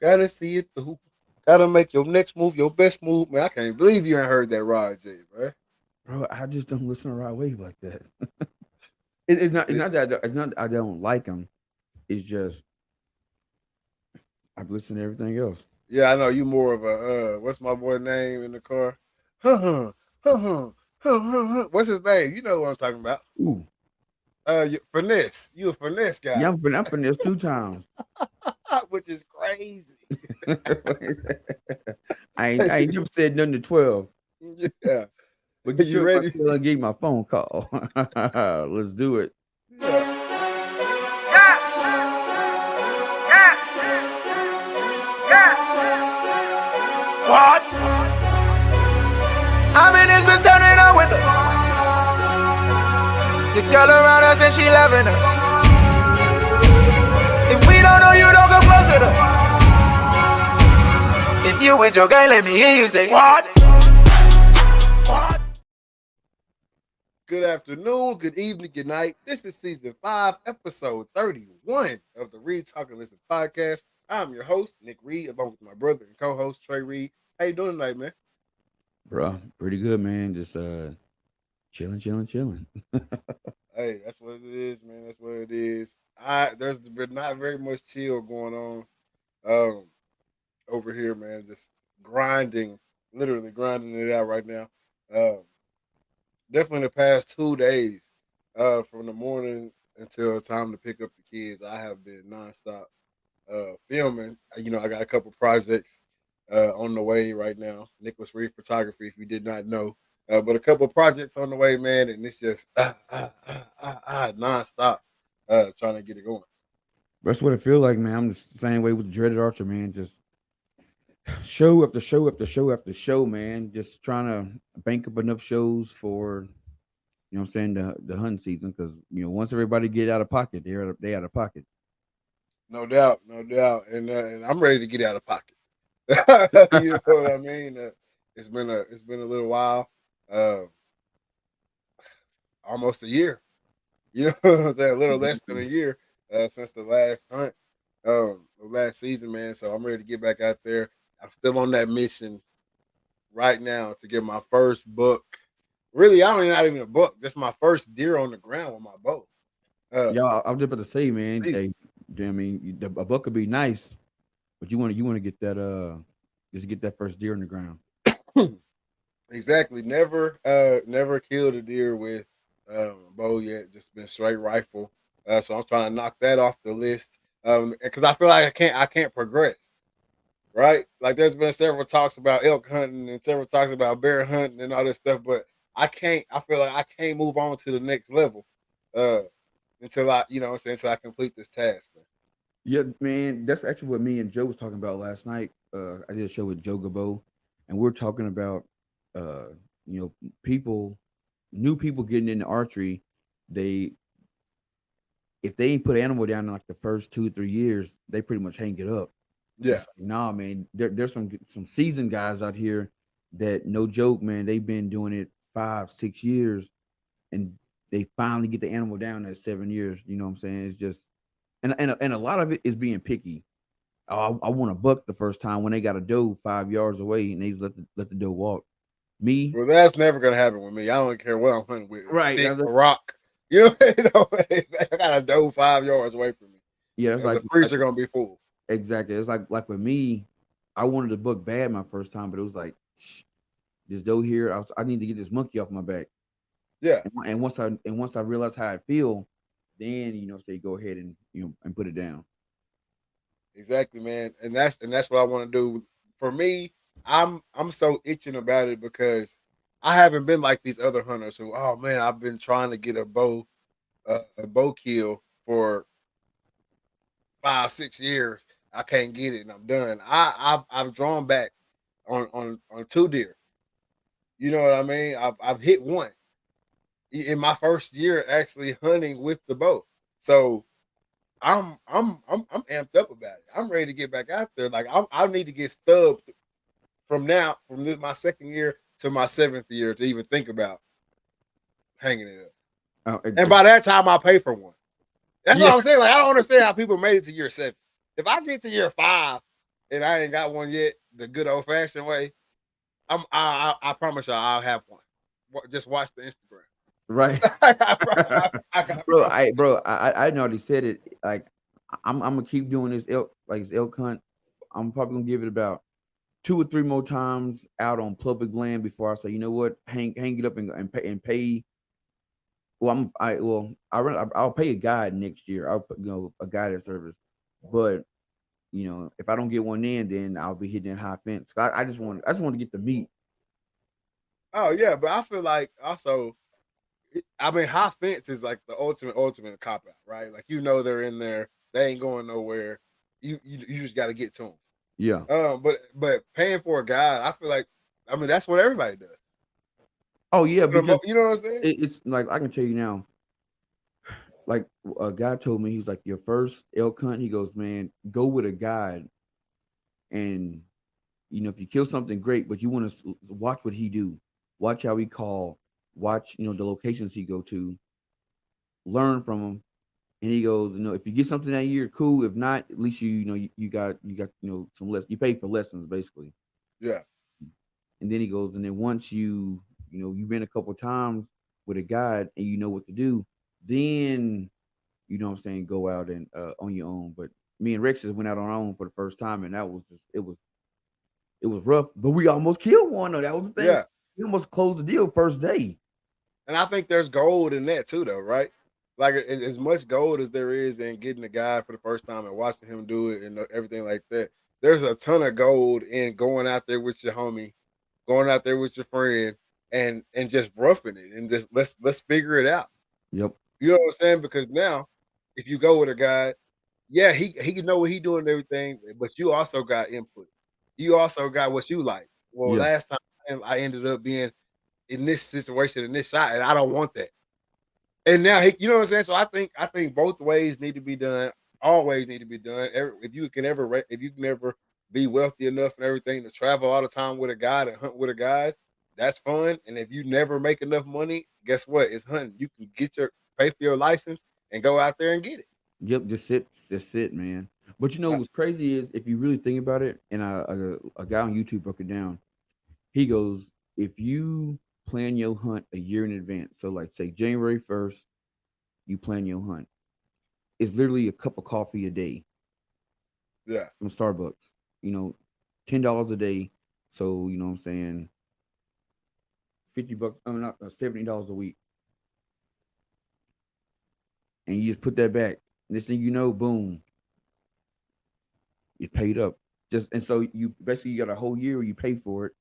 Gotta see it through. Gotta make your next move your best move, man. I can't believe you ain't heard that Rod J, bro. Bro, I just don't listen to Rod Wave like that. It's not. It's not that. It's not. I don't like him. It's just I've listened to everything else. Yeah, I know you more of a what's my boy name in the car? Huh huh huh huh huh. What's his name? You know what I'm talking about. Ooh, Finesse. You a finesse yeah, guy, I'm from this 2 times. which is crazy. I ain't never said nothing to 12. Yeah. But get You you up my ready? cell and give me my phone call. Let's do it. Yeah. What? I mean, it's been turning up with her. The girl around us and she loving her. If we don't know you, don't come close to her. If you with your girl, let me hear you say what? What? Good afternoon, good evening, good night. This is season 5, episode 31 of the Reed Talk and Listen podcast. I'm your host, Nick Reed, along with my brother and co-host Trey Reed. How you doing tonight, man? Bro, pretty good, man. Just chilling. Hey, that's what it is, man. That's what it is. There's been not very much chill going on um over here, man. Just grinding, literally grinding it out right now. Um, Definitely the past 2 days, from the morning until time to pick up the kids, I have been nonstop filming. I got a couple projects on the way right now. Nicholas Reed Photography, if you did not know. But a couple projects on the way, man, and it's just nonstop trying to get it going. That's what it feels like, man. I'm the same way with the Dreaded Archer, man. Just show after show after show after show, man. Just trying to bank up enough shows for what I'm saying, the hunting season. Because once everybody get out of pocket, they out of pocket. No doubt, no doubt, and I'm ready to get out of pocket. You know what I mean? It's been a little while, uh, almost a year. You know what I'm saying? A little less than a year since the last hunt, the last season, man. So I'm ready to get back out there. I'm still on that mission right now to get my first buck. Really, I don't even not even a buck. Just my first deer on the ground with my bow. Yeah, I was just about to say, man. Season. Hey, I mean, a buck could be nice, but you want to get that just get that first deer in the ground. Exactly. Never killed a deer with a bow yet. Just been straight rifle. So I'm trying to knock that off the list. Because I feel like I can't progress. Right? Like there's been several talks about elk hunting and several talks about bear hunting and all this stuff, but I can't. I feel like I can't move on to the next level uh, until what I'm saying, until I complete this task. Man. Yeah, man, that's actually what me and Joe was talking about last night. I did a show with Joe Gabo, and we are talking about, uh, people, new people getting into archery. They if they ain't put animal down in like the first 2 or 3 years, they pretty much hang it up. Yeah, It's like, nah, man. There's some seasoned guys out here that no joke, man. They've been doing it 5 6 years, and they finally get the animal down at 7 years. You know what I'm saying? It's just and a lot of it is being picky. Oh, I want a buck the first time when they got a doe 5 yards away and they just let the doe walk. Me, well, that's never gonna happen with me. I don't care what I'm hunting with, a right? stick, a rock. I got a doe 5 yards away from me, Yeah, that's and the like freezer gonna be full. exactly. It's like with me, I wanted the buck bad my first time, but it was like this doe here. I need to get this monkey off my back. Yeah, And once I realized how I feel, then say go ahead and and put it down. exactly, man. And that's what I want to do. For me, I'm so itching about it because I haven't been like these other hunters who, oh man, I've been trying to get a bow kill for 5 6 years. I can't get it, and I'm done. I've drawn back on 2 deer. You know what I mean? I've hit one in my first year actually hunting with the bow. So I'm amped up about it. I'm ready to get back out there. Like I need to get stubbed from my second year to my 7th year to even think about hanging it up. Uh, And it- by that time, I'll pay for one. That's what yeah, I'm saying. Like I don't understand how people made it to year 7. If I get to year 5 and I ain't got one yet, the good old fashioned way, I promise y'all I'll have one. Just watch the Instagram. Right. I I know already said it. Like I'm gonna keep doing this elk hunt. I'm probably gonna give it about 2 or 3 more times out on public land before I say, you know what, hang it up and pay. Well, I'll pay a guide next year. I'll put a guided service, but if I don't get one in, then I'll be hitting that high fence. I just want to get the meat. Oh yeah, but I feel like also, I mean, high fence is like the ultimate cop out, right? Like they're in there, they ain't going nowhere. You just got to get to them. Yeah. But paying for a guide, I feel like, I mean, that's what everybody does. Oh yeah, because You know what I'm saying? it's like I can tell you now. Like a guy told me, he's like, your first elk hunt. He goes, man, go with a guide, and if you kill something, great, but you want to watch what he do, watch how he call, watch the locations he go to, learn from him. And he goes, if you get something that year, cool. If not, at least you got some less. You pay for lessons basically. Yeah. And then he goes, and then once you've been a couple times with a guide and you know what to do, then what I'm saying, go out and on your own. But me and Rex just went out on our own for the first time, and that was just it was rough. But we almost killed one though. That was the thing. Yeah. We almost closed the deal first day. And I think there's gold in that too, though, right? Like as much gold as there is in getting a guy for the first time and watching him do it and everything like that. There's a ton of gold in going out there with your homie, going out there with your friend, and just roughing it and just let's figure it out. Yep. You know what I'm saying? Because now, if you go with a guy, yeah, he can know what he doing and everything, but you also got input. You also got what you like. Well, Yeah. last time I ended up being in this situation, in this shot, and I don't want that. And now you know what I'm saying. So I think both ways need to be done. Always need to be done. If you can ever be wealthy enough and everything to travel all the time with a guide and hunt with a guide, that's fun. And if you never make enough money, guess what? It's hunting. You can pay for your license and go out there and get it. Yep. Just sit, man. But what's crazy is if you really think about it, and a guy on YouTube broke it down. He goes, if you plan your hunt a year in advance, so like say January 1st, you plan your hunt. It's literally a cup of coffee a day. Yeah. From Starbucks. $10 a day. So what I'm saying, $50. I mean, not $70 a week, and you just put that back. Next thing you know, boom, it's paid up. And so you basically got a whole year where you pay for it,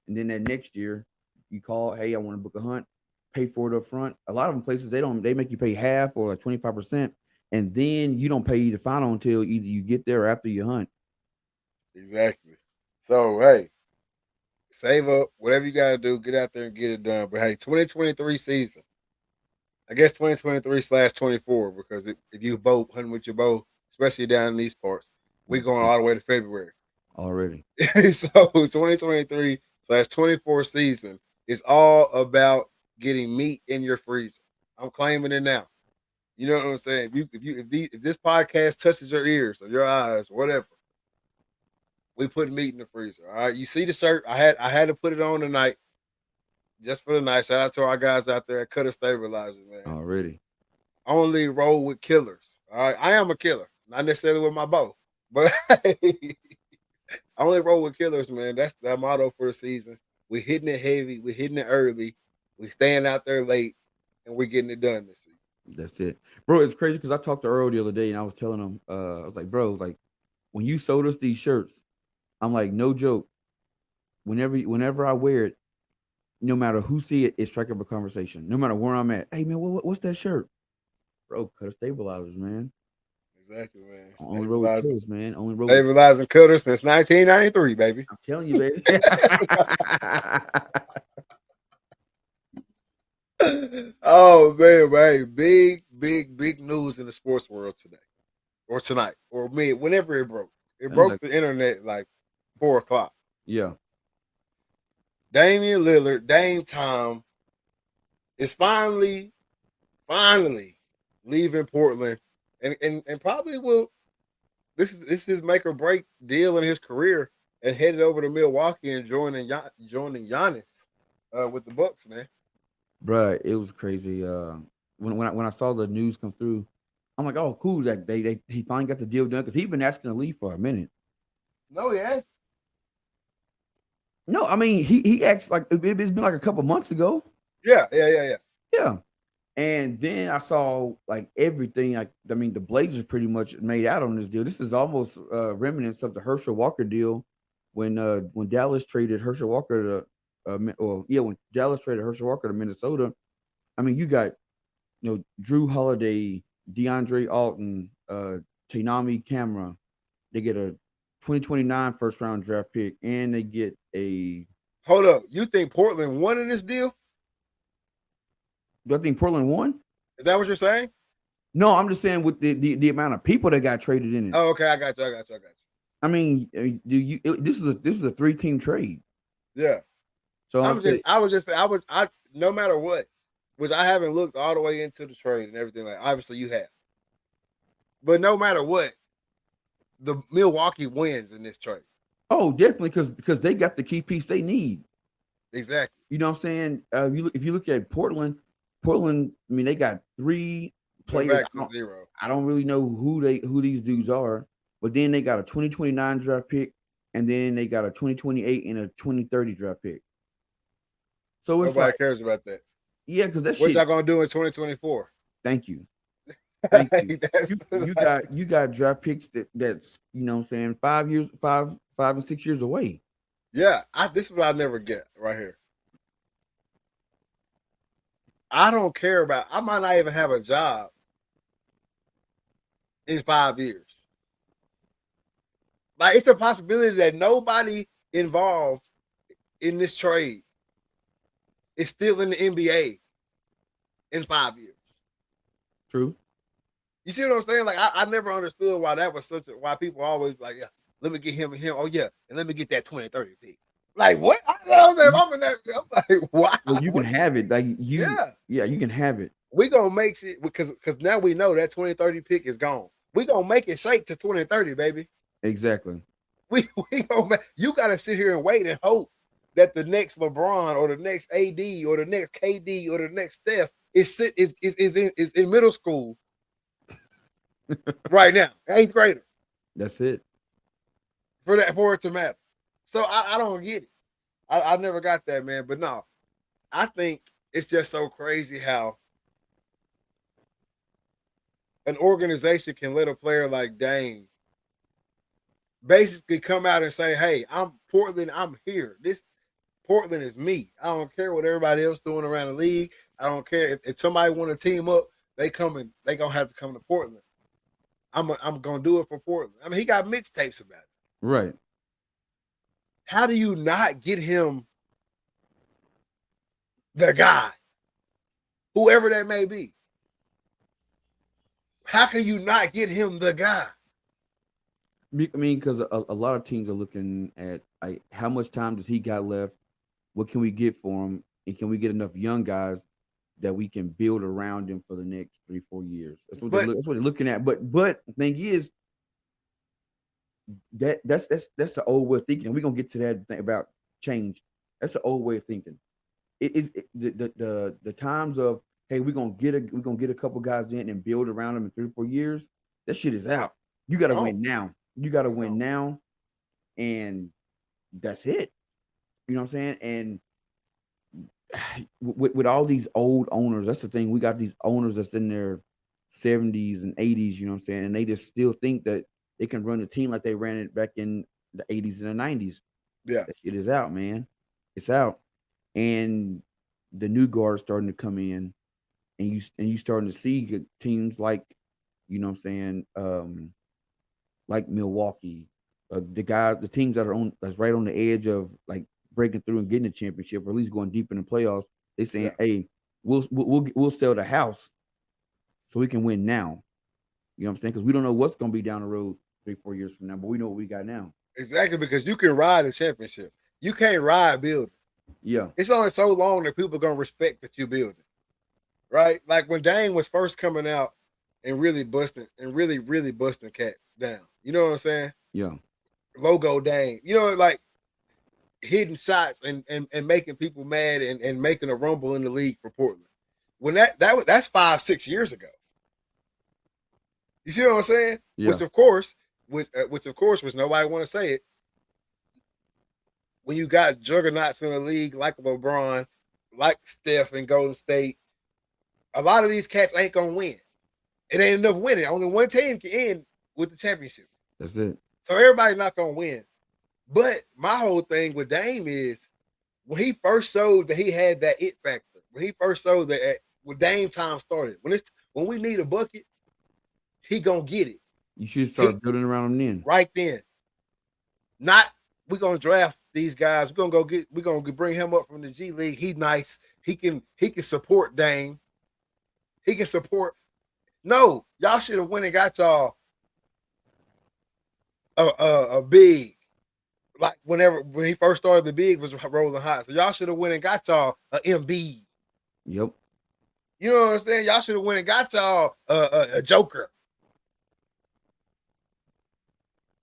and then that next year you call, hey, I want to book a hunt, pay for it up front. A lot of them places they make you pay half or like 25%, and then you don't pay the final until either you get there or after you hunt. Exactly. So hey, save up, whatever you gotta do, get out there and get it done. But hey, 2023 season. I guess 2023/24, because if you bow hunting with your bow, especially down in these parts, we going all the way to February already. So 2023/24 season is all about getting meat in your freezer. I'm claiming it now. You know what I'm saying? If this podcast touches your ears or your eyes, whatever, we put meat in the freezer. All right. You see the shirt? I had to put it on tonight. Just for the night. Shout out to our guys out there at Cutter Stabilizer, man. Already. Only roll with killers. All right. I am a killer. Not necessarily with my bow, but I only roll with killers, man. That's the motto for the season. We're hitting it heavy. We're hitting it early. We're staying out there late, and we're getting it done this season. That's it. Bro, it's crazy because I talked to Earl the other day, and I was telling him, I was like, bro, like, when you sold us these shirts, I'm like, no joke. Whenever I wear it, no matter who see it, it's striking up a conversation. No matter where I'm at. Hey man, what's that shirt? Bro, Cutter Stabilizers, man. Exactly, man. Only roll with killers, man. Only roll stabilizing cutters since 1993, baby. I'm telling you, baby. Oh man, hey, big news in the sports world today, or tonight, or whenever it broke. It broke the internet like 4:00. Yeah. Damian Lillard, Dame Time, is finally leaving Portland, and probably will This is his make or break deal in his career, and headed over to Milwaukee and joining Giannis with the Bucks, man. Bruh, it was crazy. When I saw the news come through, I'm like, oh, cool that he finally got the deal done because he's been asking to leave for a minute. No, he has. No, I mean he acts like it's been like a couple months ago. Yeah. Yeah. And then I saw like everything. I mean, the Blazers pretty much made out on this deal. This is almost remnants of the Herschel Walker deal when Dallas traded Herschel Walker when Dallas traded Herschel Walker to Minnesota. I mean, you got Drew Holiday, DeAndre Alton, Tainami Camera. They get a 2029 first round draft pick, and they get a. Hold up, you think Portland won in this deal? Do I think Portland won? Is that what you're saying? No, I'm just saying with the amount of people that got traded in it. Oh, okay, I got you. I mean, this is a 3-team trade. Yeah. So I no matter what, which I haven't looked all the way into the trade and everything. Like, obviously you have, but no matter what, the Milwaukee wins in this trade. Oh, definitely, because they got the key piece they need. Exactly. You know what I'm saying? If you look at Portland, I mean, they got 3 players. I don't really know who these dudes are, but then they got a 2029 draft pick, and then they got a 2028 and a 2030 draft pick. So it's nobody cares about that. Yeah, because that's what y'all gonna do in 2024. Thank you. Thank you. you got draft picks that's you know what I'm saying 5 and 6 years away. Yeah, this is what I never get right here. I don't care about. I might not even have a job in 5 years. Like, it's a possibility that nobody involved in this trade is still in the NBA in 5 years. True. You see what I'm saying? Like, I never understood why that was why people always like, yeah, let me get him and him. Oh yeah, and let me get that 2030 pick. Like, what? I don't know if I'm in that. I'm like, why? Well, you can have it. Like you, yeah, you can have it. We gonna make it because now we know that 2030 pick is gone. We gonna make it shake to 2030, baby. Exactly. We gonna. You gotta sit here and wait and hope that the next LeBron or the next AD or the next KD or the next Steph is in middle school right now, 8th grader. That's it. For it to matter. So I don't get it. I never got that, man. But no, I think it's just so crazy how an organization can let a player like Dame basically come out and say, hey, I'm Portland, I'm here. This Portland is me. I don't care what everybody else doing around the league. I don't care if somebody want to team up, they gonna have to come to Portland. I'm gonna do it for Portland. I mean, he got mixtapes about it. Right. How do you not get him the guy, whoever that may be? How can you not get him the guy? I mean, because a lot of teams are looking at how much time does he got left? What can we get for him? And can we get enough young guys that we can build around him for the next 3-4 years? That's what they're looking at. But the thing is, that's the old way of thinking. And we're gonna get to that thing about change. That's the old way of thinking. The times of, hey, we're gonna get a couple guys in and build around them in 3-4 years. That shit is out. You gotta win now. You gotta win now, and that's it. You know what I'm saying? And with all these old owners, that's the thing. We got these owners that's in their 70s and 80s, you know what I'm saying? And they just still think that they can run the team like they ran it back in the 80s and the 90s. Yeah. That shit is out, man. It's out. And the new guard is starting to come in, and you starting to see teams like, you know what I'm saying, like Milwaukee, the teams that's right on the edge of like breaking through and getting a championship, or at least going deep in the playoffs. They saying, hey, we'll sell the house so we can win now. You know what I'm saying? Because we don't know what's going to be down the road 3-4 years from now, but we know what we got now. Exactly, because you can ride a championship. You can't ride building. Yeah. It's only so long that people are going to respect that you building. Right? Like when Dame was first coming out and really busting cats down. You know what I'm saying? Yeah. Logo Dame. You know, like hitting shots and making people mad and making a rumble in the league for Portland. When that's 5-6 years ago. You see what I'm saying? Yeah. Which of course was nobody want to say it. When you got juggernauts in the league like LeBron, like Steph and Golden State, a lot of these cats ain't gonna win. It ain't enough winning. Only one team can end with the championship. That's it. So everybody's not gonna win. But my whole thing with Dame is when he first showed that he had that it factor, when he first showed that when Dame time started, when we need a bucket, he gonna get it. You should start building around him then. Right then. Not we're gonna draft these guys. We're gonna bring him up from the G League. He's nice. He can support Dame. He can support. No, y'all should have went and got y'all a big. Like when he first started, the big was rolling hot. So y'all should have went and got y'all a MB. Yep. You know what I'm saying? Y'all should have went and got y'all a Joker.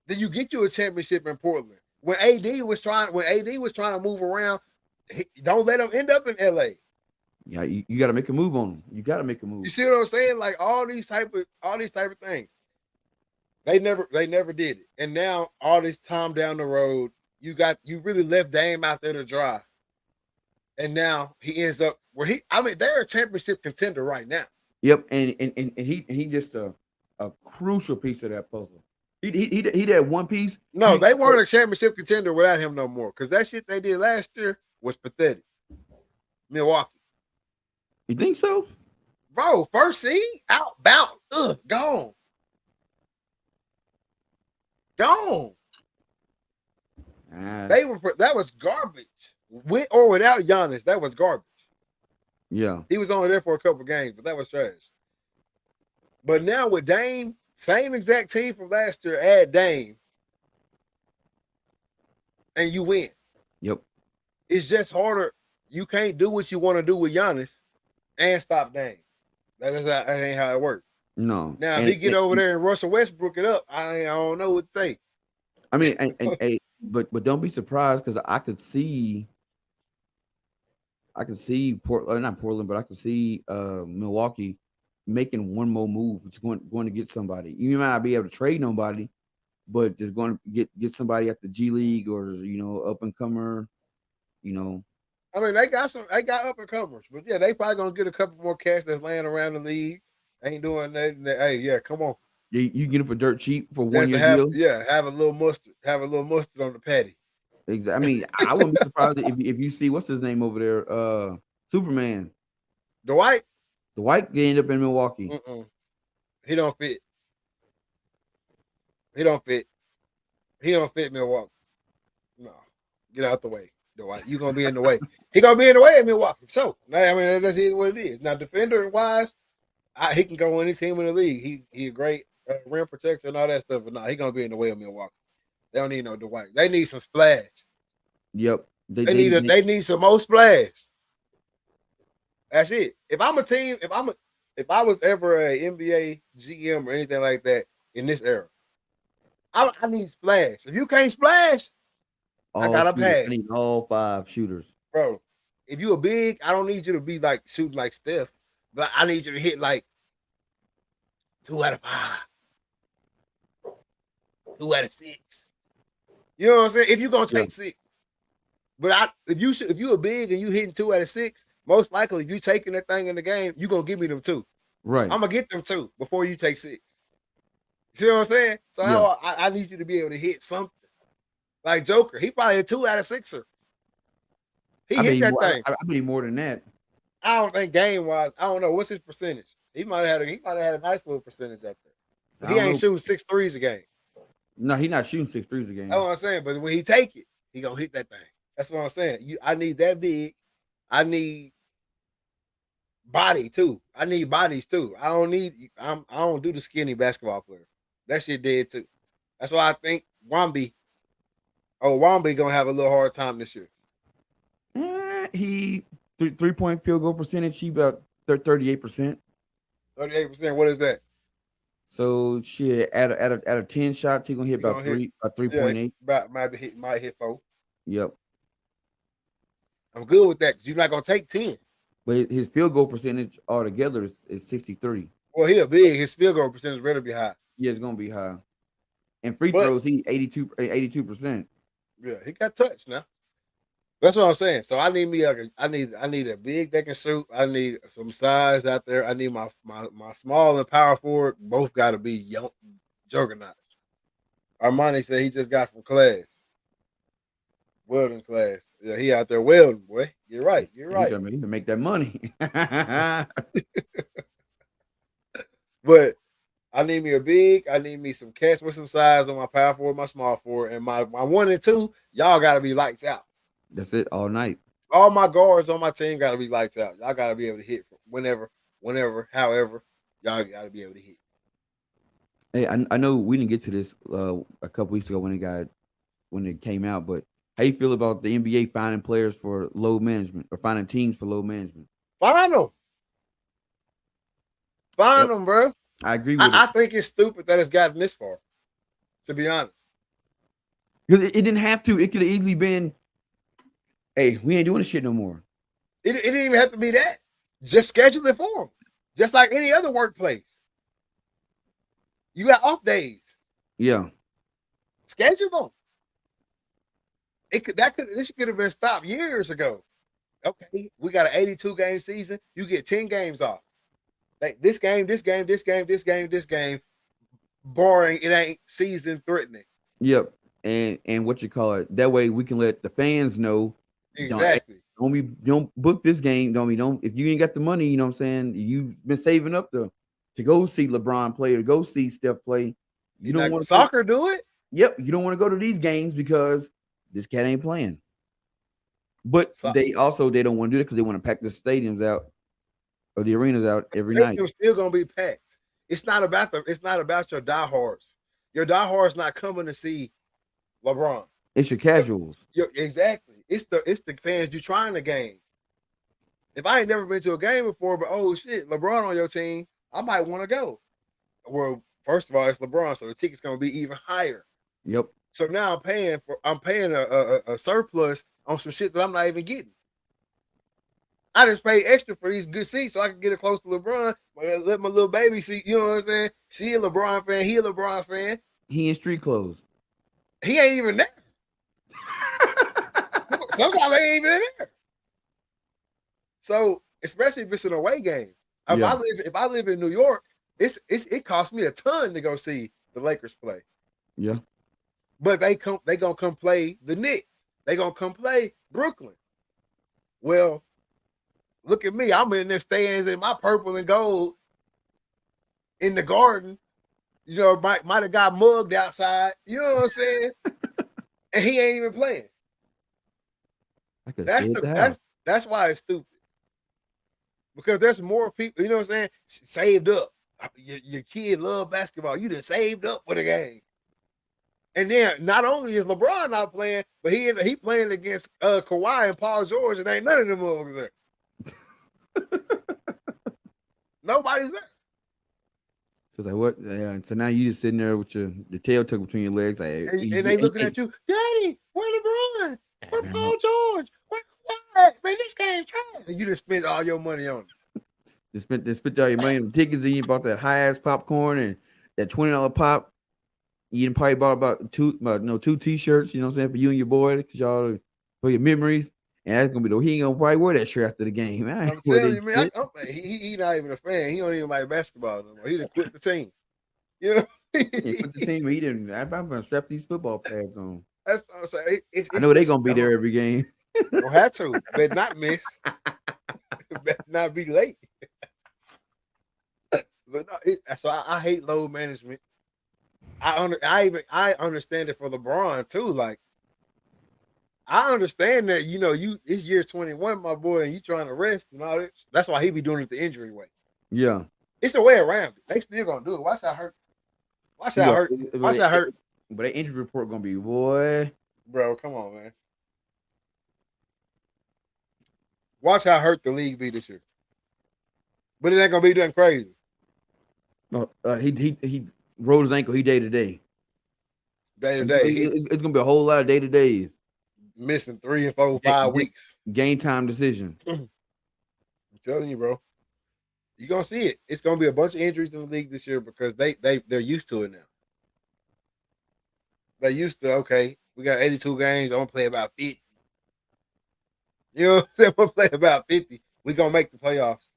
Then you get you a championship in Portland. When AD was trying to move around, don't let him end up in LA. Yeah, you got to make a move on him. You got to make a move. You see what I'm saying? Like all these type of things. They never did it. And now all this time down the road, you really left Dame out there to dry. And now he ends up where they're a championship contender right now. Yep, and he just a crucial piece of that puzzle. He that one piece. No, they weren't a championship contender without him no more. Because that shit they did last year was pathetic. Milwaukee. You think so? Bro, first seed, outbound, gone. Gone. That was garbage. With or without Giannis, that was garbage. Yeah. He was only there for a couple games, but that was trash. But now with Dame, same exact team from last year, add Dame, and you win. Yep. It's just harder. You can't do what you want to do with Giannis and stop Dame. That ain't how it works. No. Now, if he get over there and Russell Westbrook it up, I don't know what to say. I mean, but don't be surprised because I could see Portland, not Portland, but I could see Milwaukee making one more move. It's going to get somebody. You might not be able to trade nobody, but just going to get somebody at the G League or up and comer. I mean, they got up and comers, but yeah, they probably gonna get a couple more cats that's laying around the league. Ain't doing nothing. Hey, yeah, come on. You get it for dirt cheap for 1 year deal. Yeah, have a little mustard on the patty. Exactly. I mean, I wouldn't be surprised if you see what's his name over there, Superman, Dwight. Dwight end up in Milwaukee. He don't fit. He don't fit Milwaukee. No, get out the way, Dwight. You gonna be in the way. He gonna be in the way in Milwaukee. So I mean, that's what it is. Now, defender wise, he can go on any team in the league. He a great rim protector and all that stuff. But no, he gonna be in the way of Milwaukee. They don't need no Dwight. They need some splash. Yep. They need some more splash. That's it. If I'm a team, if I was ever a NBA GM or anything like that in this era, I need splash. If you can't splash, I gotta pass. I need all 5 shooters. Bro, if you a big, I don't need you to be like shooting like Steph, but I need you to hit like 2 out of 5. 2 out of 6. You know what I'm saying? If you're gonna take 6. But if you a big and you hitting 2 out of 6, most likely if you taking that thing in the game, you're gonna give me them 2. Right. I'm gonna get them 2 before you take 6. You see what I'm saying? So Yeah. I need you to be able to hit something. Like Joker, he probably a 2 out of 6er. He hit that thing. I bet he more than that. I don't think game wise. I don't know what's his percentage. He might have had a nice little percentage out there. But he ain't shooting 6 threes a game. No, he's not shooting 6 threes a game. That's what I'm saying. But when he take it, he gonna hit that thing. That's what I'm saying. I need that big. I need body too. I need bodies too. I don't do the skinny basketball player. That shit dead too. That's why I think Wamby gonna have a little hard time this year. He 3-point field goal percentage. He about 38%. 38%. What is that? So shit, at a 10 shots, he gonna hit He gonna hit. about Yeah, 3.8. might hit 4. Yep. I'm good with that because you're not gonna take 10. But his field goal percentage altogether is 63. Well, he a big. His field goal percentage better be high. Yeah, it's gonna be high. And free But throws, he 82%. yeah, he got touched now. That's what I'm saying. So I need me I need a big that can shoot. I need some size out there. I need my small and power forward both got to be young juggernauts. Armani said he just got from class, welding class. Yeah, he out there welding, boy. You're right. You're right. He can make that money. But I need me a big. I need me some cats with some size on my power forward, my small forward, and my 1 and 2. Y'all got to be lights out. That's it all night. All my guards on my team got to be lights out. Y'all got to be able to hit whenever, however. Y'all got to be able to hit. Hey, I know we didn't get to this a couple weeks ago when it came out, but how you feel about the NBA finding players for load management or finding teams for load management? Find them. Find them, bro. I agree with I think it's stupid that it's gotten this far, to be honest. Because it didn't have to. It could have easily been, hey, we ain't doing this shit no more. It didn't even have to be that. Just schedule it for them. Just like any other workplace. You got off days. Yeah. Schedule them. This could have been stopped years ago. Okay, we got an 82 game season. You get 10 games off. Like this game, barring it ain't season threatening. Yep. And what you call it? That way we can let the fans know. Exactly. Don't book this game. Don't if you ain't got the money, you know what I'm saying? You've been saving up to go see LeBron play or go see Steph play. You don't want soccer do it? Yep. You don't want to go to these games because this cat ain't playing. But they don't want to do it because they want to pack the stadiums out or the arenas out every night. They're still gonna be packed. It's not about your diehards. Your diehards not coming to see LeBron. It's your casuals. Exactly. It's the fans you trying the game. If I ain't never been to a game before, but oh shit, LeBron on your team, I might want to go. Well, first of all, it's LeBron, so the ticket's gonna be even higher. Yep. So now I'm paying a surplus on some shit that I'm not even getting. I just paid extra for these good seats so I can get it close to LeBron. Let my little baby see, you know what I'm saying? She a LeBron fan, he a LeBron fan. He in street clothes. He ain't even there. Sometimes they ain't even there. So, especially if it's an away game. If I live in New York, it costs me a ton to go see the Lakers play. Yeah. But they gonna come play the Knicks. They gonna come play Brooklyn. Well, look at me. I'm in there stands in my purple and gold in the garden. You know, might have got mugged outside. You know what I'm saying? And he ain't even playing. That's why it's stupid. Because there's more people, you know what I'm saying? Saved up. Your kid love basketball. You done saved up for the game. And then not only is LeBron not playing, but he playing against Kawhi and Paul George, and ain't none of them over there. Nobody's there. So like what? Yeah. So now you just sitting there with the tail tucked between your legs, like, and they looking at you, Daddy. Where LeBron? Where Paul George? Where Kawhi? Man, this game's trash. And you just spent all your money on it. They spent all your money on tickets, and you bought that high ass popcorn and that $20 pop. You done probably bought about two t-shirts, you know what I'm saying, for you and your boy, because y'all for your memories. And that's gonna be he ain't gonna probably wear that shirt after the game. I'm telling you, man, he not even a fan. He don't even like basketball no more. He done quit the team. You know? He quit the team, but he didn't. I'm gonna strap these football pads on. That's what I'm saying. I know they're gonna be there every game. Don't have to. Better not miss. Better not be late. But no, so I hate load management. I understand it for LeBron too. Like, I understand that it's year 21, my boy, and you trying to rest and all that. That's why he be doing it the injury way. Yeah, it's a way around it. They still gonna do it. Watch that hurt. Watch that hurt. But that injury report gonna be boy, bro. Come on, man. Watch how hurt the league be this year. But it ain't gonna be nothing crazy. No, he rolled his ankle. He day to day. Day to day, It's gonna be a whole lot of day to days. missing 3 and 4, 5 weeks. Game time decision. I'm telling you, bro. You're gonna see it. It's gonna be a bunch of injuries in the league this year because they're used to it now. They're used to, okay, we got 82 games. I'm gonna play about 50. You know what I'm saying? I'm gonna play about 50. We gonna make the playoffs.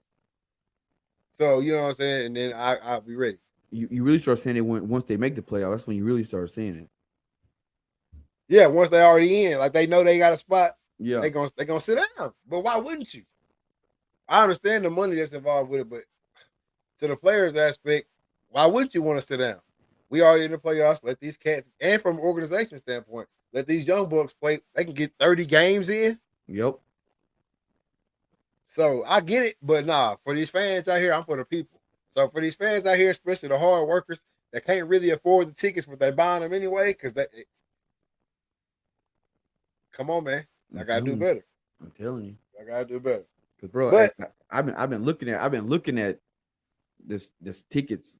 So you know what I'm saying? And then I'll be ready. You really start seeing it once they make the playoff. That's when you really start seeing it. Yeah, once they already in, like they know they got a spot, Yeah, they gonna sit down. But why wouldn't you? I understand the money that's involved with it, but to the players aspect, why wouldn't you want to sit down? We already in the playoffs. Let these cats, and from an organization standpoint, let these young bucks play. They can get 30 games in. Yep. So I get it, but nah, for these fans out here, I'm for the people. So for these fans out here, especially the hard workers that can't really afford the tickets, but they buying them anyway, because they come on, man. I gotta do better. I'm telling you. I gotta do better. Cause bro, But I've been looking at this tickets,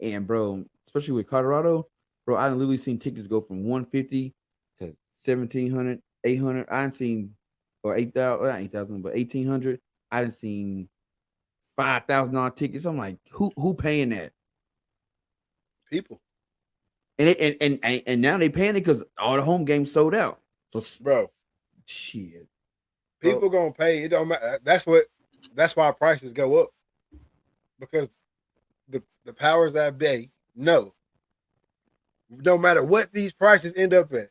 and bro, especially with Colorado, bro, I literally seen tickets go from 150 to 1,700, 800. I didn't seen or 8,000, not 8,000, but 1,800. I didn't seen $5,000 tickets. I'm like, who paying that? people, And now they paying it because all the home games sold out. So bro, shit, people gonna pay. It don't matter. That's why prices go up. Because the powers that be know no matter what these prices end up at,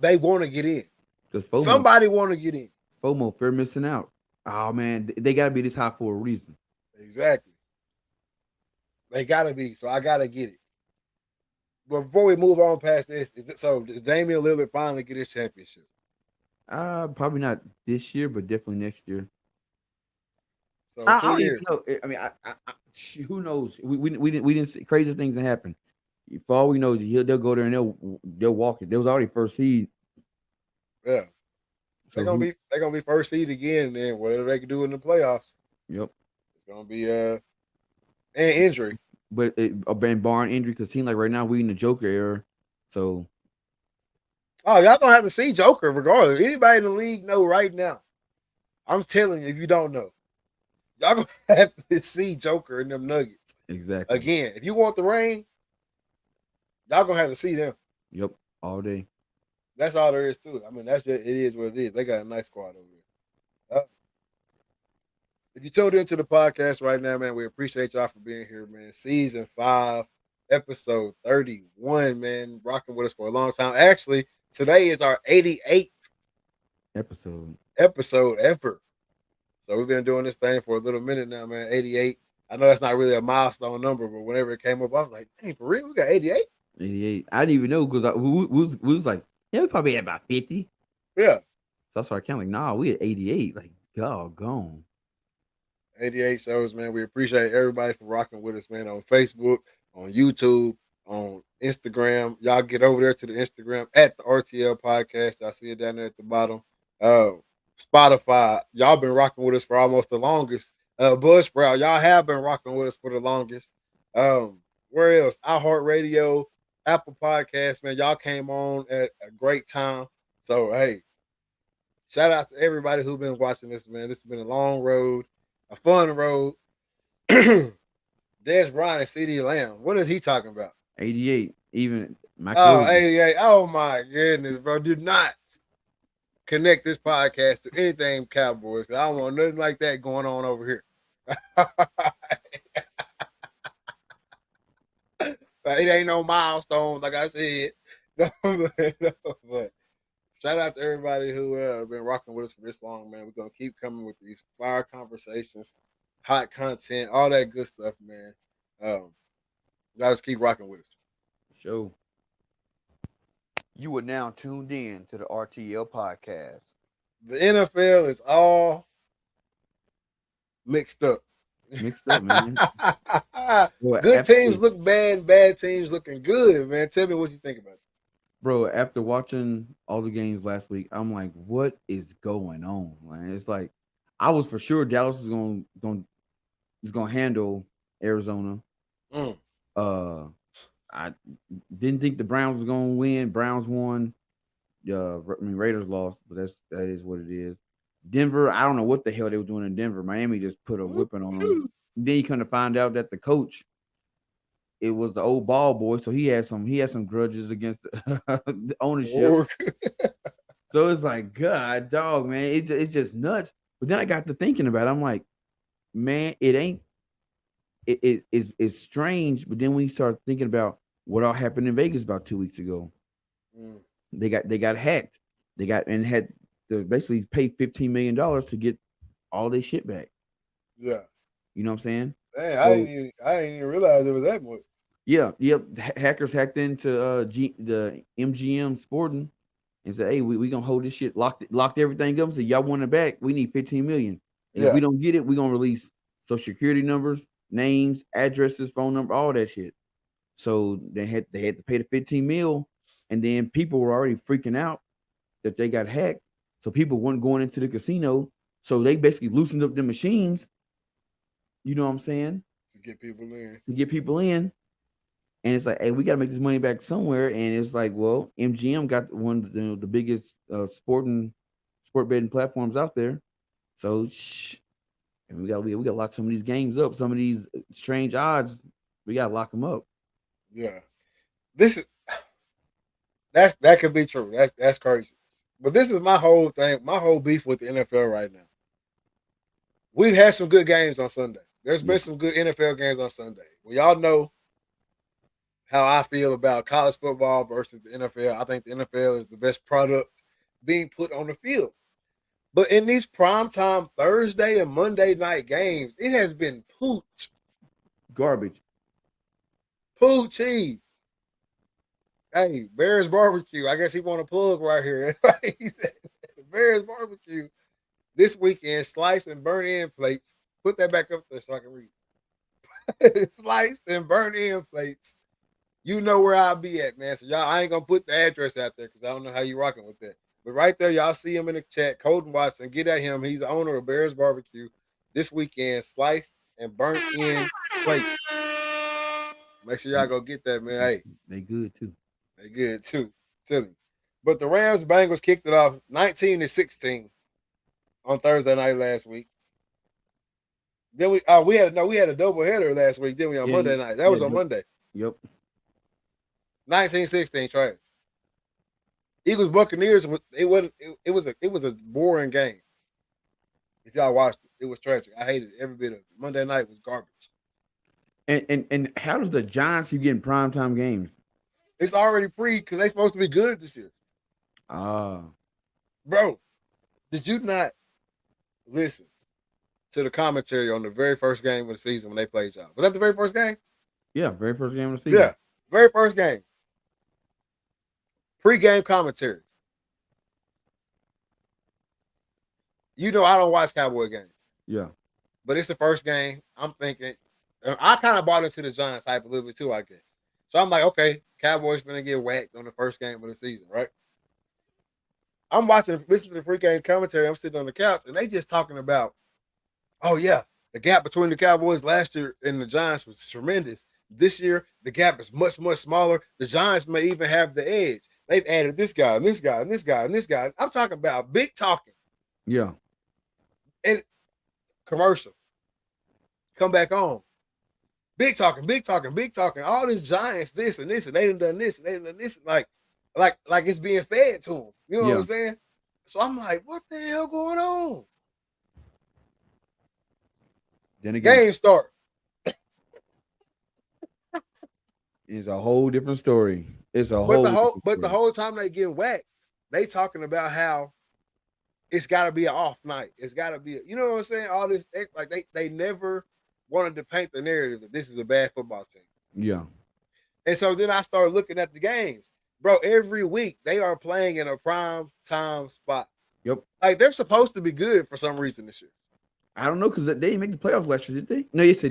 they want to get in. FOMO, Somebody want to get in. FOMO, fear missing out. Oh man, they gotta be this high for a reason. Exactly. They gotta be. So I gotta get it. But before we move on past this, does Damian Lillard finally get his championship? Probably not this year, but definitely next year. So I 2 don't years. even know. I mean, who knows? We didn't see crazy things that happen. For all we know, they'll go there and they'll walk it. There was already first seed. Yeah. So They're gonna be first seed again, and then whatever they can do in the playoffs. Yep. It's gonna be an injury. But been barring injury, because it seems like right now we in the Joker era. So y'all gonna have to see Joker regardless. Anybody in the league know right now. I'm telling you, if you don't know, y'all gonna have to see Joker in them Nuggets. exactly. Again, if you want the rain, y'all gonna have to see them. Yep. All day. That's all there is to it. I mean, that's just it is what it is. They got a nice squad over there. If you tuned into the podcast right now, man, we appreciate y'all for being here, man. Season 5, episode 31, man. Rocking with us for a long time. Actually, today is our 88th episode ever. So we've been doing this thing for a little minute now, man. 88. I know that's not really a milestone number, but whenever it came up, I was like, dang, for real? We got 88? 88. I didn't even know because we was like, yeah, we probably at about 50. Yeah. So I started counting like, nah, we at 88. Like, gone. 88 shows, man. We appreciate everybody for rocking with us, man, on Facebook, on YouTube, on Instagram. Y'all get over there to the Instagram at the RTL Podcast. Y'all see it down there at the bottom. Spotify, y'all been rocking with us for almost the longest. Buzzsprout, y'all have been rocking with us for the longest. Where else? iHeartRadio, Apple Podcasts, man. Y'all came on at a great time. So, hey, shout out to everybody who's been watching this, man. This has been a long road. A fun road. Des Bryant and CD Lamb. What is he talking about? 88. Even my 88. Oh my goodness, bro. Do not connect this podcast to anything Cowboys. I don't want nothing like that going on over here. It ain't no milestone, like I said. But shout out to everybody who been rocking with us for this long, man. We're gonna keep coming with these fire conversations, hot content, all that good stuff, man. Y'all just keep rocking with us. Show. You are now tuned in to the RTL Podcast. The NFL is all mixed up. Man. Boy, good teams look bad teams looking good, man. Tell me what you think about it. Bro, after watching all the games last week, I'm like, what is going on, man? It's like I was for sure Dallas is going to handle Arizona. Mm. I didn't think the Browns was gonna win. Browns won. Raiders lost, but that is what it is. Denver, I don't know what the hell they were doing in Denver. Miami just put a whipping on them. Then you come to find out that the coach, it was the old ball boy, so he had some grudges against the ownership. So it's like, God, dog, man, it's just nuts. But then I got to thinking about it. I'm like, man, it ain't. It's strange. But then when you start thinking about what all happened in Vegas about 2 weeks ago, Mm. they got hacked. They got and had to basically pay $15 million to get all their shit back. Yeah. You know what I'm saying? Dang, So I didn't even realize it was that much. yeah, yep. Hackers hacked into the MGM Sporting and said, "Hey, we gonna hold this shit, locked everything up. Said y'all want it back? We need 15 million. And if Yeah. we don't get it, we gonna release social security numbers, names, addresses, phone number, all that shit." So they had to pay the 15 mil, and then people were already freaking out that they got hacked. So people weren't going into the casino. So they basically loosened up the machines. You know what I'm saying? To get people in. To get people in. And it's like, hey, we got to make this money back somewhere. And it's like, well, MGM got one of the biggest sport betting platforms out there. So, and we got to lock some of these games up. Some of these strange odds, we got to lock them up. Yeah. This is that could be true. That's crazy. But this is my whole thing, my whole beef with the NFL right now. We've had some good games on Sunday. There's been some good NFL games on Sunday. We all know how I feel about college football versus the NFL. I think the NFL is the best product being put on the field. But in these primetime Thursday and Monday night games, it has been pooch. Garbage. Poochie. Hey, Bears Barbecue. I guess he want to plug right here. He said, Bears Barbecue this weekend, slice and burn in plates. Put that back up there so I can read. Sliced and burn in plates. You know where I'll be at, man. So y'all, I ain't gonna put the address out there because I don't know how you rocking with that. But right there, y'all see him in the chat. Colton Watson, get at him. He's the owner of Bears Barbecue. This weekend, sliced and burnt in plates. Make sure y'all go get that, man. Hey, they good too. They good too. Tell you. But the Rams Bengals kicked it off 19-16 on Thursday night last week. Then we had a doubleheader last week, didn't we, on Monday night? That was on Monday. Yep. 19-16 trash. Eagles Buccaneers it was a boring game. If y'all watched it was tragic. I hated every bit of it. Monday night was garbage. And how does the Giants keep getting primetime games? It's already free because they're supposed to be good this year. Bro, did you not listen to the commentary on the very first game of the season when they played y'all? Was that the very first game? Yeah, very first game of the season. Yeah, very first game. Pre-game commentary. You know I don't watch Cowboy games. Yeah. But it's the first game. I'm thinking, I kind of bought into the Giants hype a little bit too, I guess. So I'm like, okay, Cowboys gonna get whacked on the first game of the season, right? I'm listening to the pre-game commentary. I'm sitting on the couch, and they just talking about, oh yeah, the gap between the Cowboys last year and the Giants was tremendous. This year, the gap is much, much smaller. The Giants may even have the edge. They've added this guy and this guy and this guy and this guy. I'm talking about big talking. Yeah. And commercial. Come back on. Big talking, big talking, big talking. All these Giants, this and this, and they done this and they done this. Like it's being fed to them. You know what I'm saying? So I'm like, what the hell going on? Then again, game start. It's a whole different story. It's a the whole time they get whacked, they talking about how it's got to be an off night. It's got to be, you know what I'm saying? All this, like they never wanted to paint the narrative that this is a bad football team. Yeah. And so then I started looking at the games. Bro, every week they are playing in a prime time spot. Yep. Like they're supposed to be good for some reason this year. I don't know because they didn't make the playoffs last year, did they? No, yes, they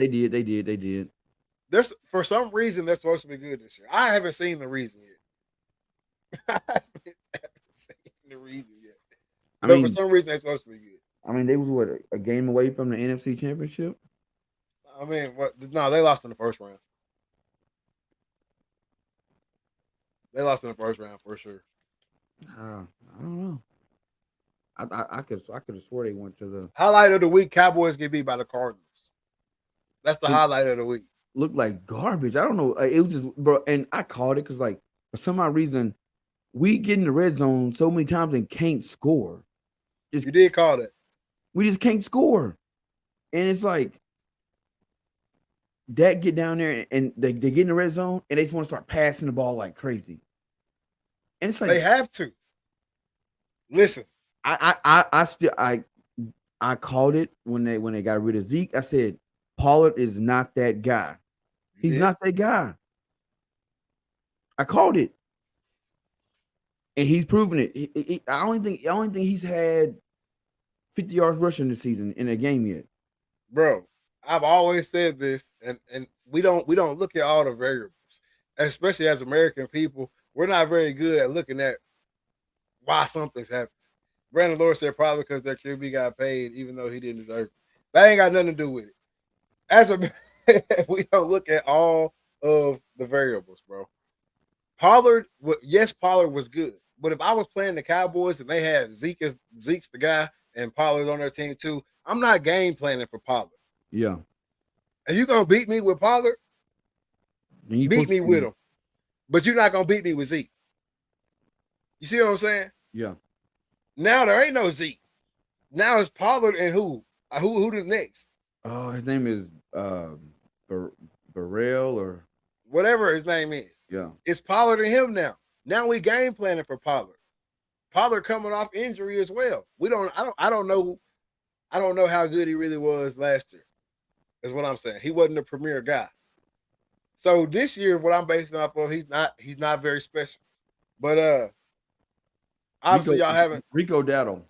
did. They did. There's for some reason they're supposed to be good this year. I haven't seen the reason yet. I haven't seen the reason yet. But for some reason they're supposed to be good. I mean, they was a game away from the NFC Championship. I mean, what? No, they lost in the first round. They lost in the first round for sure. I don't know. I could have swore they went to the Highlight of the week: Cowboys get beat by the Cardinals. That's the highlight of the week. looked like garbage. I don't know. It was just, bro, and I called it because, like, for some odd reason, we get in the red zone so many times and can't score. You did call that. We just can't score, and it's like that get down there and they get in the red zone and they just want to start passing the ball like crazy. And it's like They have to. Listen, I called it when they got rid of Zeke. I said Pollard is not that guy. He's not that guy. I called it, and he's proven it. I only think he's had 50 yards rushing this season in a game yet. bro, I've always said this, and we don't look at all the variables, especially as American people. We're not very good at looking at why something's happening. Brandon Lord said probably because their QB got paid, even though he didn't deserve it. That ain't got nothing to do with it. As a we don't look at all of the variables, bro. Pollard was good, but if I was playing the Cowboys and they had Zeke's the guy and Pollard on their team too, I'm not game planning for Pollard. Yeah, And you gonna beat me with Pollard? Beat me with him, but you're not gonna beat me with Zeke. You see what I'm saying? Yeah. Now there ain't no Zeke. Now it's Pollard and who? Who the next? Oh, his name is Burrell or Whatever his name is. yeah. It's Pollard and him now. Now we game planning for Pollard. Pollard coming off injury as well. I don't know how good he really was last year. Is what I'm saying. He wasn't a premier guy. So this year, what I'm basing off of, he's not very special. But obviously y'all haven't Rico Dattle.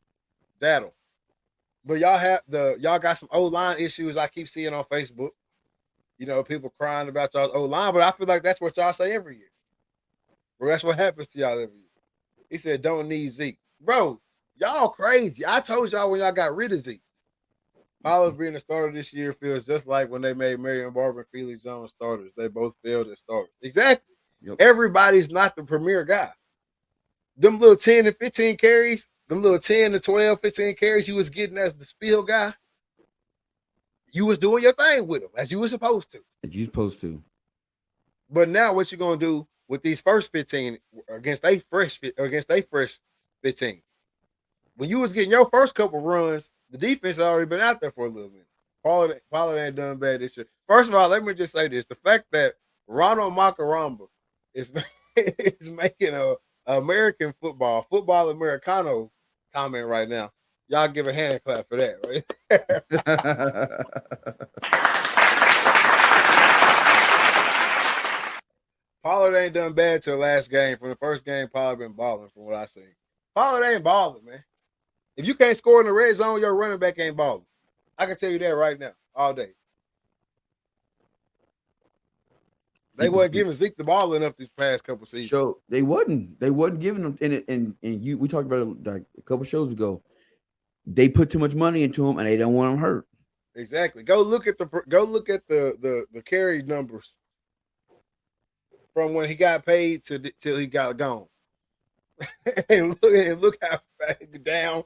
But y'all got some O-line issues I keep seeing on Facebook. You know, people crying about y'all's O-line, but I feel like that's what y'all say every year. Bro, that's what happens to y'all every year. He said, don't need Zeke. Bro, y'all crazy. I told y'all when y'all got rid of Zeke. Pollard being the starter this year feels just like when they made Marion Barber and Felix Jones starters. They both failed as starters. Exactly. Yep. Everybody's not the premier guy. Them little 10 and 15 carries, them little 10 to 12, 15 carries you was getting as the spiel guy, you was doing your thing with them as you were supposed to. But now what you going to do with these first 15 against a fresh 15? When you was getting your first couple runs, the defense had already been out there for a little bit. Pollard ain't done bad this year. First of all, let me just say this. The fact that Ronald Macaramba is making a American football Americano comment right now. Y'all give a hand clap for that, right? Pollard ain't done bad till last game. From the first game, Pollard been balling from what I see. Pollard ain't balling, man. If you can't score in the red zone, your running back ain't balling. I can tell you that right now, all day. They wasn't giving Zeke the ball enough these past couple seasons. So they wasn't giving them, and we talked about it like a couple shows ago. They put too much money into him, and they don't want him hurt. Exactly. Go look at the carry numbers from when he got paid till he got gone, and look how down.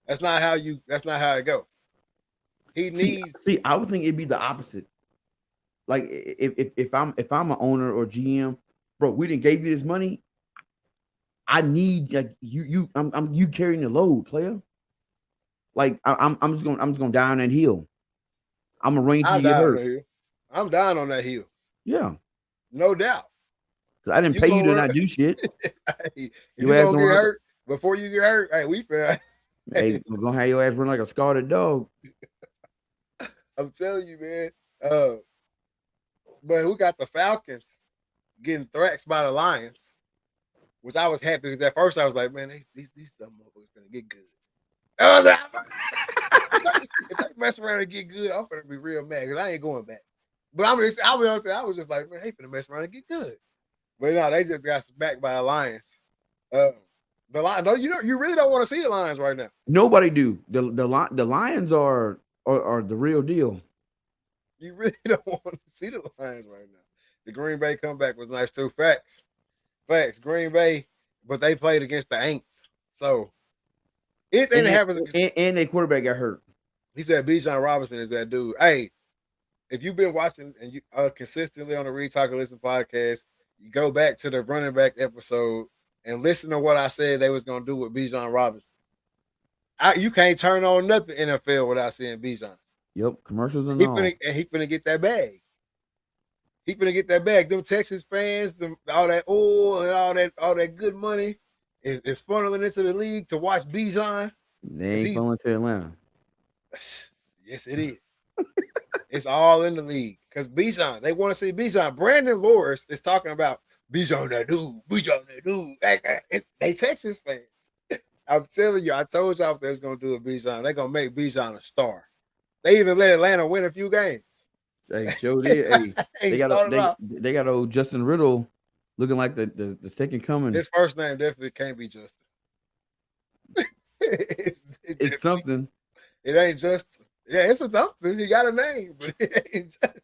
That's not how it go. He needs. See, I would think it'd be the opposite. Like if I'm an owner or GM, bro, we didn't give you this money. I need like I'm you carrying the load, player. Like I'm just gonna die on that hill. I'm gonna run until you get hurt. I'm dying on that hill. Yeah, no doubt. Because I didn't pay you to not do shit. Hey, you gonna get hurt before you get hurt. Hey, we finna. Hey, we're gonna have your ass run like a scalded dog. I'm telling you, man. But who got the Falcons getting thrashed by the Lions? Which I was happy because at first I was like, man, these dumb motherfuckers gonna get good. I was like, if they mess around and get good, I'm gonna be real mad because I ain't going back. But I was just like, man, they finna mess around and get good. But no, they just got backed by the Lions. The Lions, you really don't want to see the Lions right now. Nobody do. The Lions are are the real deal. You really don't want to see the Lions right now. The Green Bay comeback was nice too. Facts. Green Bay, but they played against the Aints. So anything that happens against, and their quarterback got hurt. he said Bijan Robinson is that dude. Hey, if you've been watching and you consistently on the Read Talk and Listen podcast, you go back to the running back episode and listen to what I said they was gonna do with Bijan Robinson. You can't turn on nothing NFL without seeing Bijan. Yep, commercials and He all. finna get that bag. He finna get that bag. Them Texas fans, all that oil and all that good money is funneling into the league to watch Bijan. They ain't falling to Atlanta. Yes, it is. It's all in the league because Bijan. They want to see Bijan. Brandon Lawrence is talking about Bijan that dude. Bijan that dude. They Texas fans. I'm telling you. I told y'all if they was gonna do a Bijan, they're gonna make Bijan a star. They even let Atlanta win a few games. Hey, show did. Hey, they got old Justin Riddle looking like the second coming. His first name definitely can't be Justin. It's something. It ain't Justin. Yeah, it's a something. He got a name, but it ain't Justin.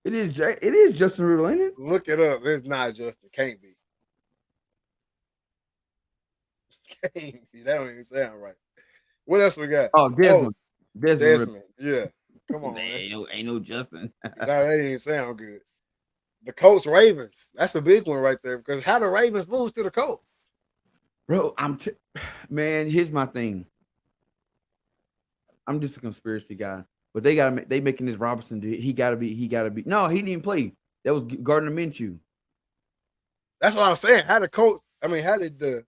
It is Justin Riddle, ain't it? Look it up. It's not Justin. Can't be. Can't be. That don't even sound right. What else we got? Oh, Desmond. Desmond. Yeah. Come on. Ain't no Justin. No, that didn't even sound good. The Colts Ravens. That's a big one right there because how the Ravens lose to the Colts? Bro, man, here's my thing. I'm just a conspiracy guy, but they making this Robinson. He gotta be. No, he didn't even play. That was Gardner Minshew. That's what I'm saying. How did the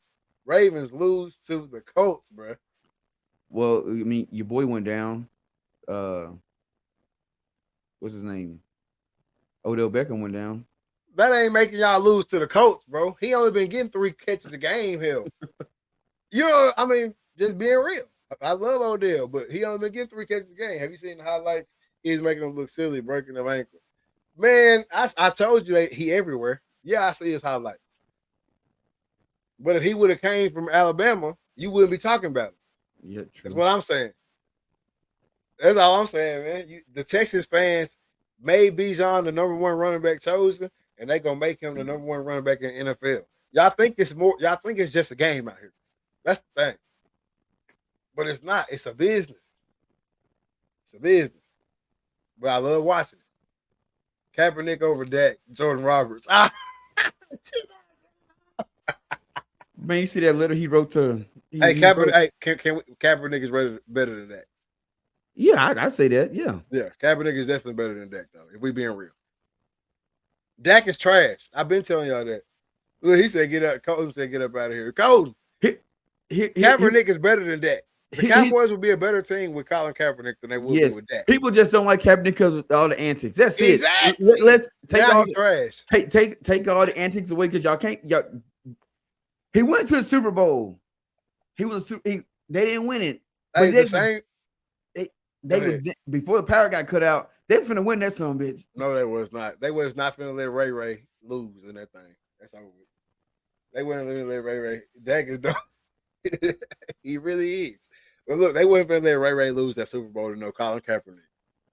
Ravens lose to the Colts, bro? Well, I mean, your boy went down. What's his name? Odell Beckham went down. That ain't making y'all lose to the Colts, bro. He only been getting 3 catches a game, hell. I mean, just being real. I love Odell, but he only been getting 3 catches a game. Have you seen the highlights? He's making them look silly, breaking them ankles. Man, I told you that he everywhere. Yeah, I see his highlights. But if he would have came from Alabama, you wouldn't be talking about him. Yeah, true. That's what I'm saying. That's all I'm saying, man. The Texas fans made Bijan the number 1 running back chosen, and they gonna make him the number 1 running back in the NFL. Y'all think it's just a game out here. That's the thing. But it's not. It's a business. It's a business. But I love watching it. Kaepernick over Dak, Jordan Roberts. Man, you see that letter he wrote to? Kaepernick. Hey, Kaepernick is better than Dak. Yeah, I say that. Yeah. Yeah, Kaepernick is definitely better than Dak, though, if we being real. Dak is trash. I've been telling y'all that. Look, he said, get up. Colton said, get up out of here. Colton. Kaepernick is better than Dak. The Cowboys would be a better team with Colin Kaepernick than they would be with Dak. People just don't like Kaepernick because of all the antics. That's exactly. it. Let's take all trash. Take all the antics away because y'all can't. He went to the Super Bowl. They didn't win it. Hey, the same. They was before the power got cut out. They were finna win that son of a bitch. No, they was not. They was not finna let Ray lose in that thing. That's over. They weren't finna let Ray. Dak is done. He really is. But look, they weren't finna let Ray lose that Super Bowl to no Colin Kaepernick.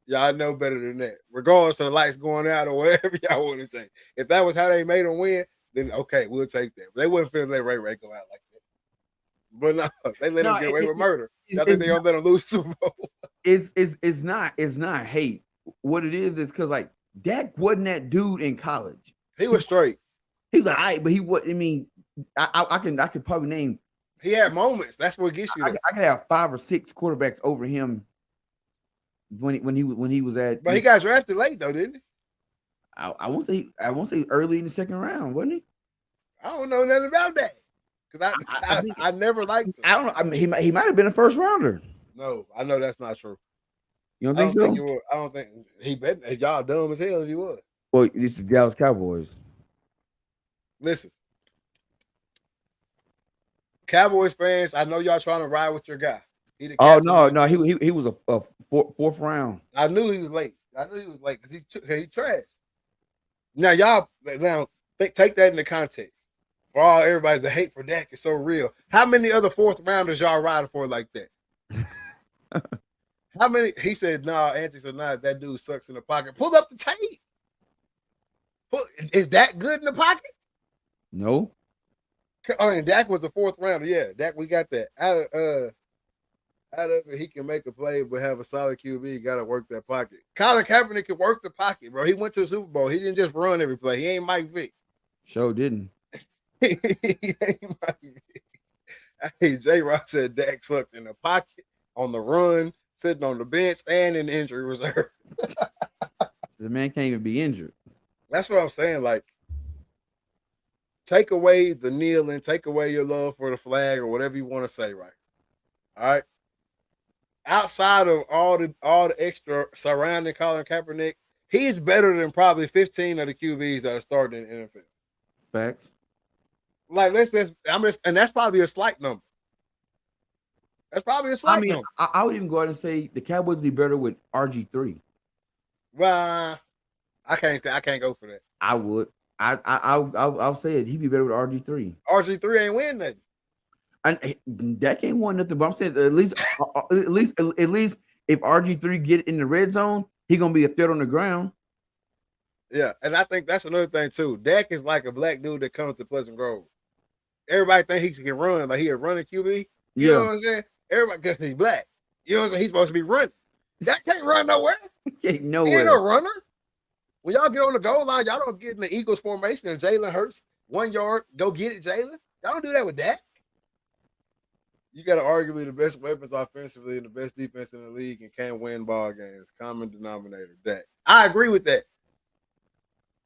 Y'all know better than that. Regardless of the lights going out or whatever y'all want to say. If that was how they made him win, then okay, we'll take that. But they wasn't finna let Ray go out like that. But no, they let him get away with murder. I think they gonna let him lose the Super Bowl. It's not hate. What it is because like Dak wasn't that dude in college. He was straight. He was like, all right, but he was. I mean, I could probably name. He had moments. That's what gets you. I could have 5 or 6 quarterbacks over him when he was at. But he got drafted late though, didn't he? I won't say early in the 2nd round, wasn't he? I don't know nothing about that because I never liked him. I don't know. I mean, he might have been a 1st rounder. No, I know that's not true. You don't think so? I don't think he bet. Y'all dumb as hell if he was. Well, it's the Dallas Cowboys. Listen, Cowboys fans, I know y'all trying to ride with your guy. Oh no, he was a 4th round. I knew he was late. Because he trash. Now take that into context. For everybody, the hate for Dak is so real. How many other 4th rounders y'all riding for like that? How many? He said, "Nah." Anthony said, "Nah." That dude sucks in the pocket. Pull up the tape. Is that good in the pocket? No. I mean, Dak was a fourth rounder. Yeah, Dak, we got that. Out of it, he can make a play, but have a solid QB. Got to work that pocket. Colin Kaepernick can work the pocket, bro. He went to the Super Bowl. He didn't just run every play. He ain't Mike Vick. Sure didn't. He ain't Mike Vick. Hey, J. Rock said Dak sucked in the pocket, on the run, sitting on the bench, and in the injury reserve. The man can't even be injured. That's what I'm saying. Like, take away the kneeling, take away your love for the flag or whatever you want to say, right? All right. Outside of all the extra surrounding Colin Kaepernick, he's better than probably 15 of the QBs that are starting in the NFL. Facts. Like, and that's probably a slight number. That's probably a slight number. I would even go ahead and say the Cowboys would be better with RG3. Well, I can't go for that. I would. I'll say it. He'd be better with RG3. RG3 ain't win nothing. And that ain't won nothing. But I'm saying at least if RG3 get in the red zone, he gonna be a threat on the ground. Yeah, and I think that's another thing too. Dak is like a black dude that comes to Pleasant Grove. Everybody think he can run, like he a running QB. You know what I'm saying? Everybody, because he's black. You know what I'm saying? He's supposed to be running. Dak can't run nowhere. Ain't nowhere. He ain't no runner. When y'all get on the goal line, y'all don't get in the Eagles formation and Jalen Hurts 1 yard, go get it, Jalen. Y'all don't do that with Dak. You got arguably the best weapons offensively and the best defense in the league and can't win ball games. Common denominator, Dak. I agree with that.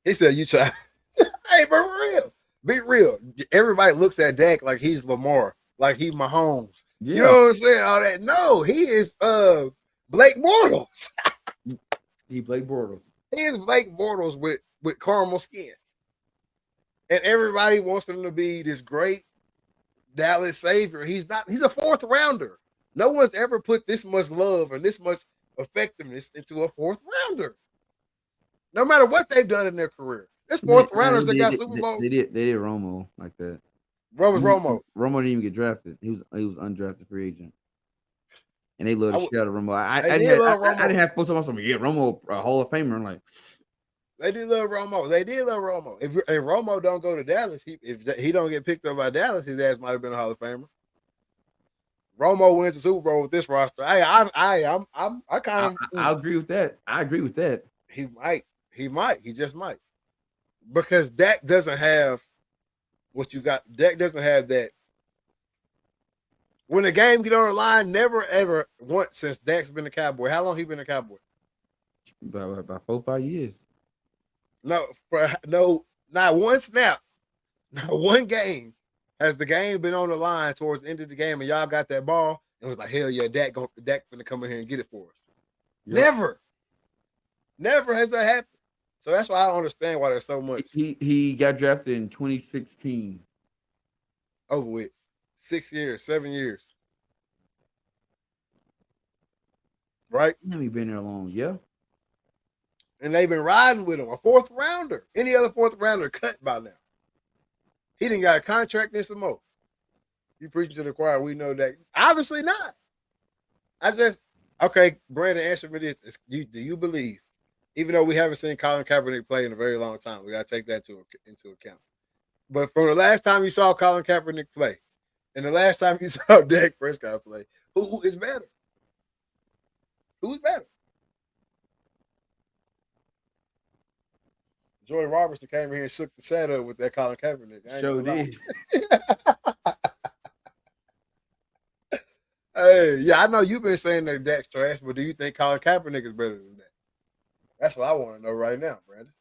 He said, you try. Hey, bro, for real. Be real. Everybody looks at Dak like he's Lamar, like he's Mahomes. Yeah. You know what I'm saying? All that. No, he is Blake Bortles. He Blake Bortles. He is Blake Bortles with caramel skin. And everybody wants him to be this great Dallas savior. He's not. He's a fourth rounder. No one's ever put this much love and this much effectiveness into a fourth rounder. No matter what they've done in their career. There's fourth rounders that got Super Bowl. They did Romo like that. What was Romo? Romo didn't even get drafted. He was undrafted free agent. And they love the shit out of Romo. I didn't have folks talking about Romo, a Hall of Famer. I'm like, they did love Romo. They did love Romo. If Romo don't go to Dallas, if he don't get picked up by Dallas, his ass might have been a Hall of Famer. Romo wins the Super Bowl with this roster. I agree with that. I agree with that. He might. He just might. Because Dak doesn't have what you got. Dak doesn't have that. When the game get on the line, never ever once since Dak's been a Cowboy. How long he been a Cowboy? About 4 or 5 years. Not one snap, not one game has the game been on the line towards the end of the game, and y'all got that ball and was like, hell yeah, Dak gonna come in here and get it for us. Yep. Never has that happened. So that's why I don't understand why there's so much. He got drafted in 2016. Over with. 6 years, 7 years. Right? He been there long, yeah. And they've been riding with him. A fourth rounder. Any other fourth rounder cut by now. He didn't got a contract and some more. You preaching to the choir, we know that. Obviously not. Okay, Brandon, answer me this. Do you believe, even though we haven't seen Colin Kaepernick play in a very long time, we got to take that into account. But from the last time you saw Colin Kaepernick play, and the last time you saw Dak Prescott play, who is better? Who's better? Jordan Robertson came in here and shook the shadow with that Colin Kaepernick. Sure did. Hey, yeah, I know you've been saying that Dak's trash, but do you think Colin Kaepernick is better than that? That's what I want to know right now, Brandon.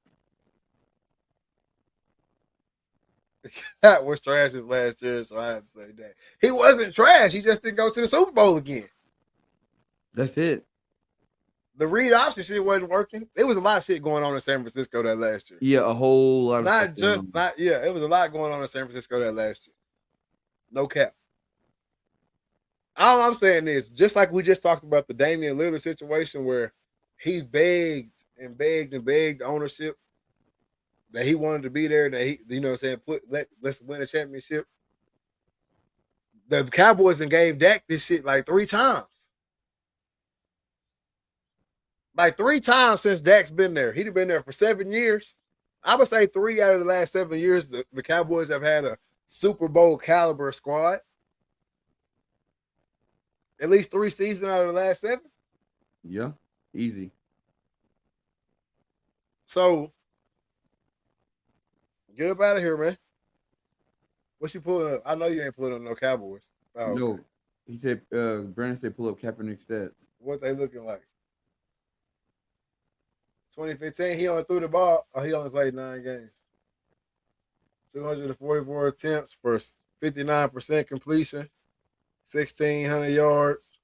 That was trash his last year, so I have to say that. He wasn't trash. He just didn't go to the Super Bowl again. That's it. The read option shit wasn't working. There was a lot of shit going on in San Francisco that last year. Yeah, a whole lot of it was a lot going on in San Francisco that last year. No cap. All I'm saying is, just like we just talked about the Damian Lillard situation where he begged the ownership that he wanted to be there, that he, you know what I'm saying, let's win a championship. The Cowboys then gave Dak this shit like 3 times. Like 3 times since Dak's been there. He'd have been there for 7 years. I would say 3 out of the last 7 years, the Cowboys have had a Super Bowl caliber squad. At least 3 seasons out of the last 7. Yeah, easy. So get up out of here, man. What you pulling up? I know you ain't pulling up no Cowboys. Oh, No, okay. he said. Brandon said pull up Kaepernick stats. What they looking like? 2015, he only threw the ball. Oh, he only played 9 games. 244 attempts for 59% completion, 1,600 yards,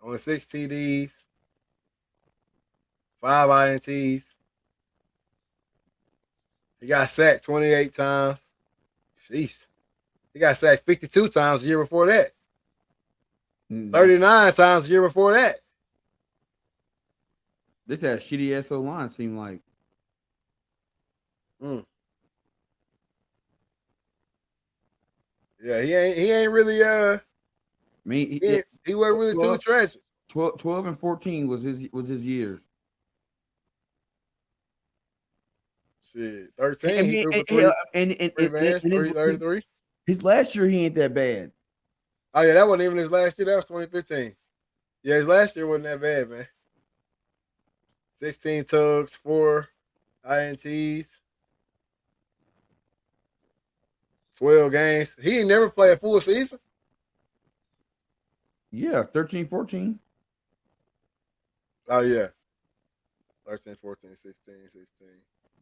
only 6 TDs, 5 INTs. He got sacked 28 times. Jeez. He got sacked 52 times the year before that. 39 times the year before that. This had shitty SO line. Seemed like. Yeah, he ain't really I mean, he wasn't really too tragic. 12 and 14 was his years. Shit, 13. He threw for 33. His last year he ain't that bad. Oh yeah, that wasn't even his last year. That was 2015. Yeah, his last year wasn't that bad, man. 16 tugs, 4 INTs, 12 games. He ain't never played a full season. Yeah, 13, 14. Oh yeah. 13, 14, 16, 16.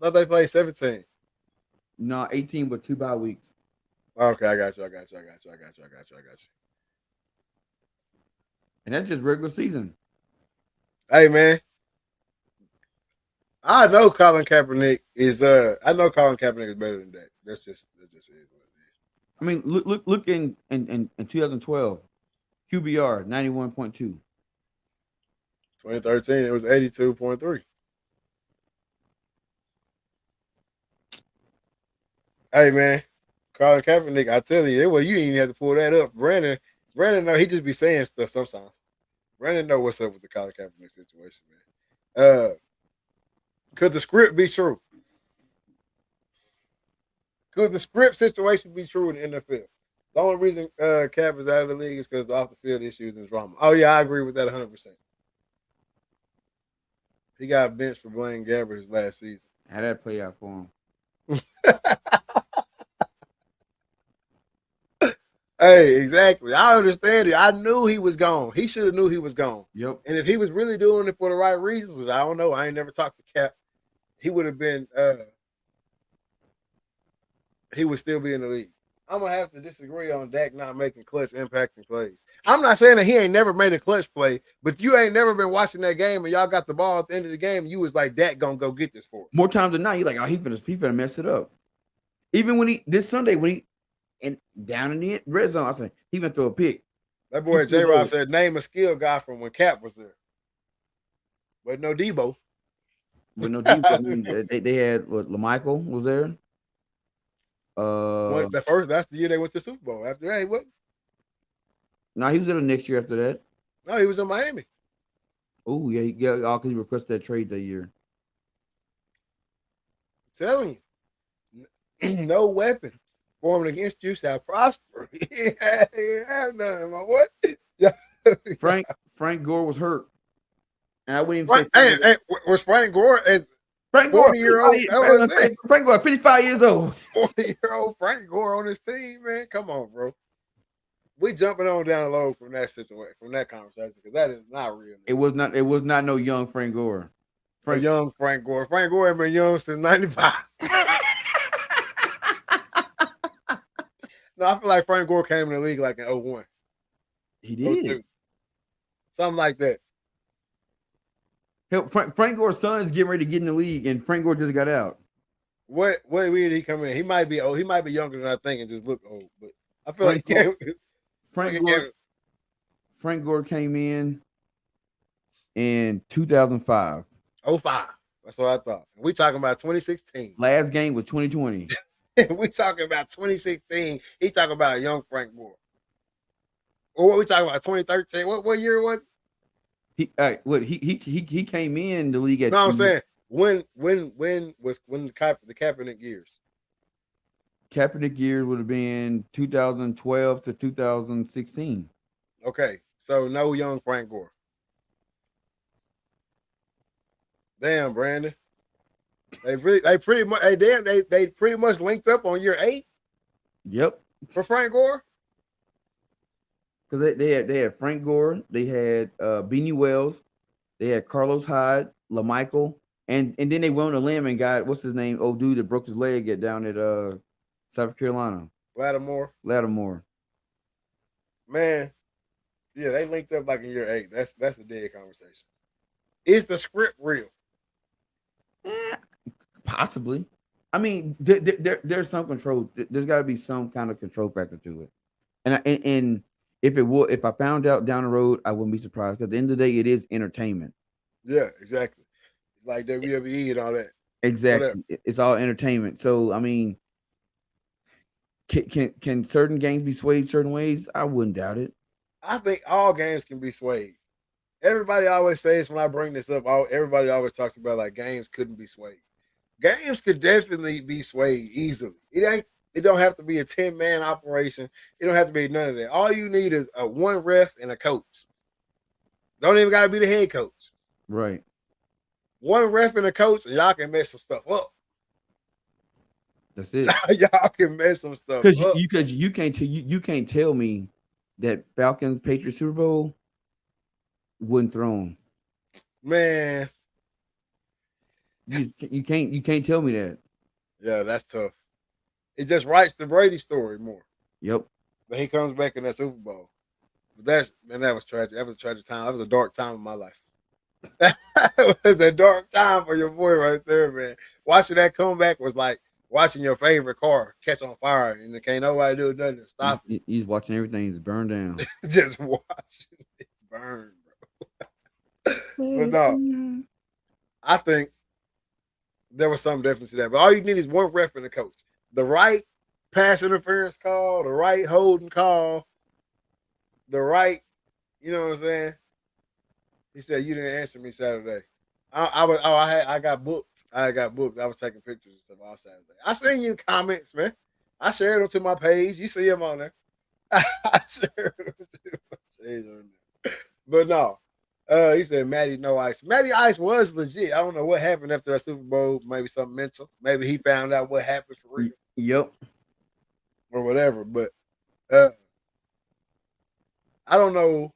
I thought they played 17. No, 18, but 2 bye weeks. Okay, I got you. And that's just regular season. Hey man. I know Colin Kaepernick is better than that. That's just is what it is. I mean, look in 2012, QBR 91.2. 2013, it was 82.3. Hey man, Colin Kaepernick, I tell you, well, you didn't even have to pull that up. Brandon, know he just be saying stuff sometimes. Brandon know what's up with the Colin Kaepernick situation, man. Could the script be true? Could the script situation be true in the NFL? The only reason Cap is out of the league is because of the off the field issues and drama. Oh yeah, I agree with that 100%. He got benched for Blaine Gabbert his last season. How'd that play out for him? Hey, exactly. I understand it. I knew he was gone. He should have knew he was gone. Yep. And if he was really doing it for the right reasons, which I don't know, I ain't never talked to Cap, he would have been. He would still be in the league. I'm gonna have to disagree on Dak not making clutch impacting plays. I'm not saying that he ain't never made a clutch play, but you ain't never been watching that game and y'all got the ball at the end of the game. And you was like, Dak gonna go get this for him. More times than not, you're like, oh, he finna mess it up. Even when this Sunday when he and down in the red zone, I said he went through a pick. That boy J. Rob said, name a skill guy from when Cap was there. But no Debo. But no Debo. I mean, they had what LaMichael was there. That's the year they went to the Super Bowl. After that, he wasn't. No, he was there the next year after that. No, he was in Miami. Oh, yeah, all because he requested that trade that year. I'm telling you, no weapons formed against you shall prosper. He have none, my what? Frank Gore was hurt, and I wouldn't even say. Was Frank Gore? Frank Gore, 40-year-old. Frank Gore, 55 years old. 40-year-old Frank Gore on his team, man. Come on, bro. We jumping on down low from that situation, from that conversation, because that is not real. It was not no young Frank Gore. Young Frank Gore. Frank Gore ain't been young since 95. No, I feel like Frank Gore came in the league like in 01. He did. 02. Something like that. Frank Gore's son is getting ready to get in the league, and Frank Gore just got out. What year did he come in? He might be old. He might be younger than I think and just look old. But I feel Frank Gore came in 2005. 05. That's what I thought. We talking about 2016. Last game was 2020. We talking about 2016. He talking about young Frank Gore. Or what we talking about? 2013. What year was it? He came in the league at No, I'm saying when was the Kaepernick years? Kaepernick year would have been 2012 to 2016. Okay, so no young Frank Gore. Damn, Brandon. They pretty much they pretty much linked up on year 8 Yep, for Frank Gore. because they had Frank Gore, they had Beanie Wells, they had Carlos Hyde, LaMichael, and then they went on a limb and got what's his name? Oh, dude that broke his leg down at South Carolina, Lattimore. Man, yeah, they linked up like in year 8. That's a dead conversation. Is the script real? Possibly. I mean, there's some control. There's got to be some kind of control factor to it. And if I found out down the road, I wouldn't be surprised. Because at the end of the day, it is entertainment. Yeah, exactly. It's like WWE and all that. Exactly. Whatever. It's all entertainment. So I mean, can certain games be swayed certain ways? I wouldn't doubt it. I think all games can be swayed. Everybody always says when I bring this up, everybody always talks about like games couldn't be swayed. Games could definitely be swayed easily. It don't have to be a 10-man operation. It don't have to be none of that. All you need is a one ref and a coach. Don't even gotta be the head coach. Right. One ref and a coach, and y'all can mess some stuff up. That's it. Y'all can mess some stuff up. Because you can't tell me that Falcons Patriots Super Bowl wouldn't thrown. Man. You can't tell me that. Yeah, that's tough. It just writes the Brady story more. Yep. But he comes back in that Super Bowl. But that was tragic. That was a tragic time. That was a dark time in my life. That was a dark time for your boy right there, man. Watching that comeback was like watching your favorite car catch on fire and there can't nobody do nothing to stop it. He's watching everything burn down. Just watching it burn, bro. But no, I think there was something different to that. But all you need is one ref and a coach. The right pass interference call, the right holding call, the right, you know what I'm saying? He said, you didn't answer me Saturday. I got booked. I was taking pictures and stuff all Saturday. I seen you in comments, man. I shared them to my page. You see them on there. I shared them to my page on there. But no. He said Matty no ice. Matty Ice was legit. I don't know what happened after that Super Bowl. Maybe something mental. Maybe he found out what happened for real. Yep. Or whatever. But I don't know.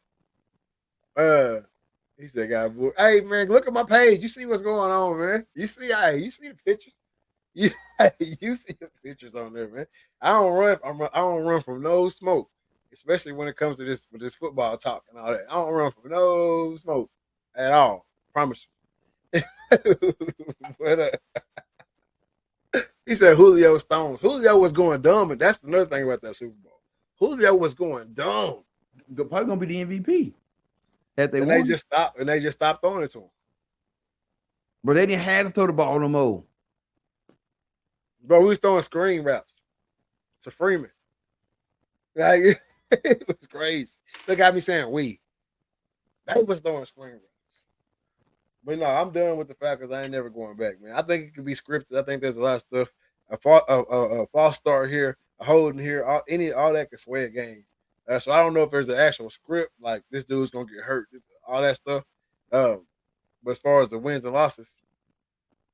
He said, "God, hey man, look at my page. You see what's going on, man. You see the pictures. You see the pictures on there, man. I don't run from no smoke, especially when it comes to this football talk and all that. I don't run from no smoke at all. Promise you." But he said Julio Stones. Julio was going dumb, and that's another thing about that Super Bowl. Julio was going dumb. Probably gonna be the MVP. They just stopped throwing it to him. But they didn't have to throw the ball no more. Bro, we was throwing screen routes to Freeman. Like it was crazy. They got me saying we. They was throwing screen routes. But no, I'm done with the Falcons. I ain't never going back, man. I think it could be scripted. I think there's a lot of stuff. A false start here, a holding here, all that could sway a game. So I don't know if there's an actual script like this dude's gonna get hurt, all that stuff. But as far as the wins and losses,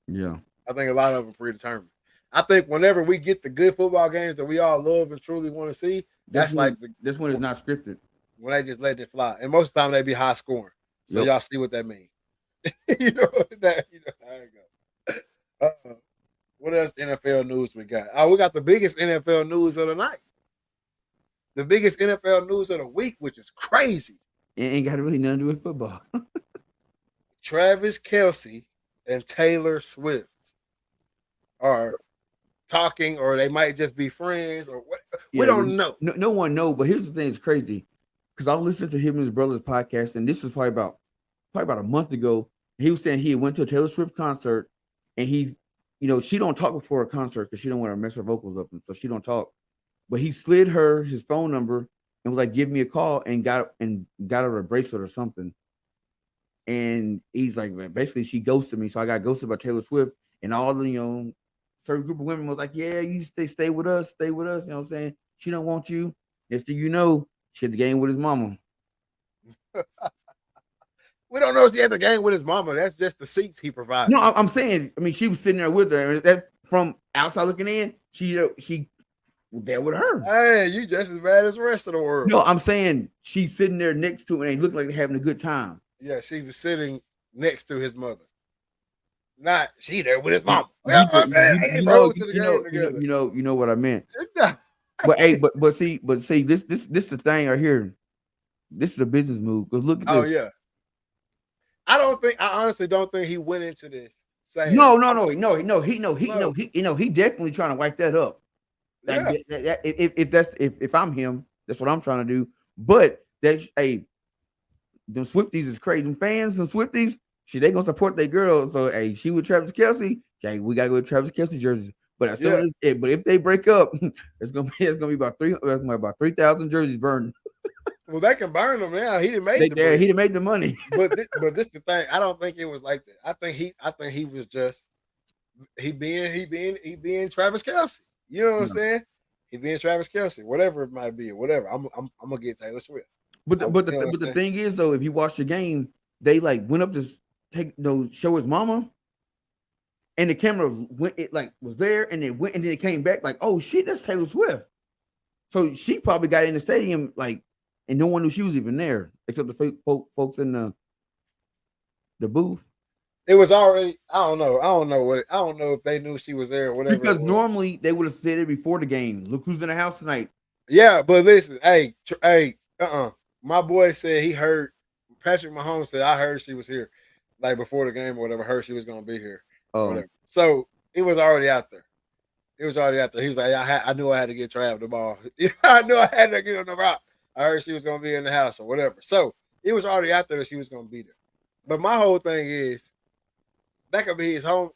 yeah, I think a lot of them are predetermined. I think whenever we get the good football games that we all love and truly want to see, this one is not scripted. When they just let it fly, and most of the time they be high scoring. So y'all see what that means. you know how it go. What else NFL news we got? Oh, we got the biggest NFL news of the night. The biggest NFL news of the week, which is crazy. It ain't got really nothing to do with football. Travis Kelce and Taylor Swift are talking, or they might just be friends, or what? Yeah, we don't know. No one knows. But here's the thing: it's crazy because I listened to him and his brother's podcast, and this was probably about a month ago. He was saying he went to a Taylor Swift concert, and he, she don't talk before a concert because she don't want to mess her vocals up, and so she don't talk. But he slid her his phone number and was like, "Give me a call," and got her a bracelet or something. And he's like, man, basically she ghosted me, so I got ghosted by Taylor Swift, and all the certain group of women was like, yeah, you stay with us, stay with us. You know what I'm saying? She don't want you. Next thing you know, she had the game with his mama. We don't know if he had the game with his mama. That's just the seats he provided. No, I'm saying, I mean, she was sitting there with her, and that from outside looking in, she was there with her. Hey, you just as bad as the rest of the world. No, I'm saying she's sitting there next to him, and they look like they're having a good time. Yeah, she was sitting next to his mother. Not she there with his mom. You know what I meant. But hey, but see, this the thing right here. This is a business move. Because look at this. Oh yeah. I honestly don't think he went into this saying no. He definitely trying to wipe that up. Yeah. If I'm him, that's what I'm trying to do. But them Swifties is crazy. Them fans, them Swifties, they gonna support their girl. So hey, she with Travis Kelce. Okay, we gotta go to Travis Kelce jerseys. But but if they break up, it's gonna be about 3,000 jerseys burned. Well, they can burn them now. He didn't make he didn't make the money. but this the thing. I don't think it was like that. I think he was just he being Travis Kelce. You know what I'm saying? He being Travis Kelce, whatever it might be, whatever. I'm gonna get Taylor Swift. But the thing is though, if you watch the game, they like went up to show his mama, and the camera was there, and it went, and then it came back like, oh shit, that's Taylor Swift. So she probably got in the stadium like, and no one knew she was even there except the folks in the booth. It was already. I don't know if they knew she was there or whatever. Because normally they would have said it before the game. Look who's in the house tonight. Yeah, but listen, my boy said he heard. Patrick Mahomes said, I heard she was here, like before the game or whatever. Heard she was gonna be here. Oh, whatever. So it was already out there. He was like, I knew I had to get Trav the ball. I knew I had to get on the route. I heard she was gonna be in the house or whatever. So it was already out there that she was gonna be there. But my whole thing is that could be his home.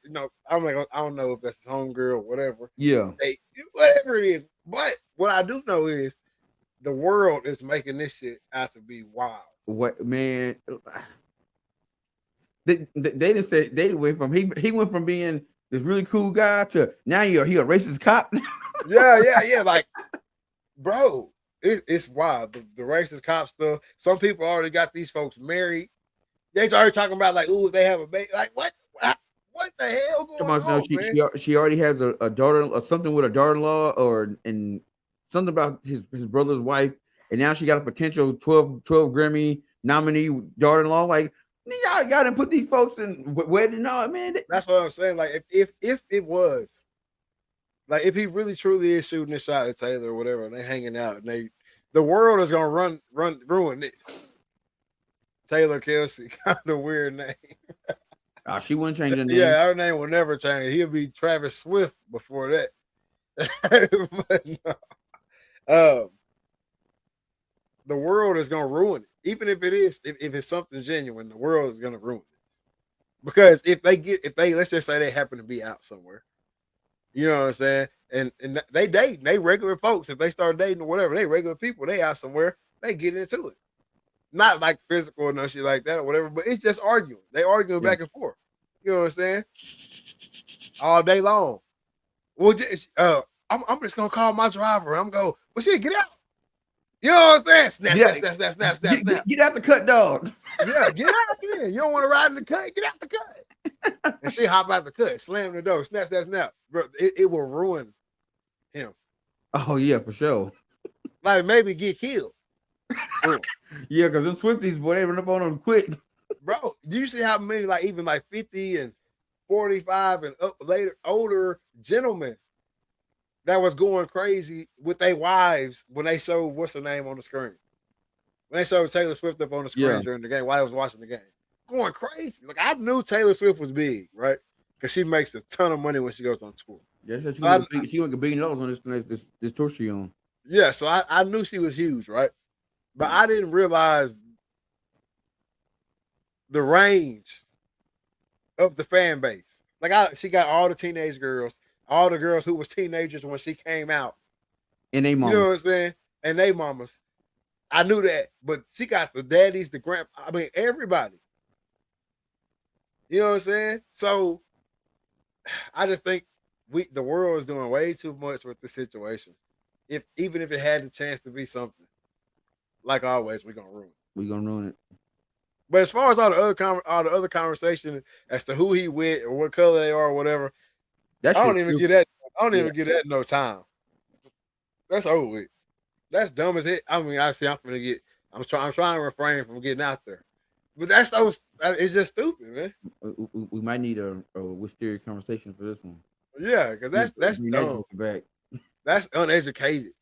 I'm like, I don't know if that's his home girl or whatever. Yeah, whatever it is. But what I do know is the world is making this shit out to be wild. What, man? They didn't say they went from he went from being this really cool guy to now he a racist cop. yeah. Like, bro, it's wild. The racist cop stuff. Some people already got these folks married. They already talking about like, ooh, they have a baby. Like, what the hell going on? Man? She already has a daughter, or something with a daughter-in-law, and something about his brother's wife, and now she got a potential 12 Grammy nominee daughter-in-law. Like, y'all didn't put these folks in wedding. No, man. That's what I'm saying. Like, if it was, like, if he really truly is shooting this shot at Taylor or whatever, and they hanging out, and the world is gonna ruin this. Taylor Kelce, kind of weird name. She wouldn't change her name. Yeah, her name will never change. He'll be Travis Swift before that. But no. The world is gonna ruin it. Even if it is, if it's something genuine, the world is gonna ruin it. Because if they let's just say they happen to be out somewhere, you know what I'm saying, and they date, they regular folks. If they start dating or whatever, they regular people. They out somewhere, they get into it. Not like physical or no shit like that or whatever, but it's just arguing. They arguing back and forth. You know what I'm saying? All day long. Well, I'm just gonna call my driver. I'm go. Well, shit, get out. You know what I'm saying? Snap. Get out the cut, dog. Yeah, get out there. You don't want to ride in the cut. Get out the cut. And she hop out the cut, slam the door, snap. Bro, it will ruin him. Oh yeah, for sure. Like maybe get killed. Yeah, because them Swifties, boy, they run up on them quick. Bro, do you see how many even 50 and 45 and up later older gentlemen that was going crazy with their wives when they showed what's her name on the screen? When they showed Taylor Swift up on the screen during the game while I was watching the game. Going crazy. Like, I knew Taylor Swift was big, right? Because she makes a ton of money when she goes on tour. Yeah, she went $1 billion on this tour she on. Yeah, so I knew she was huge, right? But I didn't realize the range of the fan base. Like, she got all the teenage girls, all the girls who was teenagers when she came out. And they mamas. You know what I'm saying? And they mamas. I knew that. But she got the daddies, the grandpa. I mean, everybody. You know what I'm saying? So I just think the world is doing way too much with the situation. If even if it had the chance to be something, like always, we're gonna ruin it. We gonna ruin it. But as far as all the other conversation as to who he with or what color they are or whatever, That I shit don't even get stupid. that. I don't Yeah. even get that no time. That's over with. That's dumb as it. I mean, obviously, I'm gonna get. I'm trying to refrain from getting out there. But that's so. It's just stupid, man. We might need a wisteria conversation for this one. Yeah, because that's Bring that dumb. joke back. That's uneducated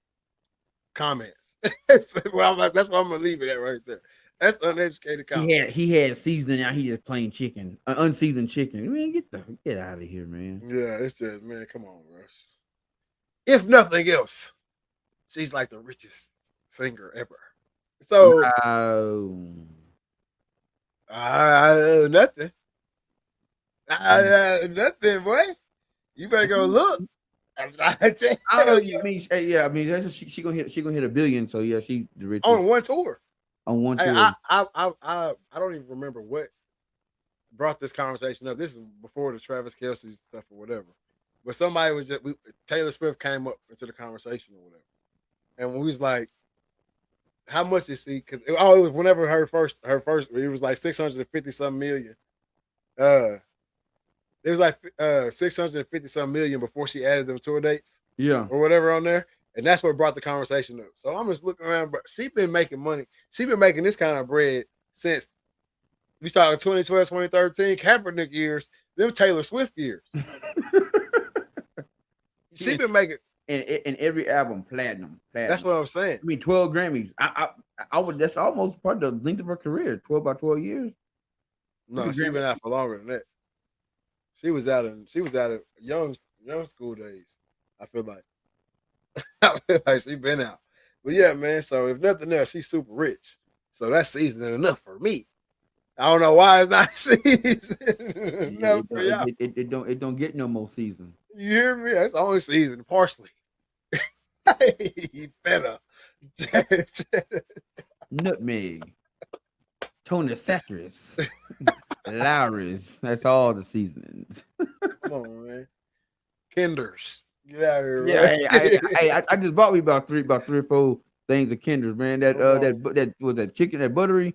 comments. That's why I'm gonna leave it at right there. That's uneducated comments. He had seasoning. Now he just plain chicken, unseasoned chicken. Man, get out of here, man. Yeah, it's just man, come on, Russ. If nothing else, she's like the richest singer ever. So Wow. nothing. Nothing, boy. You better go look. I tell you, I mean, yeah. I mean, she gonna hit $1 billion. So yeah, she the richest on one tour. on one Hey, tour. I don't even remember what brought this conversation up. This is before the Travis Kelce stuff or whatever. But somebody was just Taylor Swift came up into the conversation or whatever, and we was like, "How much is she?" Because it was whenever her first it was like 650 some million. It was like 650 some million before she added them tour dates Yeah. or whatever on there. And that's what brought the conversation up. So I'm just looking around, but she's been making money. She's been making this kind of bread since we started 2012, 2013, Kaepernick years, them Taylor Swift years. She's been making. And every album platinum. That's what I'm saying. I mean, 12 Grammys. I would. That's almost part of the length of her career. 12 by 12 years. No, she's been out for longer than that. She was out in young school days. I feel like she's been out. But yeah, man. So if nothing else, she's super rich. So that's seasoning enough for me. I don't know why it's not season enough for y'all. It don't get no more season. You hear me? That's only season parsley. Better. Nutmeg. Tony Saccharis. Lowry's. That's all the seasonings. Come on, man. Kinders. Get out of here, Yeah, I just bought me about three or four things of Kinders, man. That was that chicken, that buttery.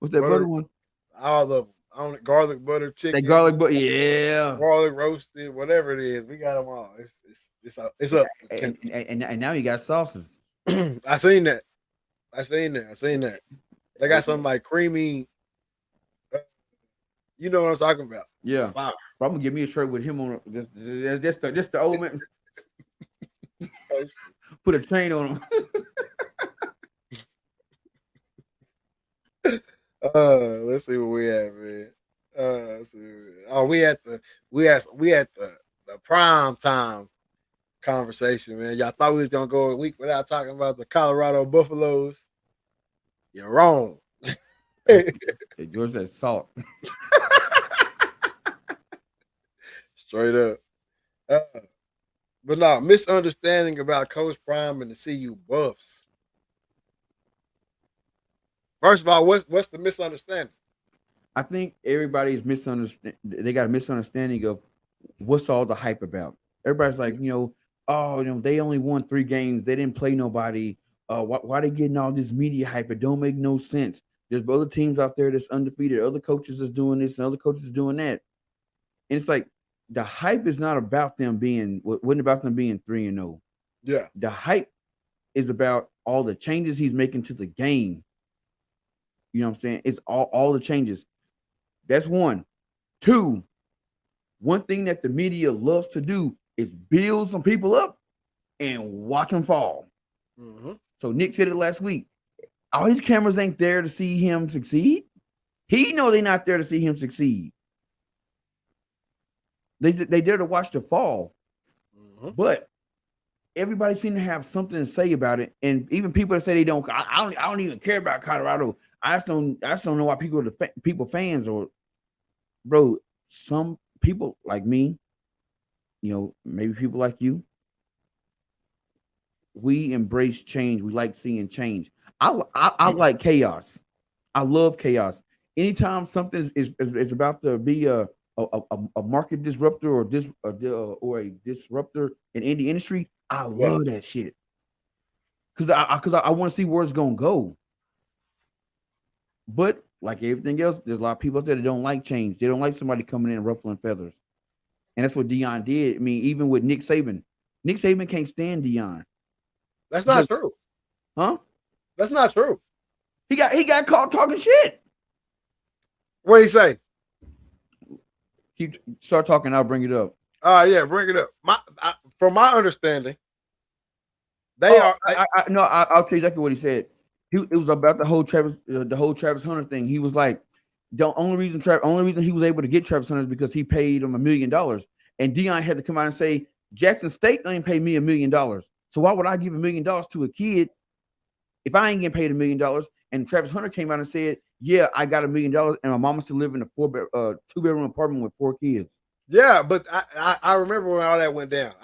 What's that butter one? All of them. On garlic butter chicken. That garlic butter, yeah. Garlic roasted, whatever it is, we got them all. It's up. And now you got sauces. I seen that. They got something like creamy. You know what I'm talking about? Yeah. I'm gonna give me a shirt with him on this the old man. Put a chain on him. Let's see what we have, man. Let's see. Oh, we at the prime time conversation, man. Y'all thought we was gonna go a week without talking about the Colorado Buffaloes. You're wrong. Yours that salt. Straight up. But no, misunderstanding about Coach Prime and the CU Buffs. First of all, what's the misunderstanding? I think everybody's misunderstanding. They got a misunderstanding of what's all the hype about. Everybody's like, they only won 3 games. They didn't play nobody. Why they getting all this media hype? It don't make no sense. There's other teams out there that's undefeated. Other coaches is doing this and other coaches is doing that. And it's like the hype is not about them being 3-0. Yeah. The hype is about all the changes he's making to the game. You know what I'm saying? It's all the changes. That's one. 2, one thing that the media loves to do is build some people up and watch them fall. Mm-hmm. So Nick said it last week. All these cameras ain't there to see him succeed. He know they're not there to see him succeed. They there to watch the fall. Mm-hmm. But everybody seems to have something to say about it. And even people that say they don't, I don't even care about Colorado. I just don't know why people fans or bro. Some people like me, maybe people like you. We embrace change. We like seeing change. I like chaos. I love chaos. anytime something is about to be a market disruptor or a disruptor in any industry, I love that shit because I want to see where it's gonna go. But like everything else, there's a lot of people out there that don't like change. They don't like somebody coming in and ruffling feathers, and that's what Dion did. I mean, even with Nick Saban can't stand Dion. That's not true. Huh? That's not true. He got caught talking shit. What did he say? Start talking. I'll bring it up. Yeah, bring it up. From my understanding, they are. I'll tell you exactly what he said. It was about the whole Travis Hunter thing. He was like, the only reason he was able to get Travis Hunter is because he paid him $1 million, and Dion had to come out and say, Jackson State ain't paid me $1 million. So why would I give $1 million to a kid if I ain't getting paid $1 million? And Travis Hunter came out and said, yeah, I got $1 million, and my mama still live in a 2-bedroom apartment with 4 kids. Yeah, but I remember when all that went down.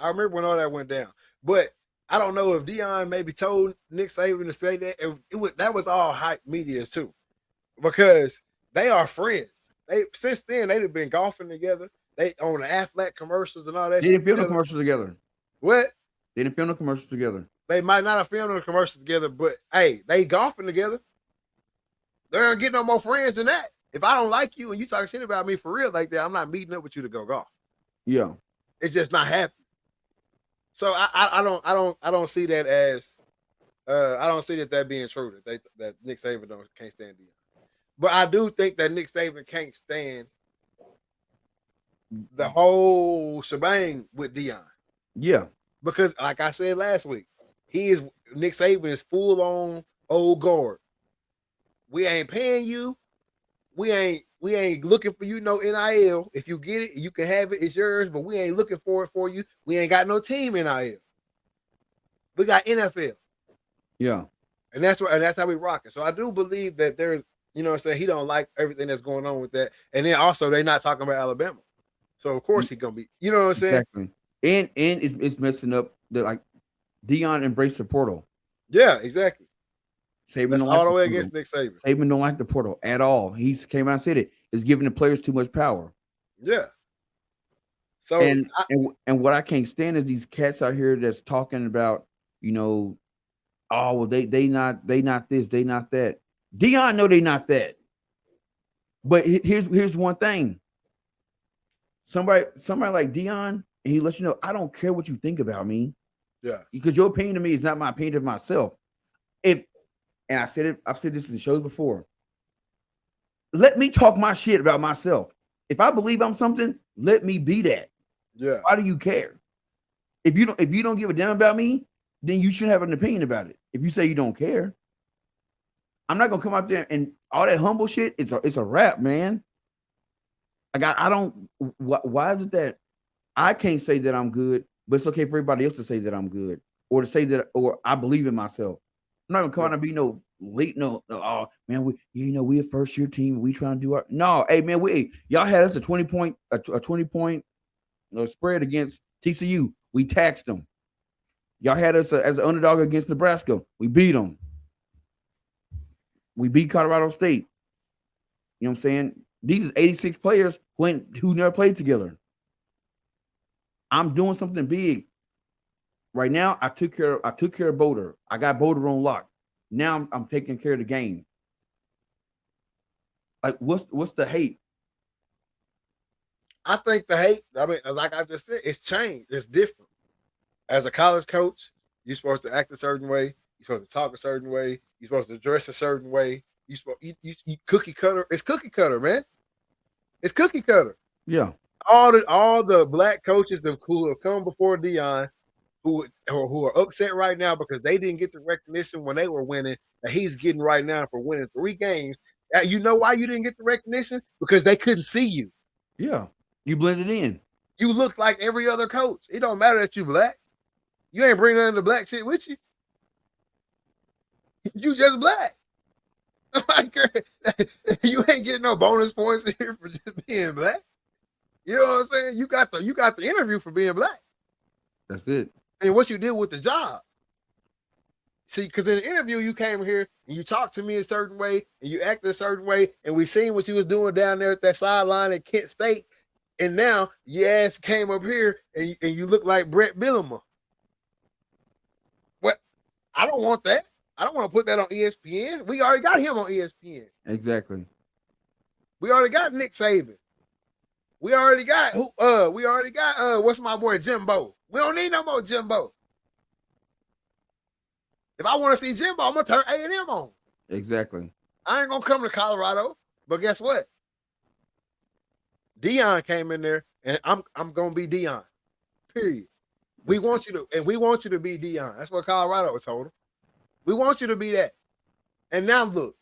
But I don't know if Dion maybe told Nick Saban to say that. That was all hype media too, because they are friends. Since then they've been golfing together. They own the Aflac commercials and all that. They didn't film the commercials together. What? They didn't film the commercials together. They might not have filmed the commercials together, but hey, they golfing together. They don't get no more friends than that. If I don't like you and you talk shit about me for real like that, I'm not meeting up with you to go golf. Yeah, it's just not happening. So I don't see that as I don't see that being true that Nick Saban can't stand Dion. But I do think that Nick Saban can't stand the whole shebang with Dion. Yeah, because like I said last week, Nick Saban is full on old guard. We ain't paying you. We ain't looking for you no NIL. If you get it, you can have it. It's yours, but we ain't looking for it for you. We ain't got no team NIL. We got NFL. Yeah. And that's how we rock it. So I do believe that there's, you know what I'm saying, he don't like everything that's going on with that. And then also they're not talking about Alabama. So of course he's gonna be, you know what I'm saying? Exactly. And it's messing up like Dion embraced the portal. Yeah, exactly. Saban that's all the way against Nick Saban. Saban don't like the portal at all. He came out and said it. It's giving the players too much power. Yeah. So and what I can't stand is these cats out here that's talking about, you know, oh well they not this, they not that. Dion know they not that. But here's one thing. Somebody like Dion, and he lets you know, I don't care what you think about me. Yeah. Because your opinion of me is not my opinion of myself. And I've said this in shows before. Let me talk my shit about myself. If I believe I'm something, let me be that. Yeah. Why do you care? If you don't give a damn about me, then you should have an opinion about it. If you say you don't care, I'm not gonna come out there and all that humble shit. It's a rap, man. Like I don't. Why is it that I can't say that I'm good, but it's okay for everybody else to say that I'm good, or to say that, or I believe in myself. I'm not gonna come out and be no late, oh man, we a first year team. We trying to do our hey man, y'all had us a 20 point spread against TCU. We taxed them. Y'all had us as an underdog against Nebraska. We beat them. We beat Colorado State. You know what I'm saying? These is 86 players who never played together. I'm doing something big. Right now, I took care of Boulder. I got Boulder on lock. Now I'm taking care of the game. Like, what's the hate? I think the hate, I mean, like I just said, it's changed. It's different. As a college coach, you're supposed to act a certain way. You're supposed to talk a certain way. You're supposed to dress a certain way. You cookie cutter. It's cookie cutter, man. It's cookie cutter. Yeah. All the black coaches who have come before Dion, who are upset right now because they didn't get the recognition when they were winning that he's getting right now for winning 3 games. You know why you didn't get the recognition? Because they couldn't see you. Yeah. You blended in. You look like every other coach. It don't matter that you black. You ain't bringing none of the black shit with you. You just black. Like, you ain't getting no bonus points here for just being black. You know what I'm saying? You got the interview for being black. That's it. And what you did with the job. See, because in the interview, you came here and you talked to me a certain way and you acted a certain way, and we seen what you was doing down there at that sideline at Kent State, and now your ass came up here and you look like Brett Bielema. What? I don't want that. I don't want to put that on ESPN. We already got him on ESPN. Exactly. We already got Nick Saban. We already got what's my boy Jimbo. We don't need no more Jimbo. If I want to see Jimbo, I'm gonna turn A&M on. Exactly. I ain't gonna come to Colorado. But guess what? Deion came in there, and I'm gonna be Deion. Period. We want you to be Deion. That's what Colorado told him. We want you to be that. And now look,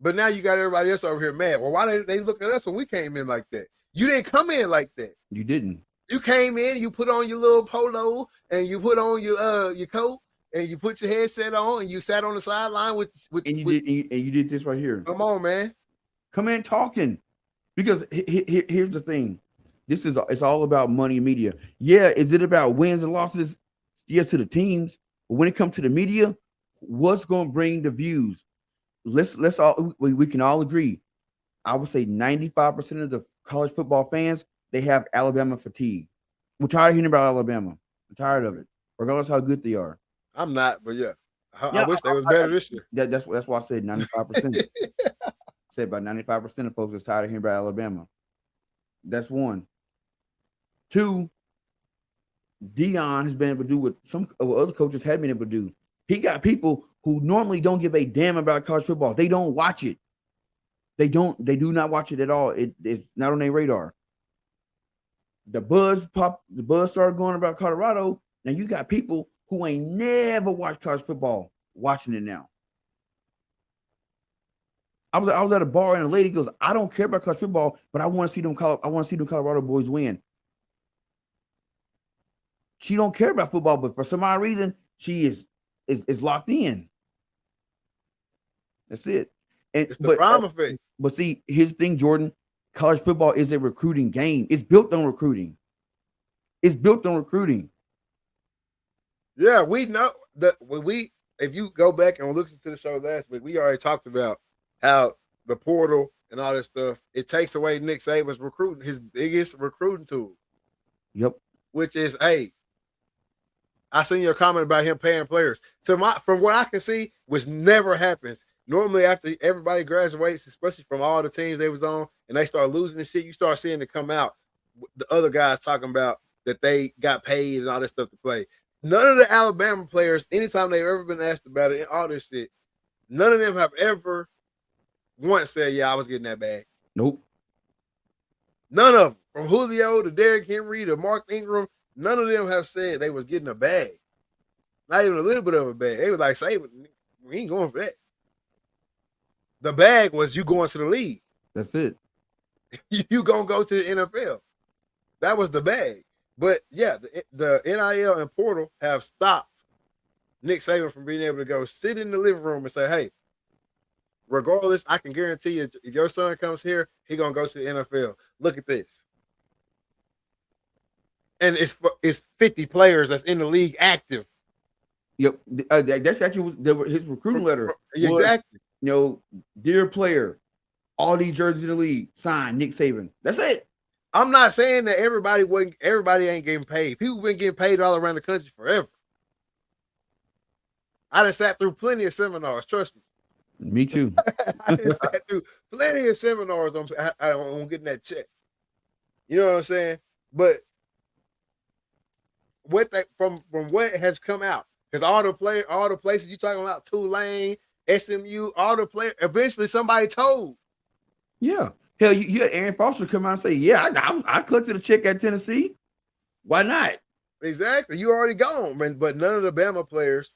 but now you got everybody else over here mad. Well, why they look at us when we came in like that? You didn't come in like that. You didn't. You came in, you put on your little polo, and you put on your coat, and you put your headset on, and you sat on the sideline with you did this right here. Come on, man. Come in talking. Because here's the thing. It's all about money and media. Yeah, is it about wins and losses? Yeah, to the teams. But when it comes to the media, what's going to bring the views? Let's all we can all agree. I would say 95% of the college football fans, they have Alabama fatigue. We're tired of hearing about Alabama. I'm tired of it, regardless how good they are. I'm not, but yeah. I wish they was better this year. That's why I said 95%. I said about 95% of folks is tired of hearing about Alabama. That's one. Two, Deion has been able to do what some other coaches have been able to do. He got people who normally don't give a damn about college football. They don't watch it. They do not watch it at all. It's not on their radar. The buzz started going about Colorado. Now you got people who ain't never watched college football watching it now. I was at a bar and a lady goes, I don't care about college football, but I want to see them Colorado boys win. She don't care about football, but for some odd reason, she is locked in. That's it. And it's the prime effect. But see, here's the thing, Jordan. College football is a recruiting game. It's built on recruiting. Yeah, we know that if you go back and listen to the show last week, we already talked about how the portal and all this stuff, it takes away Nick Saban's recruiting, his biggest recruiting tool. Yep. Which is, hey, I seen your comment about him paying players. From what I can see, which never happens. Normally, after everybody graduates, especially from all the teams they was on, and they start losing the shit, you start seeing it come out. The other guys talking about that they got paid and all that stuff to play. None of the Alabama players, anytime they've ever been asked about it and all this shit, none of them have ever once said, yeah, I was getting that bag. Nope. None of them. From Julio to Derrick Henry to Mark Ingram, none of them have said they was getting a bag. Not even a little bit of a bag. They was like, say, we ain't going for that. The bag was you going to the league. That's it. You going to go to the NFL. That was the bag. But, yeah, the NIL and portal have stopped Nick Saban from being able to go sit in the living room and say, hey, regardless, I can guarantee you, if your son comes here, he going to go to the NFL. Look at this. And it's 50 players that's in the league active. Yep. That's actually his recruiting letter. Exactly. Dear player, all these jerseys in the league, sign Nick Saban. That's it. I'm not saying that everybody ain't getting paid. People been getting paid all around the country forever. I done sat through plenty of seminars, trust me. Me too. I done sat through plenty of seminars on getting that check. You know what I'm saying? But from what has come out, because all the places you talking about, Tulane, SMU, all the players, eventually somebody told. Yeah. Hell, you had Aaron Foster come out and say, yeah, I collected a check at Tennessee. Why not? Exactly. You already gone. But none of the Bama players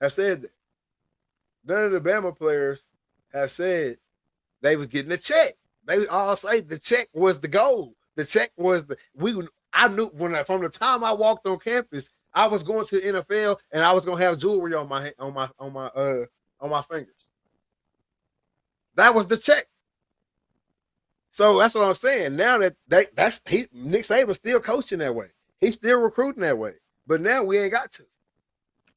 have said that. None of the Bama players have said they was getting a check. They all say the check was the goal. The check was I knew from the time I walked on campus, I was going to the NFL and I was gonna have jewelry on my fingers. That was the check. So that's what I'm saying. Now that Nick Saban's still coaching that way. He's still recruiting that way. But now we ain't got to.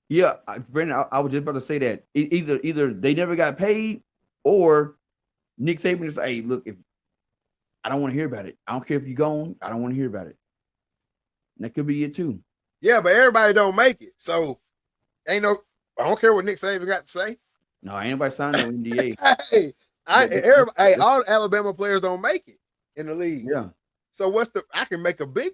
Yeah, Brandon, I was just about to say that either they never got paid, or Nick Saban is, hey, look, if I don't want to hear about it, I don't care if you're gone, I don't want to hear about it. And that could be it too. Yeah, but everybody don't make it. So ain't no. I don't care what Nick Saban got to say. No, ain't nobody signed no NDA. Hey, all the Alabama players don't make it in the league. Yeah. So I can make a big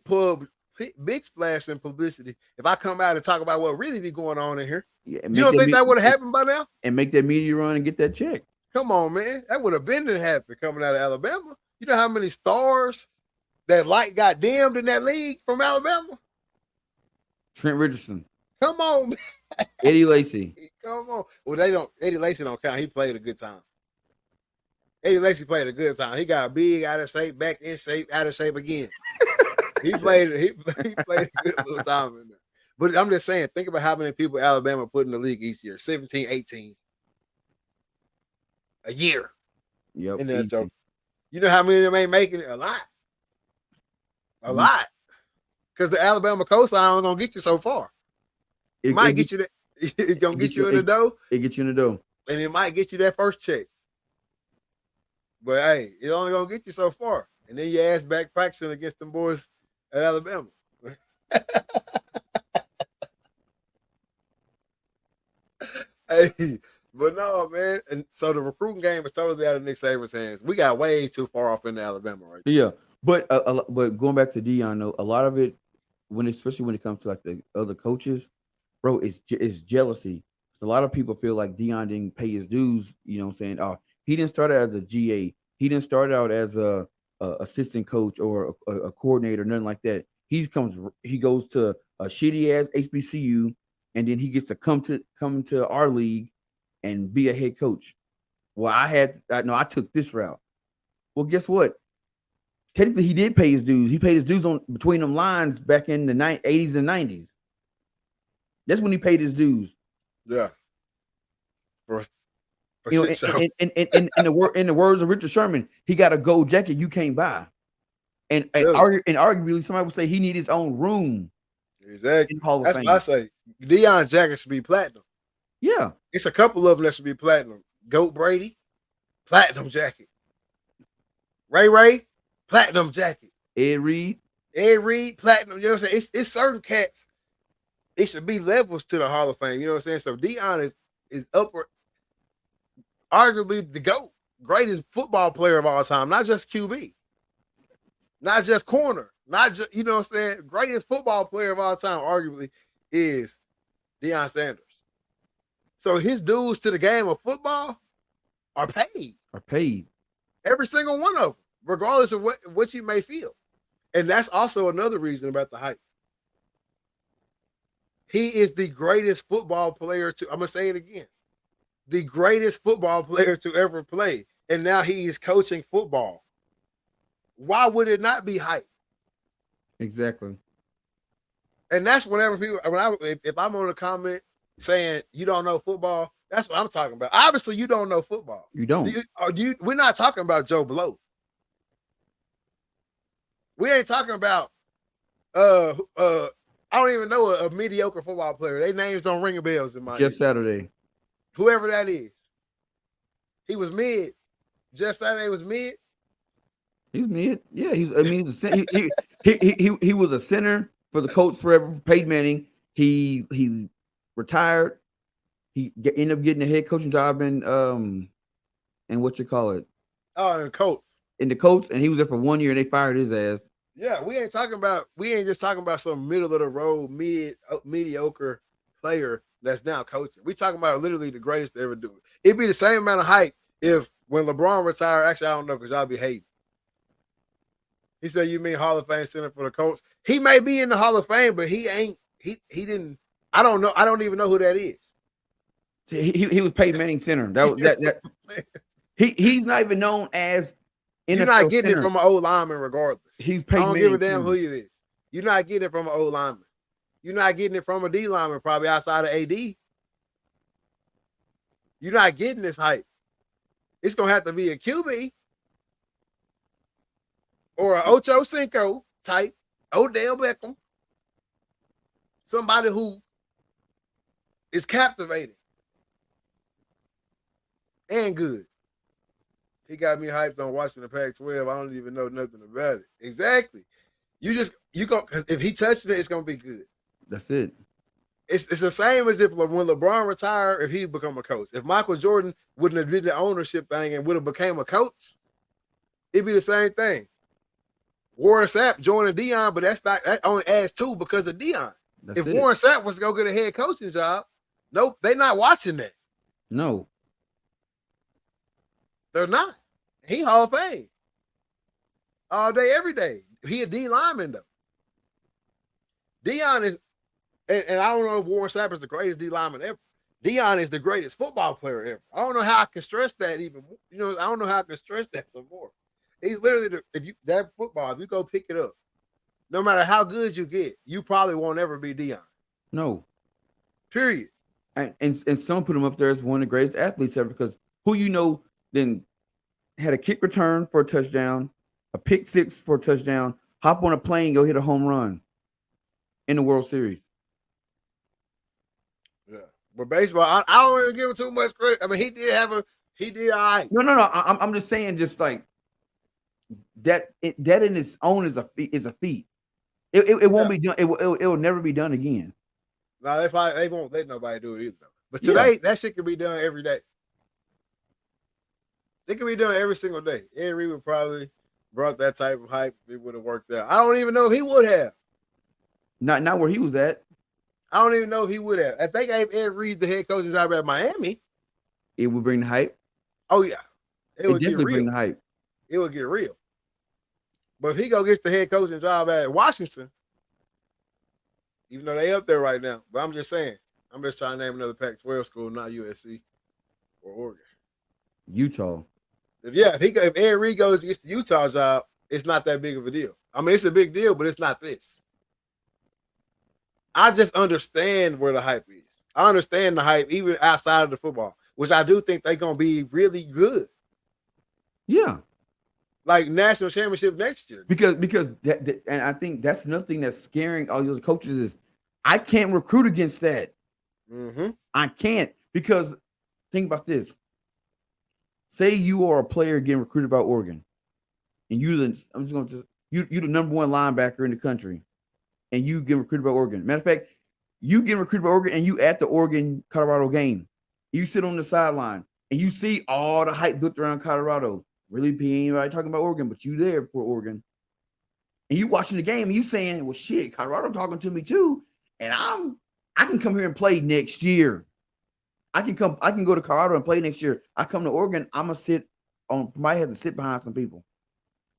splash in publicity if I come out and talk about what really be going on in here. Yeah, you don't think that would have happened by now? And make that media run and get that check. Come on, man. That would have been to happen coming out of Alabama. You know how many stars that light got dimmed in that league from Alabama? Trent Richardson. Come on, man. Eddie Lacy. Come on. Well, Eddie Lacy don't count. He played a good time. Eddie Lacy played a good time. He got big, out of shape, back in shape, out of shape again. He played a good little time in there. But I'm just saying, think about how many people Alabama put in the league each year. 17, 18. A year. Yep. In that joke. You know how many of them ain't making it? A lot. A lot. Because the Alabama coastline ain't gonna get you so far. It might get you that. It's gonna get you in the dough. It get you in the dough. And it might get you that first check. But hey, it only gonna get you so far. And then your ass back practicing against them boys at Alabama. Hey, but no, man. And so the recruiting game is totally out of Nick Saban's hands. We got way too far off into Alabama right now. Yeah. But going back to Deion, though, a lot of it, especially when it comes to like the other coaches, bro, it's jealousy. A lot of people feel like Deion didn't pay his dues. You know what I'm saying? Oh, he didn't start out as a GA. He didn't start out as a assistant coach or a coordinator, nothing like that. He goes to a shitty ass HBCU, and then he gets to come to our league and be a head coach. Well, I took this route. Well, guess what? Technically, he did pay his dues. He paid his dues on between them lines back in the 80s and 90s. That's when he paid his dues. Yeah. In the words of Richard Sherman, he got a gold jacket you can't buy. And arguably, somebody would say he need his own room. Exactly. That's what I say. Deion jacket should be platinum. Yeah. It's a couple of them that should be platinum. Goat Brady, platinum jacket. Ray, platinum jacket. Ed Reed, platinum. You know what I'm saying? It's certain cats. It should be levels to the Hall of Fame. You know what I'm saying? So Deion is upward, arguably the GOAT, greatest football player of all time, not just QB, not just corner, not just, you know what I'm saying? Greatest football player of all time, arguably, is Deion Sanders. So his dues to the game of football are paid. Every single one of them, regardless of what you may feel. And that's also another reason about the hype. He is the greatest football player I'm going to say it again. The greatest football player to ever play. And now he is coaching football. Why would it not be hype? Exactly. And that's whenever people, if I'm on a comment saying you don't know football, that's what I'm talking about. Obviously, you don't know football. You don't. We're not talking about Joe Blow. We ain't talking about I don't even know a mediocre football player. Their names don't ring a bells in my Jeff Saturday. Whoever that is. He was mid. Jeff Saturday was mid. He's mid. Yeah, he was a center for the Colts forever. Peyton Manning. He retired. He ended up getting a head coaching job in what you call it? Oh, in the Colts. In the Colts, and he was there for 1 year, and they fired his ass. Yeah, we ain't just talking about some middle of the road, mediocre player that's now coaching. We talking about literally the greatest to ever do it. It'd be the same amount of hype if when LeBron retired. Actually, I don't know because y'all be hating. He said, "You mean Hall of Fame center for the Colts?" He may be in the Hall of Fame, but he ain't. He didn't. I don't know. I don't even know who that is. He was Peyton Manning center. He's not even known as. You're not getting it from an old lineman, regardless. He's I don't give a damn who you is. You're not getting it from an old lineman. You're not getting it from a D lineman, probably outside of AD. You're not getting this hype. It's gonna have to be a QB or an Ocho Cinco type, Odell Beckham, somebody who It's captivating and good. He got me hyped on watching the Pac-12. I don't even know nothing about it. Exactly. You go because if he touches it, it's gonna be good. That's it. It's the same as if when LeBron retired, if he become a coach. If Michael Jordan wouldn't have did the ownership thing and would have became a coach, it'd be the same thing. Warren Sapp joining Dion, but that only adds 2 because of Dion. If Warren Sapp was to go get a head coaching job, nope, they're not watching that. No. They're not. He Hall of Fame. All day, every day. He a D lineman, though. Dion is, and I don't know if Warren Sapp is the greatest D lineman ever. Dion is the greatest football player ever. I don't know how I can stress that even more. I don't know how I can stress that some more. He's literally, if you go pick it up, no matter how good you get, you probably won't ever be Dion. No. Period. And some put him up there as one of the greatest athletes ever because who then had a kick return for a touchdown, a pick 6 for a touchdown, hop on a plane, go hit a home run in the World Series. Yeah. But baseball, I don't really give him too much credit. I mean, he did all right. No. I'm just saying, just like that in its own is a feat. It won't be done. It will never be done again. No, they won't let nobody do it either. Though. But today, that shit can be done every day. It can be done every single day. Ed Reed would probably brought that type of hype. It would have worked out. I don't even know if he would have. Not where he was at. I don't even know if he would have. If they gave Ed Reed the head coaching job at Miami, it would bring the hype. Oh yeah, it would definitely bring the hype. It would get real. But if he go gets the head coaching job at Washington, even though they up there right now, but I'm just saying, I'm just trying to name another Pac-12 school, not USC or Oregon. Utah. If Ed Reed goes and gets the Utah job, it's not that big of a deal. I mean, it's a big deal, but it's not this. I just understand where the hype is. I understand the hype even outside of the football, which I do think they're going to be really good. Yeah. Like national championship next year. Because that, and I think that's another thing that's scaring all those coaches is I can't recruit against that. Mm-hmm. I can't because think about this. Say you are a player getting recruited by Oregon, and you're the number 1 linebacker in the country, and you get recruited by Oregon. Matter of fact, you get recruited by Oregon, and you at the Oregon-Colorado game. You sit on the sideline, and you see all the hype built around Colorado. Really, anybody talking about Oregon, but you there for Oregon, and you watching the game, and you saying, "Well, shit, Colorado talking to me too, and I can come here and play next year." I can go to Colorado and play next year. I come to Oregon, might have to sit behind some people.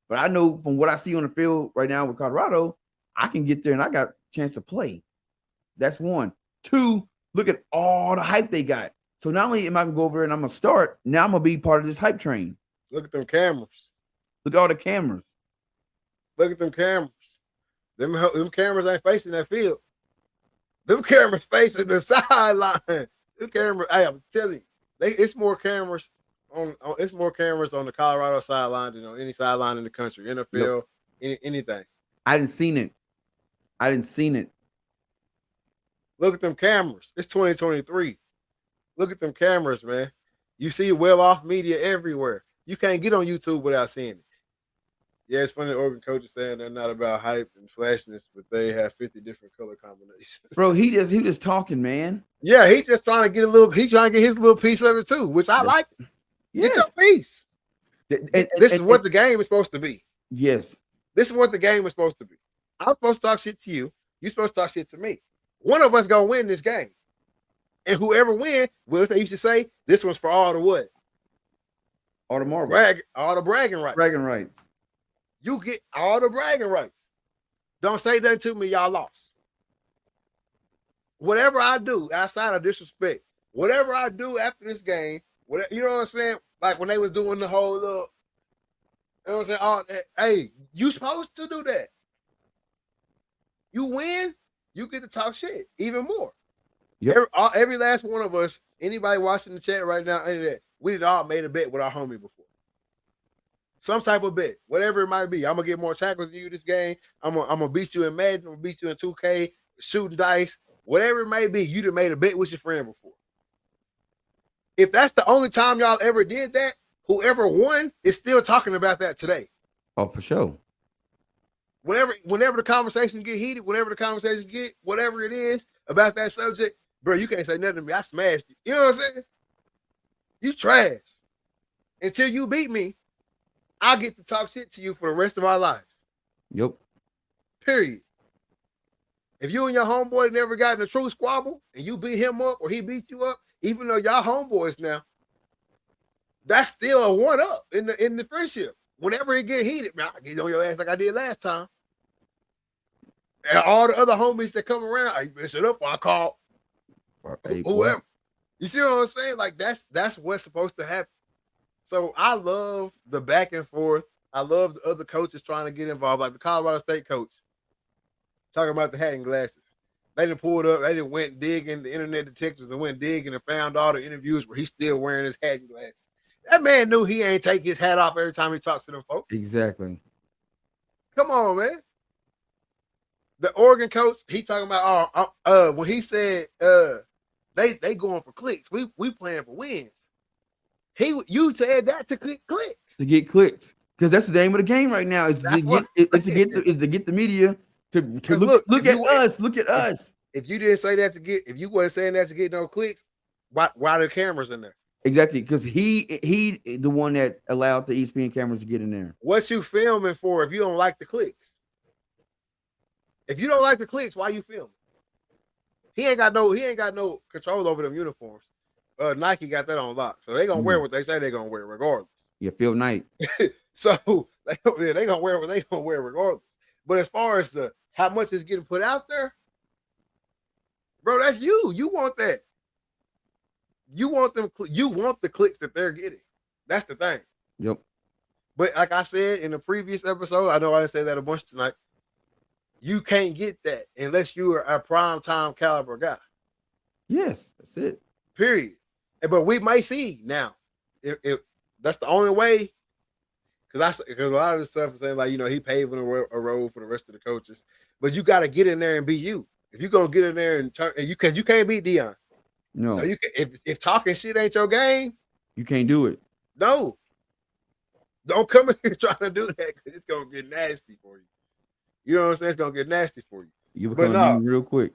But I know from what I see on the field right now with Colorado, I can get there and I got a chance to play. That's 1. 2, look at all the hype they got. So not only am I going to go over there and I'm going to start, now I'm going to be part of this hype train. Look at them cameras. Look at all the cameras. Look at them cameras. Them cameras ain't facing that field. Them cameras facing the sideline. Camera, I'm telling you, it's more cameras on the Colorado sideline than on any sideline in the country, NFL, anything. I didn't seen it. Look at them cameras. It's 2023. Look at them cameras, man. You see well-off media everywhere. You can't get on YouTube without seeing it. Yeah, it's funny. The Oregon coach is saying they're not about hype and flashiness, but they have 50 different color combinations. Bro, he just talking, man. Yeah, he just trying to get his little piece of it too, which I like. Yeah. Get your piece. This is what the game is supposed to be. Yes. This is what the game is supposed to be. I'm supposed to talk shit to you. You're supposed to talk shit to me. One of us gonna win this game. And whoever wins, well, they used to say, this one's for all the what? All the marbles. All the bragging rights. Bragging rights. You get all the bragging rights. Don't say nothing to me, y'all lost. Whatever I do outside of disrespect, whatever I do after this game, you know what I'm saying? Like when they was doing the whole little, you know what I'm saying? Hey, you supposed to do that. You win, you get to talk shit even more. Yep. Every last one of us, anybody watching the chat right now, we had all made a bet with our homie before. Some type of bet, whatever it might be. I'm gonna get more tackles than you this game. I'm gonna beat you in Madden. I'm gonna beat you in 2K, shooting dice, whatever it may be, you done made a bet with your friend before. If that's the only time y'all ever did that, whoever won is still talking about that today. Oh, for sure. Whenever the conversation get heated, whatever it is about that subject, bro, you can't say nothing to me. I smashed you. You know what I'm saying? You trash. Until you beat me, I get to talk shit to you for the rest of our lives. Yep. Period. If you and your homeboy never got in a true squabble and you beat him up or he beat you up, even though y'all homeboys now, that's still a one up in the friendship. Whenever it get heated, man, I get on your ass like I did last time. And all the other homies that come around, I mess it up or I call whoever. You see what I'm saying? Like that's what's supposed to happen. So I love the back and forth. I love the other coaches trying to get involved, like the Colorado State coach talking about the hat and glasses. They didn't pull it up. They didn't went digging the internet detectives and went digging and found all the interviews where he's still wearing his hat and glasses. That man knew he ain't take his hat off every time he talks to them folks. Exactly. Come on, man. The Oregon coach, he talking about when he said they going for clicks. We playing for wins. You said that to get clicks. To get clicks. Because that's the name of the game right now. Is to get the media to look at us. Look at us. If you didn't say that if you wasn't saying that to get no clicks, why are the cameras in there? Exactly, because he the one that allowed the ESPN cameras to get in there. What you filming for if you don't like the clicks? If you don't like the clicks, why you filming? He ain't got no control over them uniforms. Nike got that on lock, so they gonna wear what they say they gonna wear regardless. Yeah, Phil Knight. So they gonna wear what they gonna wear regardless. But as far as how much is getting put out there, bro, that's you. You want that. You want them. You want the clicks that they're getting. That's the thing. Yep. But like I said in the previous episode, I know I didn't say that a bunch tonight. You can't get that unless you are a prime time caliber guy. Yes, that's it. Period. But we may see now if that's the only way. Because a lot of the stuff is saying like he paving a road for the rest of the coaches. But you got to get in there and be you. If you're gonna get in there and turn, and you can't beat Dion. No, you can, if talking shit ain't your game, you can't do it. No, don't come in here trying to do that because it's gonna get nasty for you. You know what I'm saying? It's gonna get nasty for you. You become a meme real quick.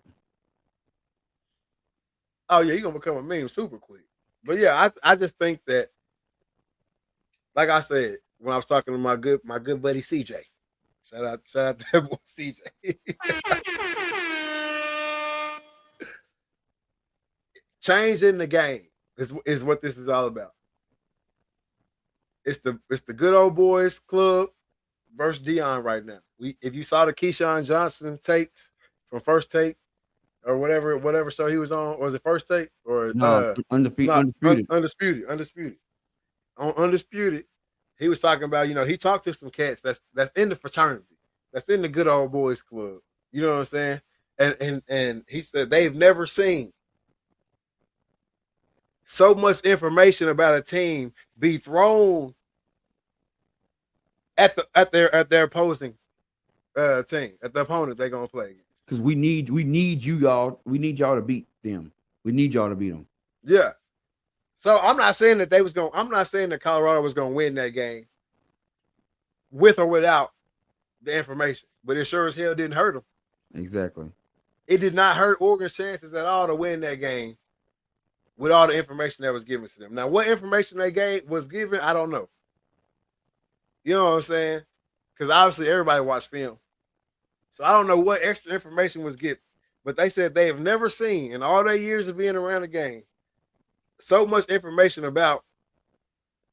Oh yeah, you're gonna become a meme super quick. But yeah, I just think that, like I said when I was talking to my good buddy CJ. Shout out to that boy CJ. Changing the game is what this is all about. It's the good old boys club versus Dion right now. If you saw the Keyshawn Johnson takes from First Take or whatever show he was on, was it First Take or Undisputed? Undisputed. On Undisputed, he was talking about he talked to some cats that's in the fraternity, that's in the good old boys club. You know what I'm saying? And he said they've never seen so much information about a team be thrown at their opposing team, at the opponent they're gonna play against. Because we need y'all to beat them. We need y'all to beat them. Yeah. So I'm not saying that Colorado was gonna win that game with or without the information, but it sure as hell didn't hurt them. Exactly. It did not hurt Oregon's chances at all to win that game with all the information that was given to them. Now, what information was given, I don't know. You know what I'm saying? Because obviously everybody watched film. So I don't know what extra information was given. But they said they have never seen, in all their years of being around the game, so much information about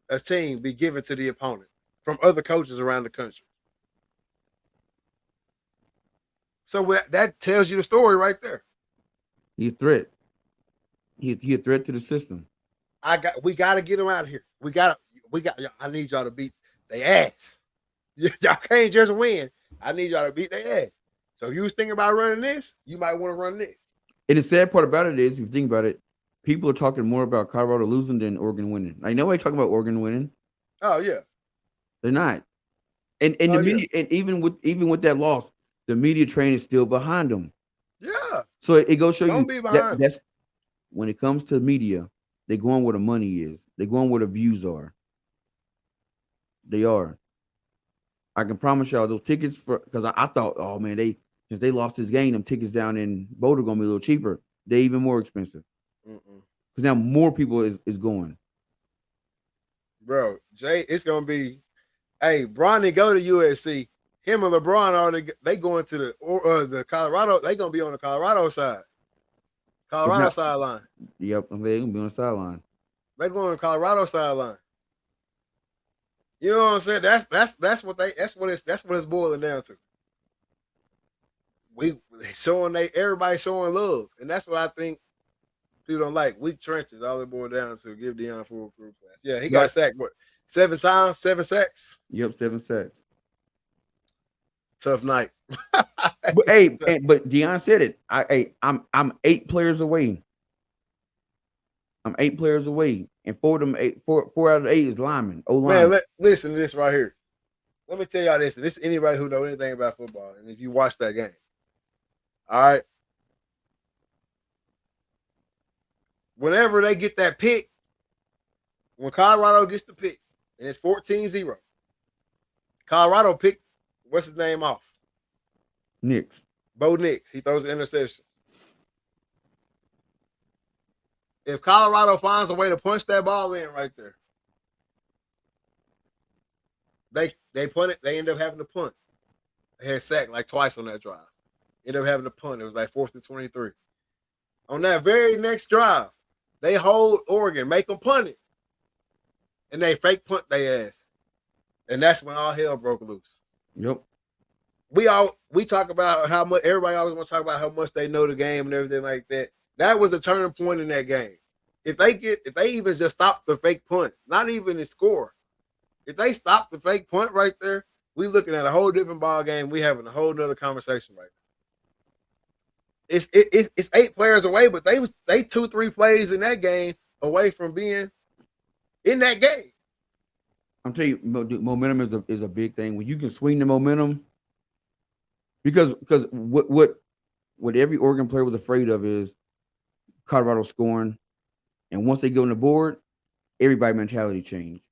a team be given to the opponent from other coaches around the country. So that tells you the story right there. He a threat. He a threat to the system. We got to get him out of here. I need y'all to beat their ass. Y'all can't just win. I need y'all to beat their ass. So if you was thinking about running this, you might want to run this. And the sad part about it is, if you think about it, people are talking more about Colorado losing than Oregon winning. Like nobody talking about Oregon winning. Oh yeah, they're not. And the media, and even with that loss, the media train is still behind them. Yeah. So it goes show Don't you be that behind. that's when it comes to media, they going where the money is. They going where the views are. They are. I can promise y'all those tickets for because I thought, oh man, since they lost this game, them tickets down in Boulder gonna be a little cheaper. They even more expensive because now more people is going. Bro, Jay, it's gonna be. Hey, Bronny go to USC. Him and LeBron they going to the Colorado. They gonna be on the Colorado side. It's Colorado not. sideline. Yep, they gonna be on the sideline. They going to Colorado sideline. You know what I'm saying? That's what it's boiling down to. We everybody showing love, and that's what I think people don't like. Weak trenches. All it boiled down to give Deion full crew class. Yeah, he got sacked. What 7 times? 7 sacks. Yep, 7 sacks. Tough night. But hey, but Deion said it. I'm 8 players away. I'm 8 players away, and 4 out of the 8 is linemen. Man, listen to this right here. Let me tell y'all this. And this is anybody who knows anything about football, and if you watch that game, all right. Whenever they get that pick, when Colorado gets the pick, and it's 14-0, Colorado picked what's his name off? Nix. Bo Nix. He throws an interception. If Colorado finds a way to punch that ball in right there, they punt it. They end up having to punt. They had sacked like twice on that drive. End up having to punt. It was like 4th and 23. On that very next drive, they hold Oregon, make them punt it, and they fake punt their ass, and that's when all hell broke loose. Yep. We talk about how much everybody always want to talk about how much they know the game and everything like that. That was a turning point in that game. If they even just stop the fake punt, not even the score, if they stop the fake punt right there, we looking at a whole different ball game. We having a whole nother conversation right now. It's 8 players away, but they 2-3 plays in that game away from being in that game. I'm telling you, momentum is a big thing. When you can swing the momentum, because what every Oregon player was afraid of is Colorado scoring, and once they go on the board, everybody's mentality changed.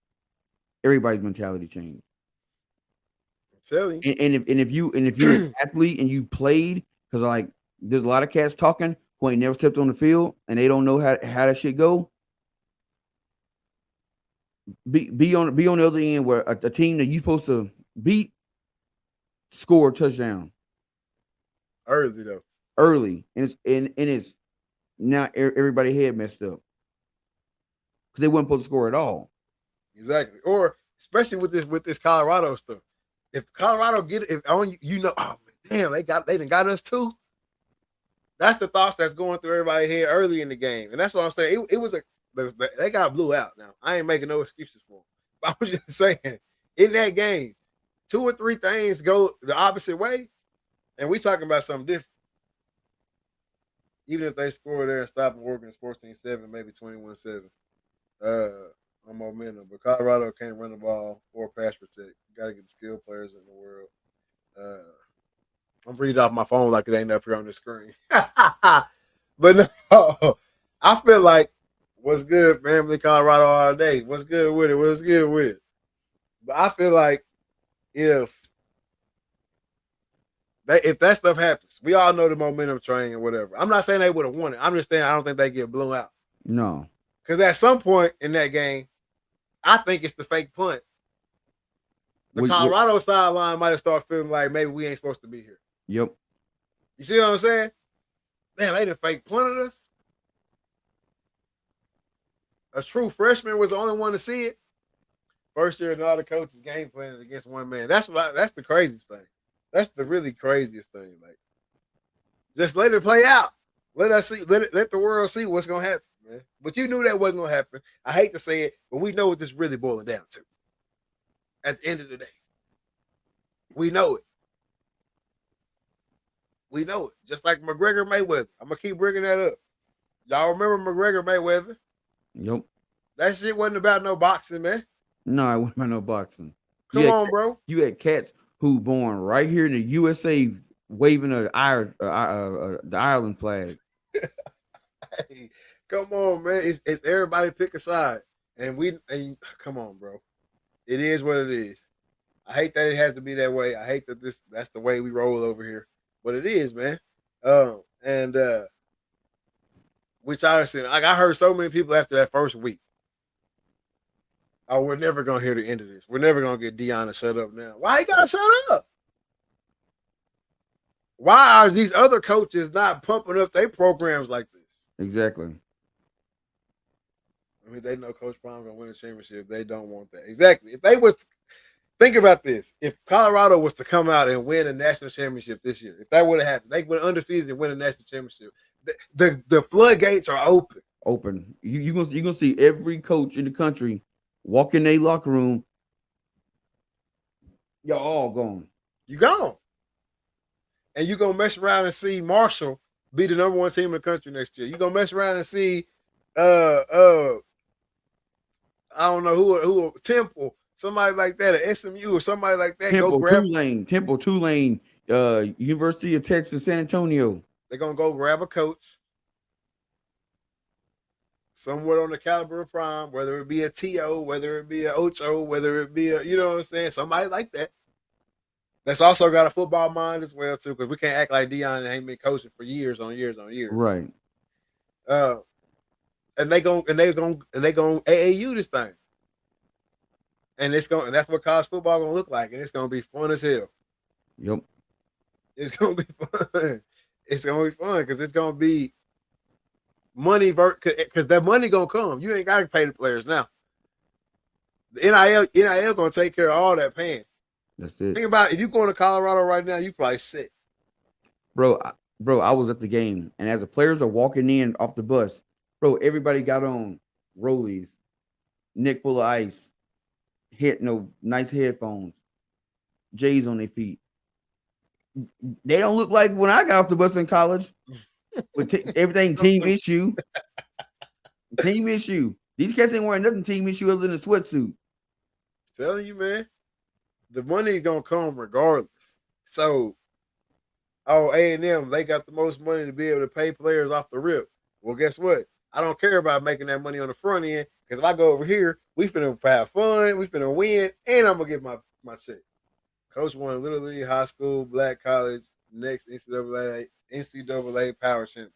Everybody's mentality changed. I'm telling you. And if you're an athlete and you played, because like there's a lot of cats talking who ain't never stepped on the field and they don't know how that shit go. Be on the other end where a team that you supposed to beat score a touchdown Early though. early, and it's now everybody head messed up because they weren't supposed to score at all. Exactly. Or especially with this Colorado stuff. If Colorado get it, if on oh damn, they done got us too. That's the thoughts that's going through everybody's head early in the game, and that's what I'm saying. They got blew out. Now I ain't making no excuses for them. But I was just saying, in that game, 2 or 3 things go the opposite way, and we talking about something different. Even if they score there and stop Oregon's 14-7, maybe 21-7, on momentum. But Colorado can't run the ball or pass protect. You got to get the skilled players in the world. I'm reading off my phone like it ain't up here on the screen. But no, I feel like what's good, family, Colorado all day. What's good with it? What's good with it? But I feel like if that stuff happens, we all know the momentum train and whatever. I'm not saying they would have won it. I'm just saying I don't think they get blown out. No. Because at some point in that game, I think it's the fake punt. The Colorado sideline might have started feeling like maybe we ain't supposed to be here. Yep. You see what I'm saying? Damn, they done fake punted us. A true freshman was the only one to see it. First year, and all the coaches game planning against one man. That's the craziest thing. That's the really craziest thing. Like, just let it play out. Let us see. Let the world see what's gonna happen, man. But you knew that wasn't gonna happen. I hate to say it, but we know what this really boiling down to. At the end of the day, we know it. We know it. Just like McGregor Mayweather. I'm gonna keep bringing that up. Y'all remember McGregor Mayweather? Yep. That shit wasn't about no boxing, man. No, it wasn't about no boxing. Come on, bro. You had cats who born right here in the USA waving the Ireland flag. Hey, come on, man. It's everybody pick a side, and come on, bro. It is what it is. I hate that it has to be that way. I hate that that's the way we roll over here, but it is, man. And which I said, like I heard so many people after that first week. Oh, we're never gonna hear the end of this. We're never gonna get Deion to shut up now. Why he gotta shut up? Why are these other coaches not pumping up their programs like this? Exactly. I mean, they know Coach Prime gonna win a championship. They don't want that. Exactly. If they was think about this, if Colorado was to come out and win a national championship this year, if that would have happened, they went undefeated and win a national championship. The floodgates are open. Open. You gonna see every coach in the country walk in their locker room. Y'all all gone. You gone. And you gonna mess around and see Marshall be the number one team in the country next year. You gonna mess around and see I don't know who Temple, somebody like that, or SMU or somebody like that. Temple, go grab Tulane, University of Texas, San Antonio. They're gonna go grab a coach somewhere on the caliber of Prime, whether it be a TO, whether it be a Ocho, whether it be a, you know what I'm saying, somebody like that. That's also got a football mind as well too, because we can't act like Deion ain't been coaching for years on years on years. Right. And they gonna AAU this thing, and that's what college football gonna look like, and it's gonna be fun as hell. Yep. It's gonna be fun. It's gonna be fun because it's gonna be money because that money gonna come. You ain't gotta pay the players now. The NIL gonna take care of all that paying. That's it. Think about it, if you going to Colorado right now, you probably sick. Bro, I was at the game, and as the players are walking in off the bus, bro, everybody got on rollies, neck full of ice, nice headphones, J's on their feet. They don't look like when I got off the bus in college. With everything team issue. Team issue. These cats ain't wearing nothing team issue other than a sweatsuit. Telling you, man, the money is gonna come regardless. So, A&M, they got the most money to be able to pay players off the rip. Well, guess what? I don't care about making that money on the front end because if I go over here, we finna have fun, we finna win, and I'm gonna get my check. Coach won Little League, high school, black college, next NCAA power champion.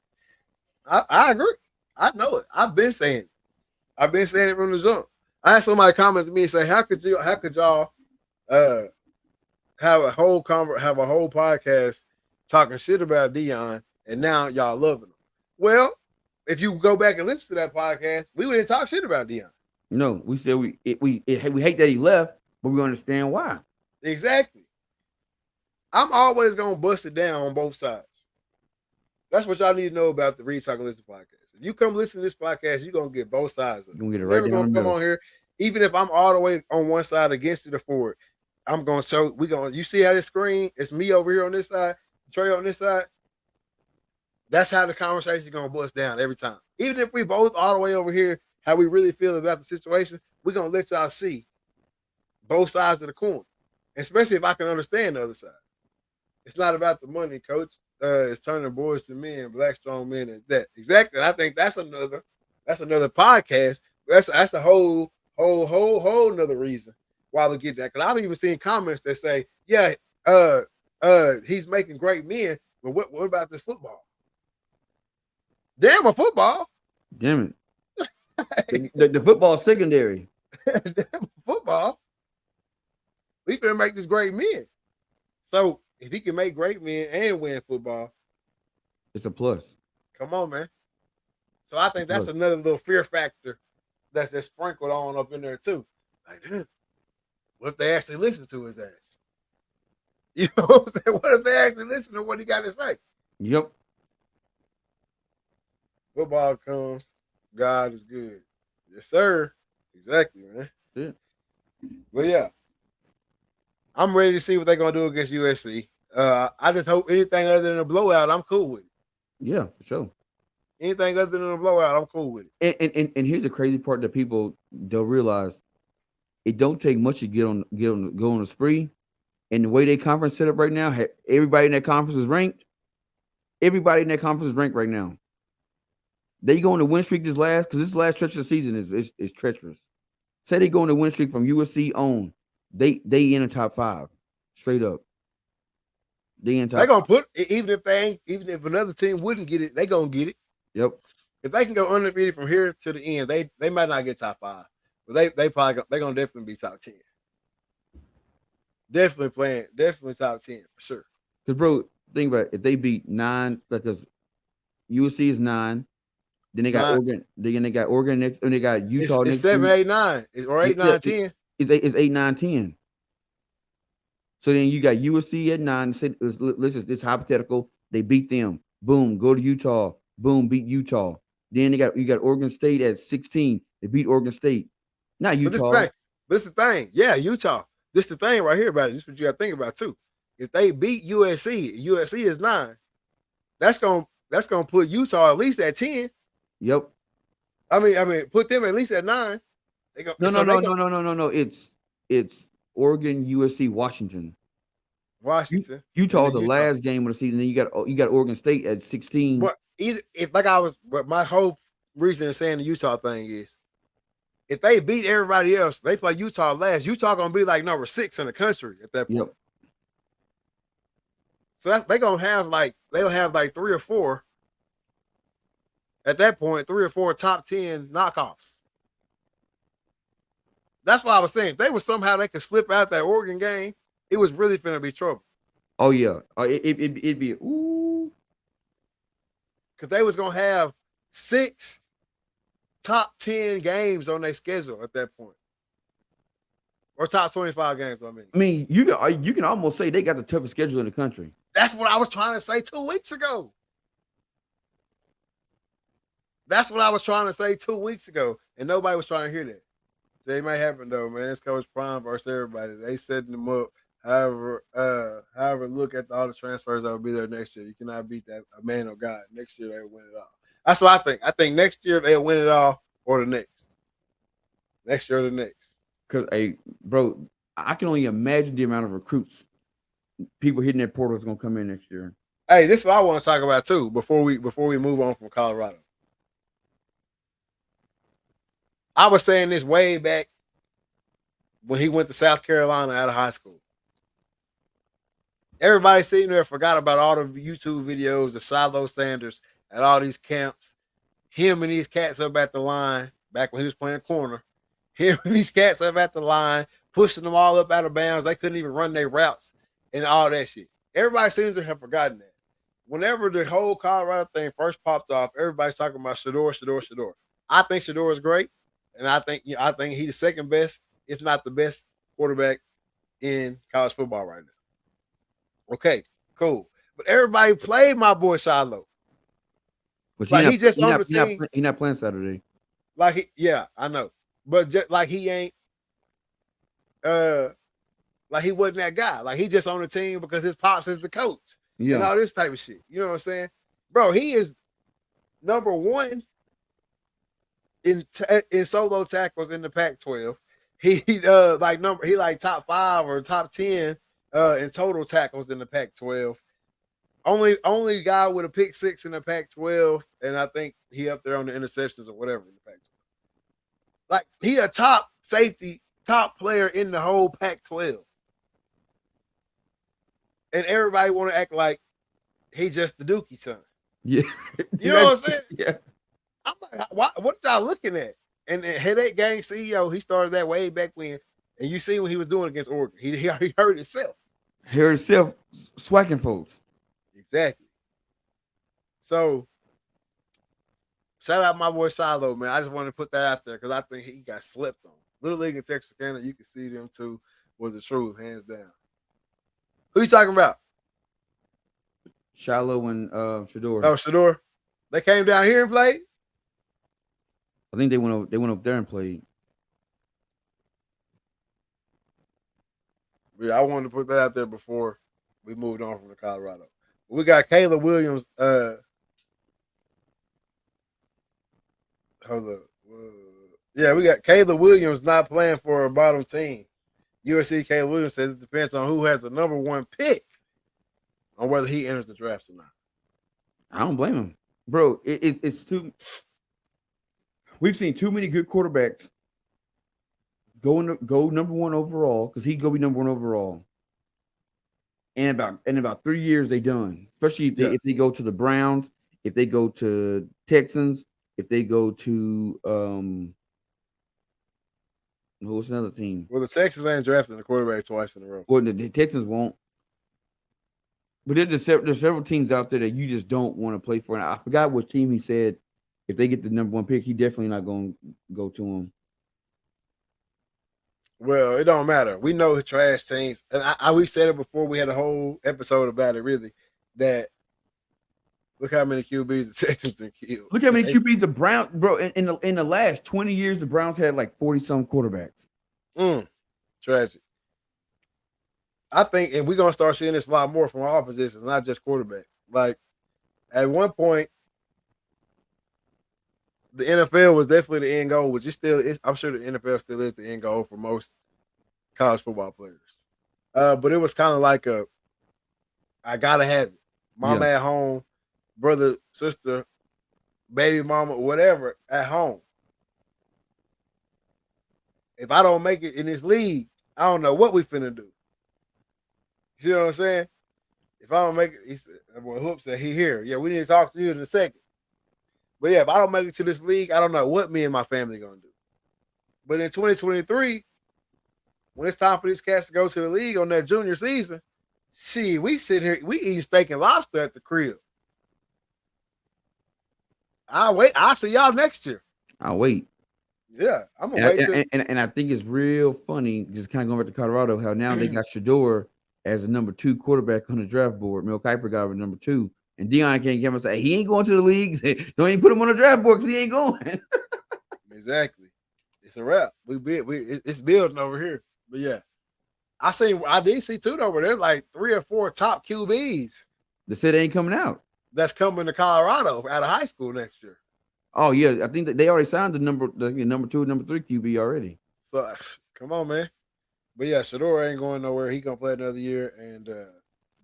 I agree. I know it. I've been saying it from the jump. I had somebody comment to me and say, how could y'all have a whole podcast talking shit about Deion and now y'all loving him? Well, if you go back and listen to that podcast, we wouldn't talk shit about Deion. No, we said we hate that he left, but we understand why. Exactly. I'm always gonna bust it down on both sides. That's what y'all need to know about the Read Talk and Listen podcast. If you come listen to this podcast, you're gonna get both sides of it. You're gonna get it right down the middle. Come on here, even if I'm all the way on one side against it or for it, I'm gonna show. You see how this screen? It's me over here on this side, Trey on this side. That's how the conversation is gonna bust down every time. Even if we both all the way over here, how we really feel about the situation, we're gonna let y'all see both sides of the coin, especially if I can understand the other side. It's not about the money, coach. It's turning boys to men, black strong men, and that exactly. And I think that's another podcast. That's a whole another reason why we get that. Because I've even seen comments that say, "Yeah, he's making great men, but what about this football? Damn, a football. Damn it. the football secondary. Damn, football. We finna make this great men. So if he can make great men and win football, it's a plus. Come on, man. So I think that's another little fear factor that's just sprinkled on up in there too. Like, what if they actually listen to his ass? You know what I'm saying? What if they actually listen to what he got to say? Yep. Football comes, God is good. Yes, sir. Exactly, man. Yeah. But yeah, I'm ready to see what they're gonna do against USC. I just hope anything other than a blowout, I'm cool with it. Yeah, for sure. Anything other than a blowout, I'm cool with it. And here's the crazy part that people don't realize: it don't take much to go on a spree, And the way they conference set up right now, everybody in that conference is ranked. Everybody in that conference is ranked right now. They go on the win streak because this last stretch of the season is treacherous. Say they go on the win streak from USC on, they in the top 5, straight up. They in top. They gonna put even if another team wouldn't get it, they gonna get it. Yep. If they can go undefeated from here to the end, they might not get top 5, but they probably they're gonna definitely be top 10. Definitely top 10 for sure. Because bro, think about it, if they beat 9, because USC is 9, then they got 9. Oregon. Then they got Oregon next, and they got Utah it's next. 7, 8, 9, or 8, 9, 10. It's 8, 9, 10. So then you got USC at 9. Let's just, it's hypothetical. They beat them. Boom. Go to Utah. Boom. Beat Utah. Then you got Oregon State at 16. They beat Oregon State. Not Utah. But this is the thing. Yeah, Utah. This is the thing right here about it. This is what you got to think about too. If they beat USC is 9. That's gonna put Utah at least at 10. Yep. I mean, put them at least at 9. No. It's Oregon, USC, Washington. Utah the last game of the season. Then you got Oregon State at 16. But my whole reason of saying the Utah thing is, if they beat everybody else, they play Utah last. Utah gonna be like number 6 in the country at that point. Yep. So they'll have like 3 or 4 at that point, 3 or 4 top 10 knockoffs. That's why I was saying if they could slip out that Oregon game, it was really finna be trouble. Oh yeah, it'd be ooh, because they was gonna have 6 top 10 games on their schedule at that point, or top 25 games. I mean, you can almost say they got the toughest schedule in the country. That's what I was trying to say 2 weeks ago. And nobody was trying to hear that. So it might happen though, man. It's Coach Prime versus everybody. They setting them up. However, look at all the transfers that will be there next year. You cannot beat that a man of God. Next year they'll win it all. That's what I think. I think next year they'll win it all, or the next. Next year or the next. Because, bro, I can only imagine the amount of recruits, people hitting that portal is gonna come in next year. Hey, this is what I want to talk about too. Before we move on from Colorado, I was saying this way back when he went to South Carolina out of high school. Everybody sitting there forgot about all the YouTube videos of Shiloh Sanders at all these camps. Him and these cats up at the line, back when he was playing corner. Him and these cats up at the line, pushing them all up out of bounds. They couldn't even run their routes and all that shit. Everybody seems to have forgotten that. Whenever the whole Colorado thing first popped off, everybody's talking about Shedeur. I think Shedeur is great, and I think he's the second best, if not the best, quarterback in college football right now. Okay, cool. But everybody played my boy Shiloh. But like he just on the team. He's not playing Saturday. I know. But just like he ain't, like he wasn't that guy. Like he just on the team because his pops is the coach and all this type of shit. You know what I'm saying, bro? He is number 1 in solo tackles in the Pac-12. He like top 5 or top 10 in total tackles in the Pac-12. Only guy with a pick 6 in the Pac-12, and I think he up there on the interceptions or whatever in the Pac-12. Like he a top safety, top player in the whole Pac-12, and everybody want to act like he just the Dookie son. Yeah, you know what I'm saying? Yeah, I'm like, what y'all looking at? And Headache Gang CEO, he started that way back when, and you see what he was doing against Oregon. He hurt himself. Swacking folks. Exactly. So, shout out my boy Shiloh, man. I just wanted to put that out there because I think he got slept on. Little League in Texarkana, you can see them too, was the truth, hands down. Who you talking about? Shiloh and Shedeur. Oh, Shedeur. They came down here and played? I think they went up there and played. Yeah, I wanted to put that out there before we moved on from the Colorado. We got Caleb Williams. Hold up. Yeah, we got Caleb Williams not playing for a bottom team. USC K. Williams says it depends on who has the number one pick on whether he enters the draft or not. I don't blame him, bro. It's too. We've seen too many good quarterbacks go number one overall because he'd go be number one overall. And about 3 years they done. Especially if they go to the Browns, if they go to Texans, if they go to what's another team? Well, the Texans ain't drafting the quarterback twice in a row. Well, the Texans won't. But there's several teams out there that you just don't want to play for. And I forgot which team he said if they get the number one pick, he definitely not going to go to them. Well, it don't matter. We know trash teams, and we said it before. We had a whole episode about it. Really, that look how many QBs the Texans have killed. Look how many QBs the Browns, bro. In the last 20 years, the Browns had like 40-some quarterbacks. Tragic. I think, and we're gonna start seeing this a lot more from all positions, not just quarterback. Like at one point, the NFL was definitely the end goal, which is still is. I'm sure the NFL still is the end goal for most college football players. But it was kind of like I gotta have it. Mama at home, brother, sister, baby mama, whatever at home. If I don't make it in this league, I don't know what we finna do. You know what I'm saying? If I don't make it, he said, well, Hoop said he here. Yeah, we need to talk to you in a second. But yeah, if I don't make it to this league, I don't know what me and my family gonna do. But in 2023, when it's time for these cats to go to the league on that junior season, we sit here, we eating steak and lobster at the crib. I'll see y'all next year. I'll wait. Yeah, I'm gonna wait. And I think it's real funny, just kind of going back to Colorado, how now they got Shador as a number 2 quarterback on the draft board. Mel Kiper got him number 2. And Deion can't get him and say, he ain't going to the league. Don't even put him on the draft board because he ain't going. Exactly. It's a wrap. It's building over here. But yeah. I did see 2 over there, like 3 or 4 top QBs. They said they ain't coming out. That's coming to Colorado out of high school next year. Oh, yeah. I think that they already signed the number 2, number 3 QB already. So, come on, man. But yeah, Shador ain't going nowhere. He going to play another year. And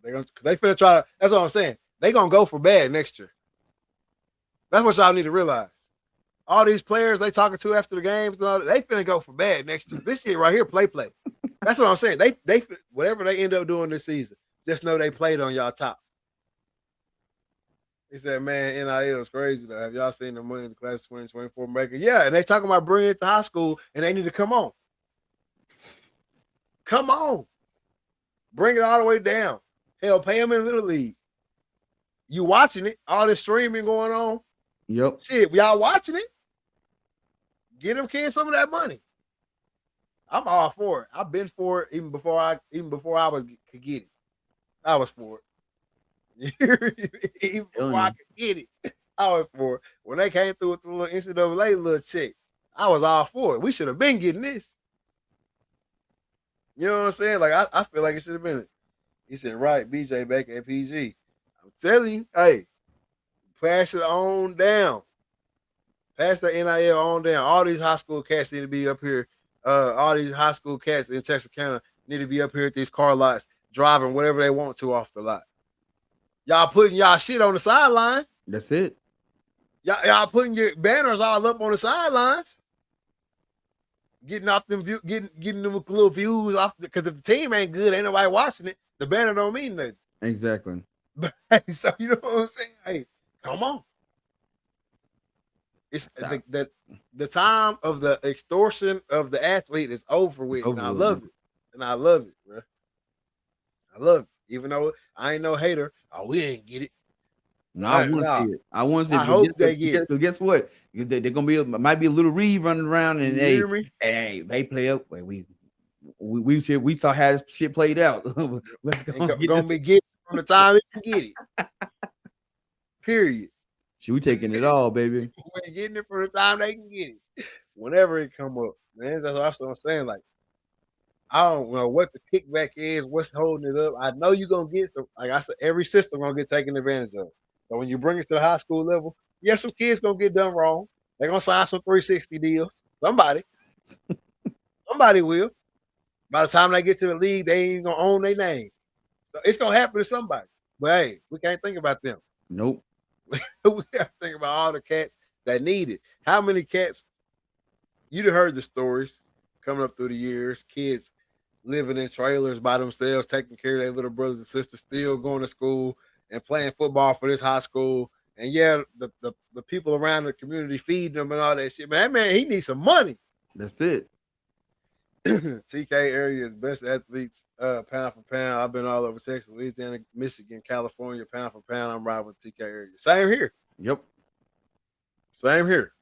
they finna try to, that's what I'm saying. They going to go for bad next year. That's what y'all need to realize. All these players they talking to after the games, and all that, they finna go for bad next year. This year right here, play. That's what I'm saying. They whatever they end up doing this season, just know they played on y'all top. He said, man, NIL is crazy, though. Have y'all seen the money in the class of 2024 maker? Yeah, and they talking about bringing it to high school, and they need to come on. Come on. Bring it all the way down. Hell, pay them in Little League. You watching it, all this streaming going on. Yep. Shit, y'all watching it. Get them kids some of that money. I'm all for it. I've been for it even before I could get it. I was for it. Even before I could get it, I was for it. When they came through with the little NCAA little check, I was all for it. We should have been getting this. You know what I'm saying? Like I feel like it should have been it. He said, right, BJ back at PG. I'm telling you, hey, pass it on down. Pass the NIL on down. All these high school cats need to be up here. All these high school cats in Texarkana need to be up here at these car lots, driving whatever they want to off the lot. Y'all putting y'all shit on the sideline. That's it. Y'all putting your banners all up on the sidelines. Getting off them, getting them little views off because if the team ain't good, ain't nobody watching it. The banner don't mean nothing. Exactly. So you know what I'm saying? Hey, come on. It's the time of the extortion of the athlete is over with, and I love it. And I love it, bro. I love it. Even though I ain't no hater, we ain't get it. No, I want to see it. I want to see it. I hope they get it. So guess what? They're gonna might be a little Reed running around, and hey, they play up. We saw how this shit played out. Let's go. Gonna be getting from the time he can get it. Period. We taking it all, baby. We're getting it from the time they can get it. Whenever it come up, man. That's what I'm saying. Like, I don't know what the kickback is, what's holding it up. I know you're gonna get some. Like I said, every system gonna get taken advantage of. So when you bring it to the high school level, some kids gonna get done wrong. They're gonna sign some 360 deals. Somebody will. By the time they get to the league, they ain't gonna own their name. So it's gonna happen to somebody. But hey, we can't think about them. Nope. We gotta think about all the cats that need it. How many cats? You'd have heard the stories coming up through the years. Kids living in trailers by themselves, taking care of their little brothers and sisters, still going to school and playing football for this high school. And yeah, the people around the community feeding them and all that shit. Man, that man, he needs some money. That's it. TK area is best athletes, pound for pound. I've been all over Texas, Louisiana, Michigan, California, pound for pound. I'm riding with TK area. Same here. Yep. Same here.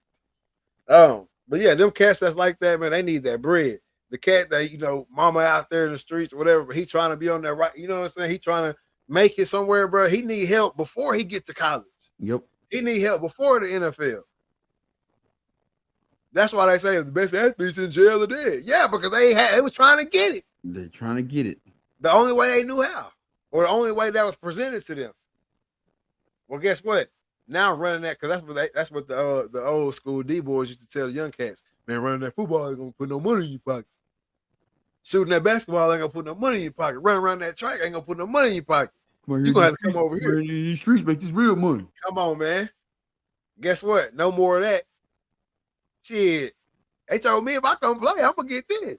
But yeah, them cats that's like that, man, they need that bread. The cat that, mama out there in the streets or whatever, but he trying to be on that right, you know what I'm saying? He trying to make it somewhere, bro. He need help before he get to college. Yep. He need help before the NFL. That's why they say the best athletes in jail are dead. Yeah, because they was trying to get it. They're trying to get it. The only way they knew how, or the only way that was presented to them. Well, guess what? Now running that, because that's what the old school D boys used to tell the young cats. Man, running that football ain't gonna put no money in your pocket. Shooting that basketball ain't gonna put no money in your pocket. Running around that track ain't gonna put no money in your pocket. You gonna have to come over here. These streets make this real money. Come on, man. Guess what? No more of that. Shit. They told me if I come play, I'm gonna get this.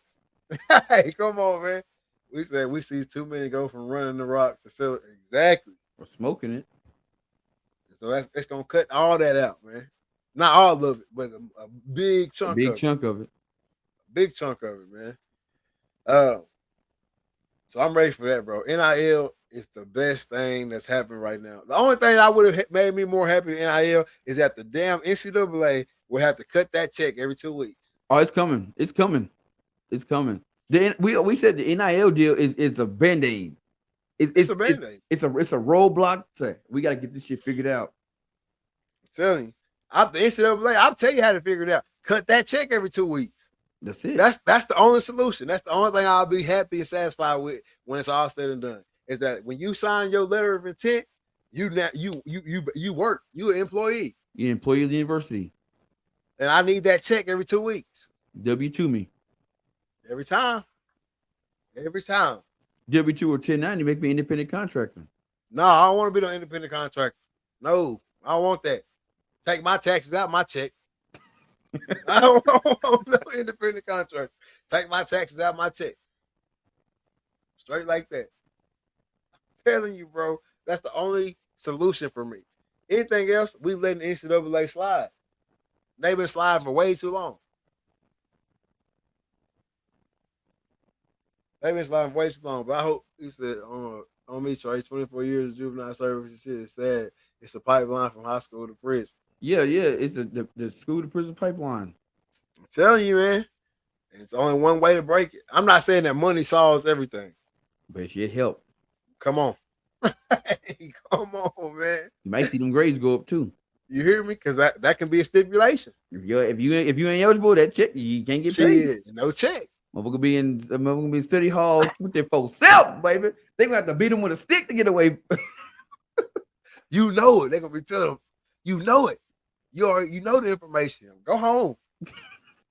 Hey, come on, man. We said we see too many go from running the rock to sell it. Exactly. Or smoking it. So it's gonna cut all that out, man. Not all of it, but a big chunk. Big chunk of it. Big chunk of it, man. So I'm ready for that, bro. NIL is the best thing that's happening right now. The only thing I would have made me more happy than NIL is that the damn NCAA would have to cut that check every 2 weeks. Oh, it's coming. It's coming. It's coming. We said the NIL deal is a Band-Aid. It's a Band-Aid. It's a roadblock to we gotta get this shit figured out. I'm telling you. The NCAA, I'll tell you how to figure it out. Cut that check every 2 weeks. That's it. That's the only solution. That's the only thing I'll be happy and satisfied with when it's all said and done. Is that when you sign your letter of intent, you work. You an employee. You're an employee of the university. And I need that check every 2 weeks. W-2 me. Every time. Every time. W-2 or 1090 make me an independent contractor. No, I don't want to be no independent contractor. No, I don't want that. Take my taxes out my check. I don't want no independent contractor. Take my taxes out my check. Straight like that. I'm telling you, bro, that's the only solution for me. Anything else, we letting the NCAA slide. They've been sliding for way too long. They've been sliding way too long. But I hope you said on me, Trey, 24 years of juvenile service and shit is sad. It's a pipeline from high school to prison. Yeah. It's the school to prison pipeline. I'm telling you, man. It's only one way to break it. I'm not saying that money solves everything. But it should help. Come on. Hey, come on, man. You might see them grades go up too. You hear me? Because that can be a stipulation. If you ain't eligible, that check you can't get paid. No check. Motherfucker be in study hall with their folks self, baby. They gonna have to beat them with a stick to get away. You know it. They're gonna be telling them, you know it. You know the information. Go home.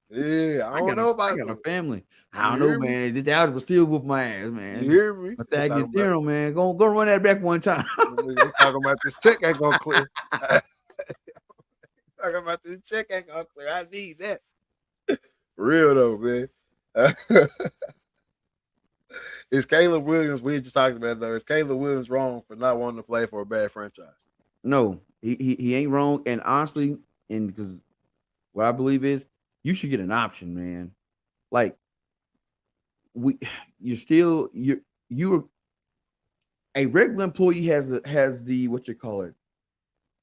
Yeah, I don't know about I got a family. I don't know, man. This algebra still whoop my ass, man. You hear me? But that get there, man. Go run that back one time. They talking about this check ain't gonna clear. Talking about this check ain't gonna clear. I need that. For real though, man. Is Caleb Williams, we just talked about though, is Caleb Williams wrong for not wanting to play for a bad franchise? No, he ain't wrong. And honestly, because what I believe is you should get an option, man. Like you're a regular employee has the what you call it,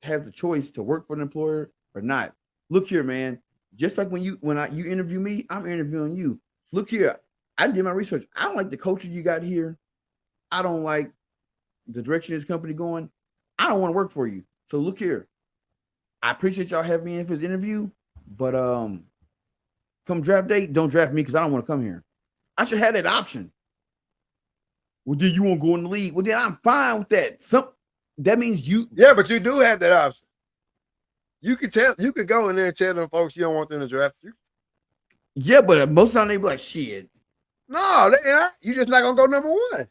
has the choice to work for an employer or not. Look here, man. Just like when you interview me, I'm interviewing you. Look here, I did my research. I don't like the culture you got here. I don't like the direction this company going. I don't want to work for you. So look here. I appreciate y'all having me in for this interview, but come draft day, don't draft me because I don't want to come here. I should have that option. Well, then you won't go in the league. Well, then I'm fine with that. That means you. Yeah, but you do have that option. You could go in there and tell them folks you don't want them to draft you. Yeah, but most of the time they be like, shit, No, they not. You just not gonna go number one.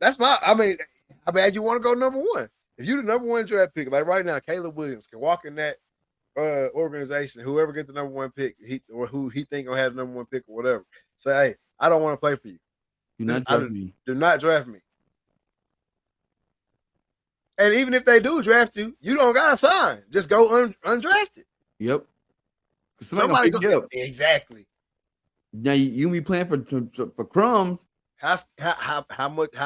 That's my. I mean, how bad you want to go number one? If you the number one draft pick, like right now, Caleb Williams can walk in that organization. Whoever gets the number one pick, who he think gonna have the number one pick or whatever. Say, hey, I don't want to play for you. Do not draft me. Do not draft me. And even if they do draft you, you don't gotta sign. Just go undrafted. Yep. Somebody go exactly. Now you be playing for crumbs. How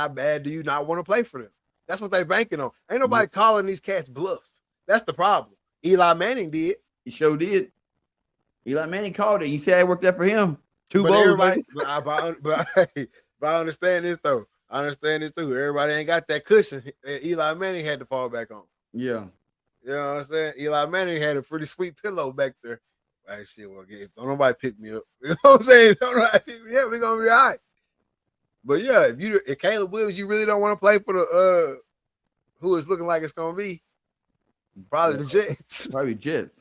bad do you not want to play for them? That's what they banking on. Ain't nobody calling these cats bluffs. That's the problem. Eli Manning did. He sure did. Eli Manning called it. You said I worked out for him. Two bowls. Everybody, but I understand this though. I understand this too. Everybody ain't got that cushion that Eli Manning had to fall back on. Yeah. You know what I'm saying? Eli Manning had a pretty sweet pillow back there. Like, shit, well, don't nobody pick me up. You know what I'm saying? Don't nobody pick me up. We're going to be all right. But, yeah, if Caleb Williams, you really don't want to play for the who it's looking like it's going to be, probably the Jets. Probably Jets.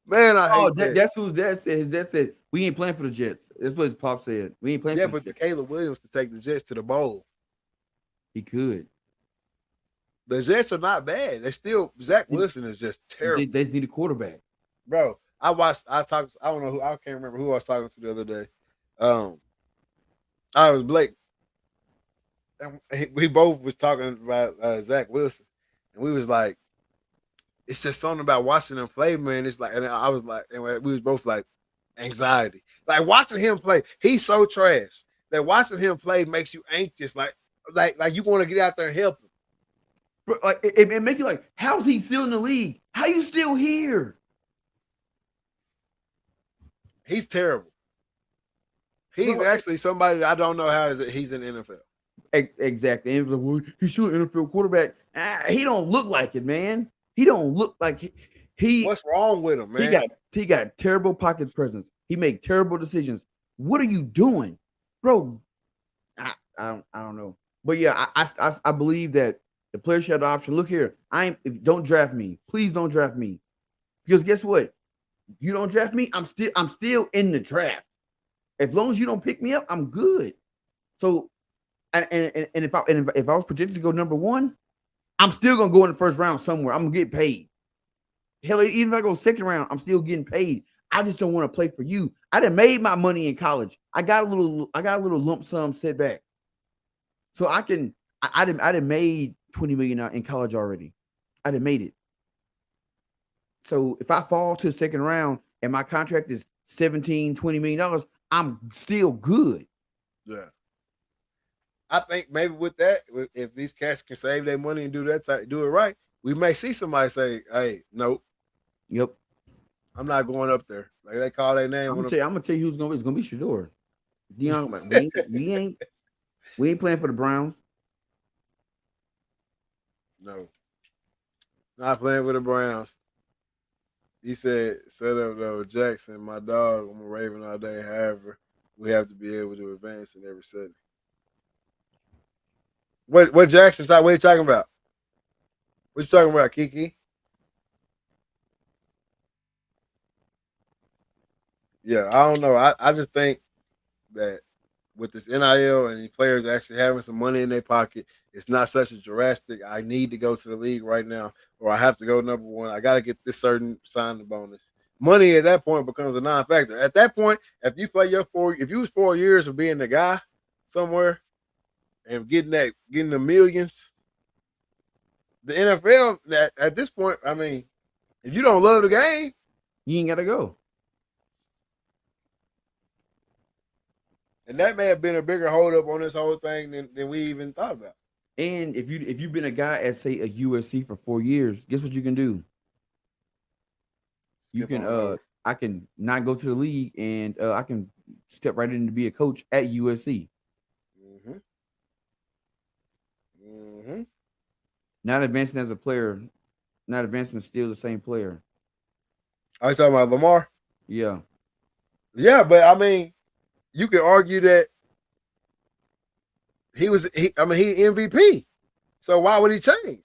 Man, I hate that. That's who that said. His dad said, we ain't playing for the Jets. That's what his pop said. We ain't playing for the Jets. Yeah, but Caleb Williams could take the Jets to the bowl. He could. The Jets are not bad. They still, Zach Wilson is just terrible. They just need a quarterback. Bro, I don't know who, I can't remember who I was talking to the other day. I was Blake. And we both was talking about Zach Wilson. And we was like, it's just something about watching him play, man. It's like, and I was like, and we was both like, anxiety. Like watching him play, he's so trash that watching him play makes you anxious. Like you want to get out there and help him. But like it make you like, how's he still in the league? How you still here? He's terrible. He's actually somebody that I don't know how he's in the NFL. Exactly. And like, well, he's still an NFL quarterback. He don't look like it, man. He don't look like he. What's wrong with him, man? He got terrible pocket presence. He make terrible decisions. What are you doing, bro? I don't know. But yeah, I believe that the player should have the option. Look here, don't draft me. Please don't draft me. Because guess what? You don't draft me, I'm still in the draft. As long as you don't pick me up, I'm good. So, and if I was predicted to go number one, I'm still gonna go in the first round somewhere. I'm gonna get paid. Hell, even if I go second round, I'm still getting paid. I just don't want to play for you. I done made my money in college. I got a little lump sum set back. So I done made $20 million in college already. I done made it. So if I fall to the second round and my contract is $17-20 million, I'm still good. Yeah. I think maybe with that, if these cats can save their money and do it right, we may see somebody say, "Hey, nope, yep, I'm not going up there." Like they call their name. I'm gonna tell you who's gonna be. It's gonna be Shador. Deion, we ain't playing for the Browns. No, not playing for the Browns. He said, "Set up though, Jackson, my dog. I'm a Raven all day. However, we have to be able to advance in every setting." What Jackson talk? What are you talking about? What you talking about, Kiki? Yeah, I don't know. I just think that with this NIL and these players actually having some money in their pocket, it's not such a drastic, I need to go to the league right now, or I have to go number one. I got to get this certain signing bonus. Money at that point becomes a non-factor. At that point, if you play if you was 4 years of being the guy somewhere and getting the millions, the NFL at this point, I mean, if you don't love the game, you ain't got to go. And that may have been a bigger holdup on this whole thing than we even thought about. And if you've been a guy at say a USC for 4 years, guess what you can do? You can I can not go to the league and I can step right in to be a coach at USC. Mm-hmm. Mm-hmm. Not advancing as a player, not advancing still the same player. Are you talking about Lamar? Yeah. Yeah, but I mean, you could argue that he MVP. So why would he change?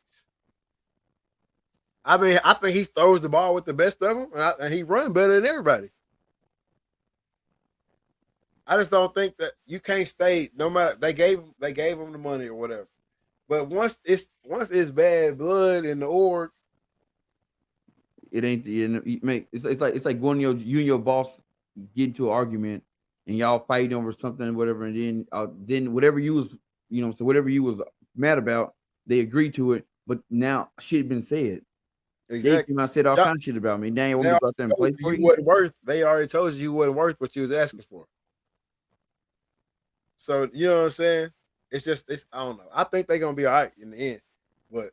I mean, I think he throws the ball with the best of them, and he run better than everybody. I just don't think that you can't stay. No matter they gave him the money or whatever. But once it's bad blood in the org, it ain't it's like going you and your boss get into an argument and y'all fighting over something or whatever, and then whatever you was so whatever you was mad about, they agreed to it, but now shit had been said. They exactly. came out and said all kind of shit about me. Now you want They me to already go out there and play told for you you? wasn't worth. They already told you wasn't worth what you was asking for. So you know what I'm saying? It's I don't know. I think they're gonna be all right in the end, but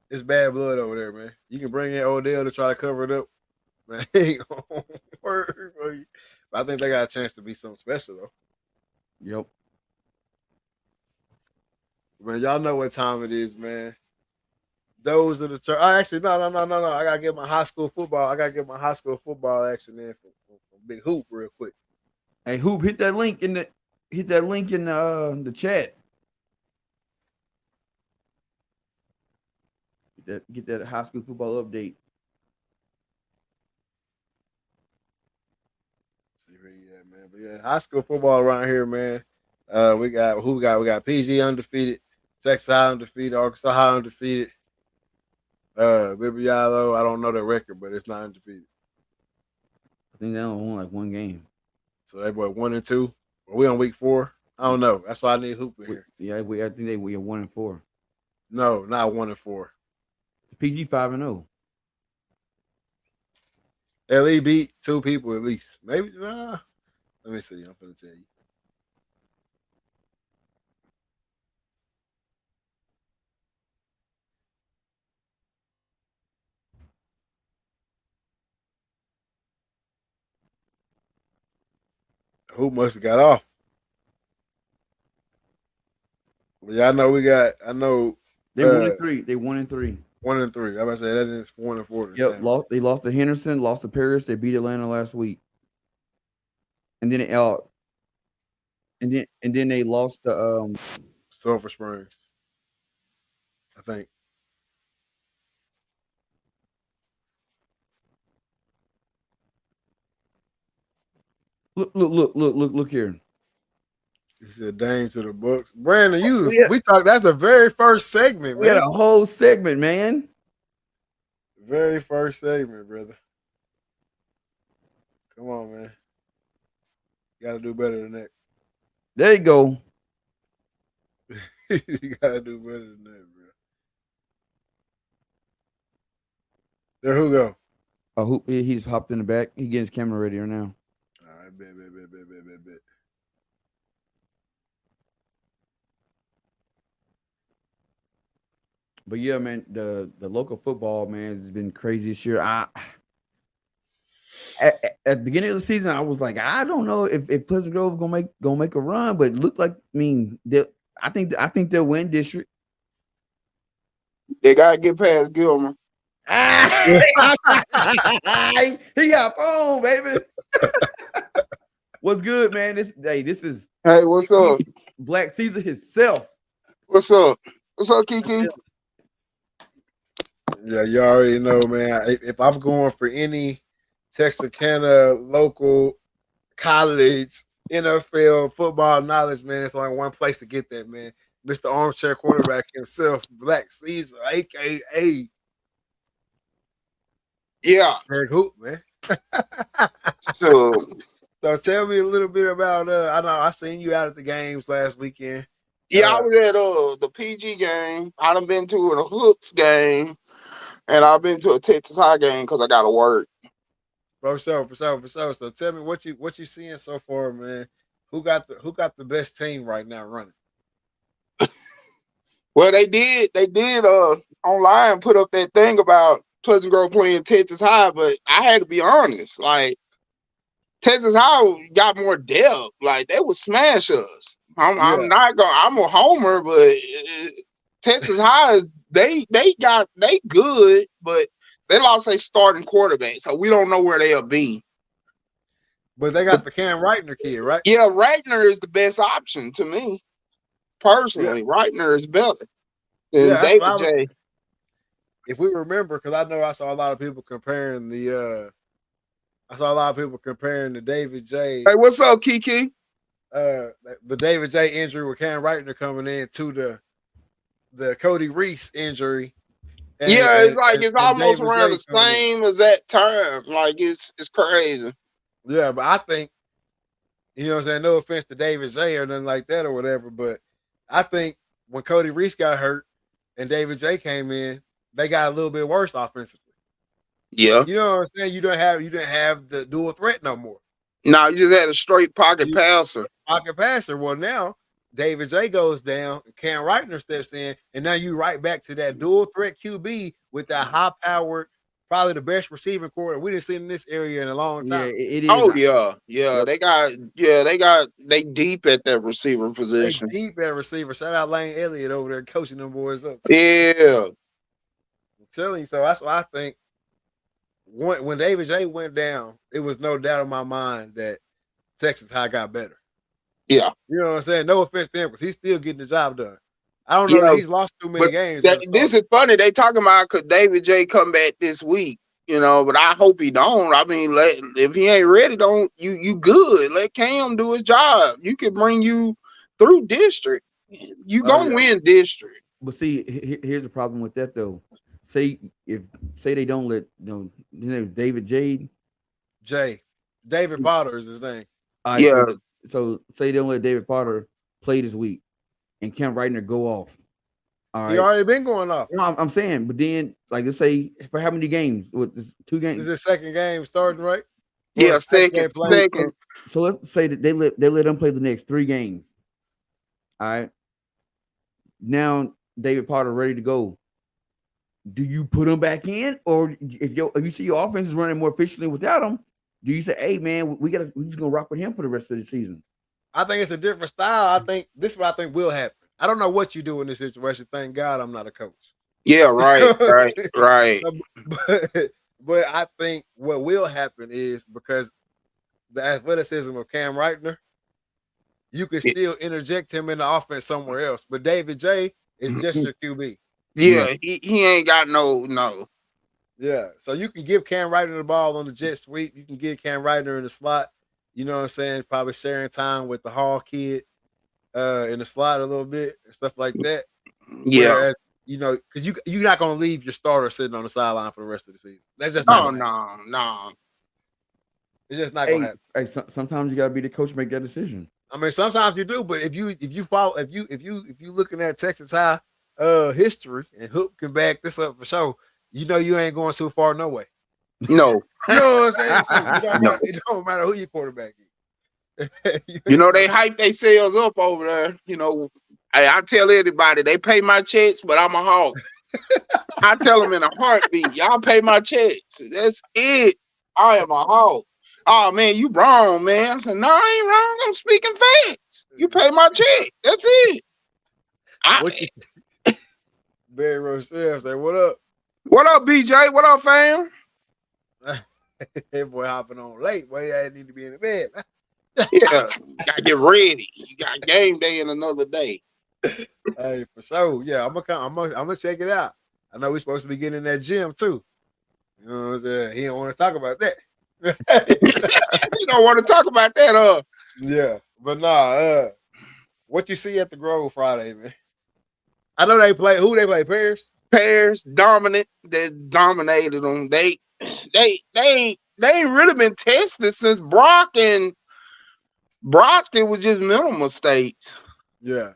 it's bad blood over there, man. You can bring in Odell to try to cover it up, man. It ain't gonna work for you. But I think they got a chance to be something special though. Yep. Man, y'all know what time it is, man. Those are the actually no. I gotta get my high school football. I gotta get my high school football action in for Big Hoop real quick. Hey, Hoop, hit that link in the chat. Get that high school football update. See where you at, man. But yeah, high school football around here, man. We got PG undefeated, Texas High undefeated, Arkansas High undefeated. Bibialo, I don't know their record, but it's not undefeated. I think they only won like one game. So they were 1-2. Are we on week 4? I don't know. That's why I need Hoop in here. Yeah, I think we are 1-4. No, not 1-4. PG 5-0. LE beat 2 people at least. Maybe nah. Let me see. I'm gonna tell you. Who must have got off? Well, yeah, I know They 1-3. They 1-3. 1-3. I about to say that is 1-4. Yep. They lost to Henderson, lost to Paris. They beat Atlanta last week, and then they lost to Sulphur Springs, I think. Look here. He said Dame to the Bucks. Brandon, we talked. That's the very first segment, man. We had a whole segment, man. Very first segment, brother. Come on, man. You gotta do better than that. There you go. You gotta do better than that, bro. There, who go? Oh, he's hopped in the back. He getting his camera ready right now. All right, bet. But yeah, man, the local football, man, has been crazy this year. At the beginning of the season, I was like, I don't know if Pleasant Grove gonna make a run, but it looked like I think they'll win district. They gotta get past Gilmer. He got phone, baby. What's good, man? This is Hey, what's up? Black Caesar himself. What's up? What's up, Kiki? Yeah, you already know, man. If I'm going for any Texarkana local college NFL football knowledge, man, it's only one place to get that, man. Mr. Armchair Quarterback himself, Black Caesar, aka Greg Hoop, man. So tell me a little bit about I know I seen you out at the games last weekend. I was at the PG game. I done been to a Hooks game, and I've been to a Texas High game because I gotta work. For sure. So tell me what you seeing so far, man. Who got the best team right now running? Well, they did online put up that thing about Pleasant Grove playing Texas High, but I had to be honest. Like, Texas High got more depth. Like, they would smash us. I'm a homer, but Texas High is they good, but they lost a starting quarterback, so we don't know where they'll be. But they got the Cam Reitner kid, right? Yeah, Reitner is the best option to me. Personally, Reitner is better than David J. If we remember, because I know I saw a lot of people comparing the I saw a lot of people comparing the David J. Hey, what's up, Kiki? The David J. injury with Cam Reitner coming in to the Cody Reese injury. Yeah, it's like it's and almost David around J. the coming in. same as that time. Like it's crazy. Yeah, but I think, you know what I'm saying, no offense to David J. or nothing like that or whatever, but I think when Cody Reese got hurt and David J. came in, they got a little bit worse offensively. Yeah. You know what I'm saying? You didn't have the dual threat no more. No, you just had a straight pocket passer. Pocket passer. Well, now David J goes down, Cam Reitner steps in, and now you right back to that dual threat QB with that high powered, probably the best receiving core we didn't see in this area in a long time. Yeah, it is. Oh yeah. Yep. They deep at that receiver They position. deep at receiver. Shout out Lane Elliott over there coaching them boys up. Too. Yeah. I'm telling you, so that's what I think. When David J went down, it was no doubt in my mind that Texas High got better. Yeah. You know what I'm saying? No offense to him, because he's still getting the job done. I don't know that he's lost too many games. This is funny. They talking about could David J come back this week, you know, but I hope he don't. I mean, if he ain't ready, don't you good. Let Cam do his job. You can bring you through district. You gonna win district. But see, here's the problem with that though. Say they don't let David David Potter is his name. Yeah. So say they don't let David Potter play this week, and Cam Reitner go off. All right. He already been going off. No, I'm saying, but then like let's say for how many games? With 2 games. This is his second game starting, right? Yeah, second. So let's say that they let him play the next 3 games. All right. Now David Potter ready to go. Do you put him back in, or if you see your offense is running more efficiently without him, do you say, "Hey man, we're just gonna rock with him for the rest of the season"? I think it's a different style. I think this is what I think will happen. I don't know what you do in this situation. Thank God I'm not a coach. Yeah, right. But I think what will happen is because the athleticism of Cam Reitner, you can still interject him in the offense somewhere else. But David J is just your QB. Yeah, he ain't got no. Yeah, so you can give Cam Reitner the ball on the jet sweep. You can give Cam Reitner in the slot. You know what I'm saying? Probably sharing time with the Hall kid in the slot a little bit and stuff like that. Yeah. Whereas, you know, because you're not going to leave your starter sitting on the sideline for the rest of the season. That's just no. It's just not going to happen. Hey, sometimes you got to be the coach make that decision. I mean, sometimes you do, but if you looking at Texas High history and Hoop can back this up for sure, you know you ain't going too far no way. No. You know what I'm saying? So it don't matter who your quarterback is. You know, they hype themselves up over there. You know, I tell everybody they pay my checks, but I'm a hawk. I tell them in a heartbeat, y'all pay my checks. That's it. I am a hawk. Oh man, you wrong, man. I said, no, I ain't wrong. I'm speaking facts. You pay my check. That's it. Barry Rochelle say, "What up? What up, BJ? What up, fam?" That boy hopping on late. Boy, I need to be in the bed. Yeah, you gotta get ready. You got game day in another day. Hey, for sure. Yeah, I'm gonna check it out. I know we're supposed to be getting in that gym too. You know what I'm saying? He don't want to talk about that. You don't want to talk about that, Yeah, but nah. What you see at the Grove Friday, man? I know they play. Who they play? Pairs dominant. They dominated them. They ain't really been tested since Brockton was just minimal mistakes. Yeah,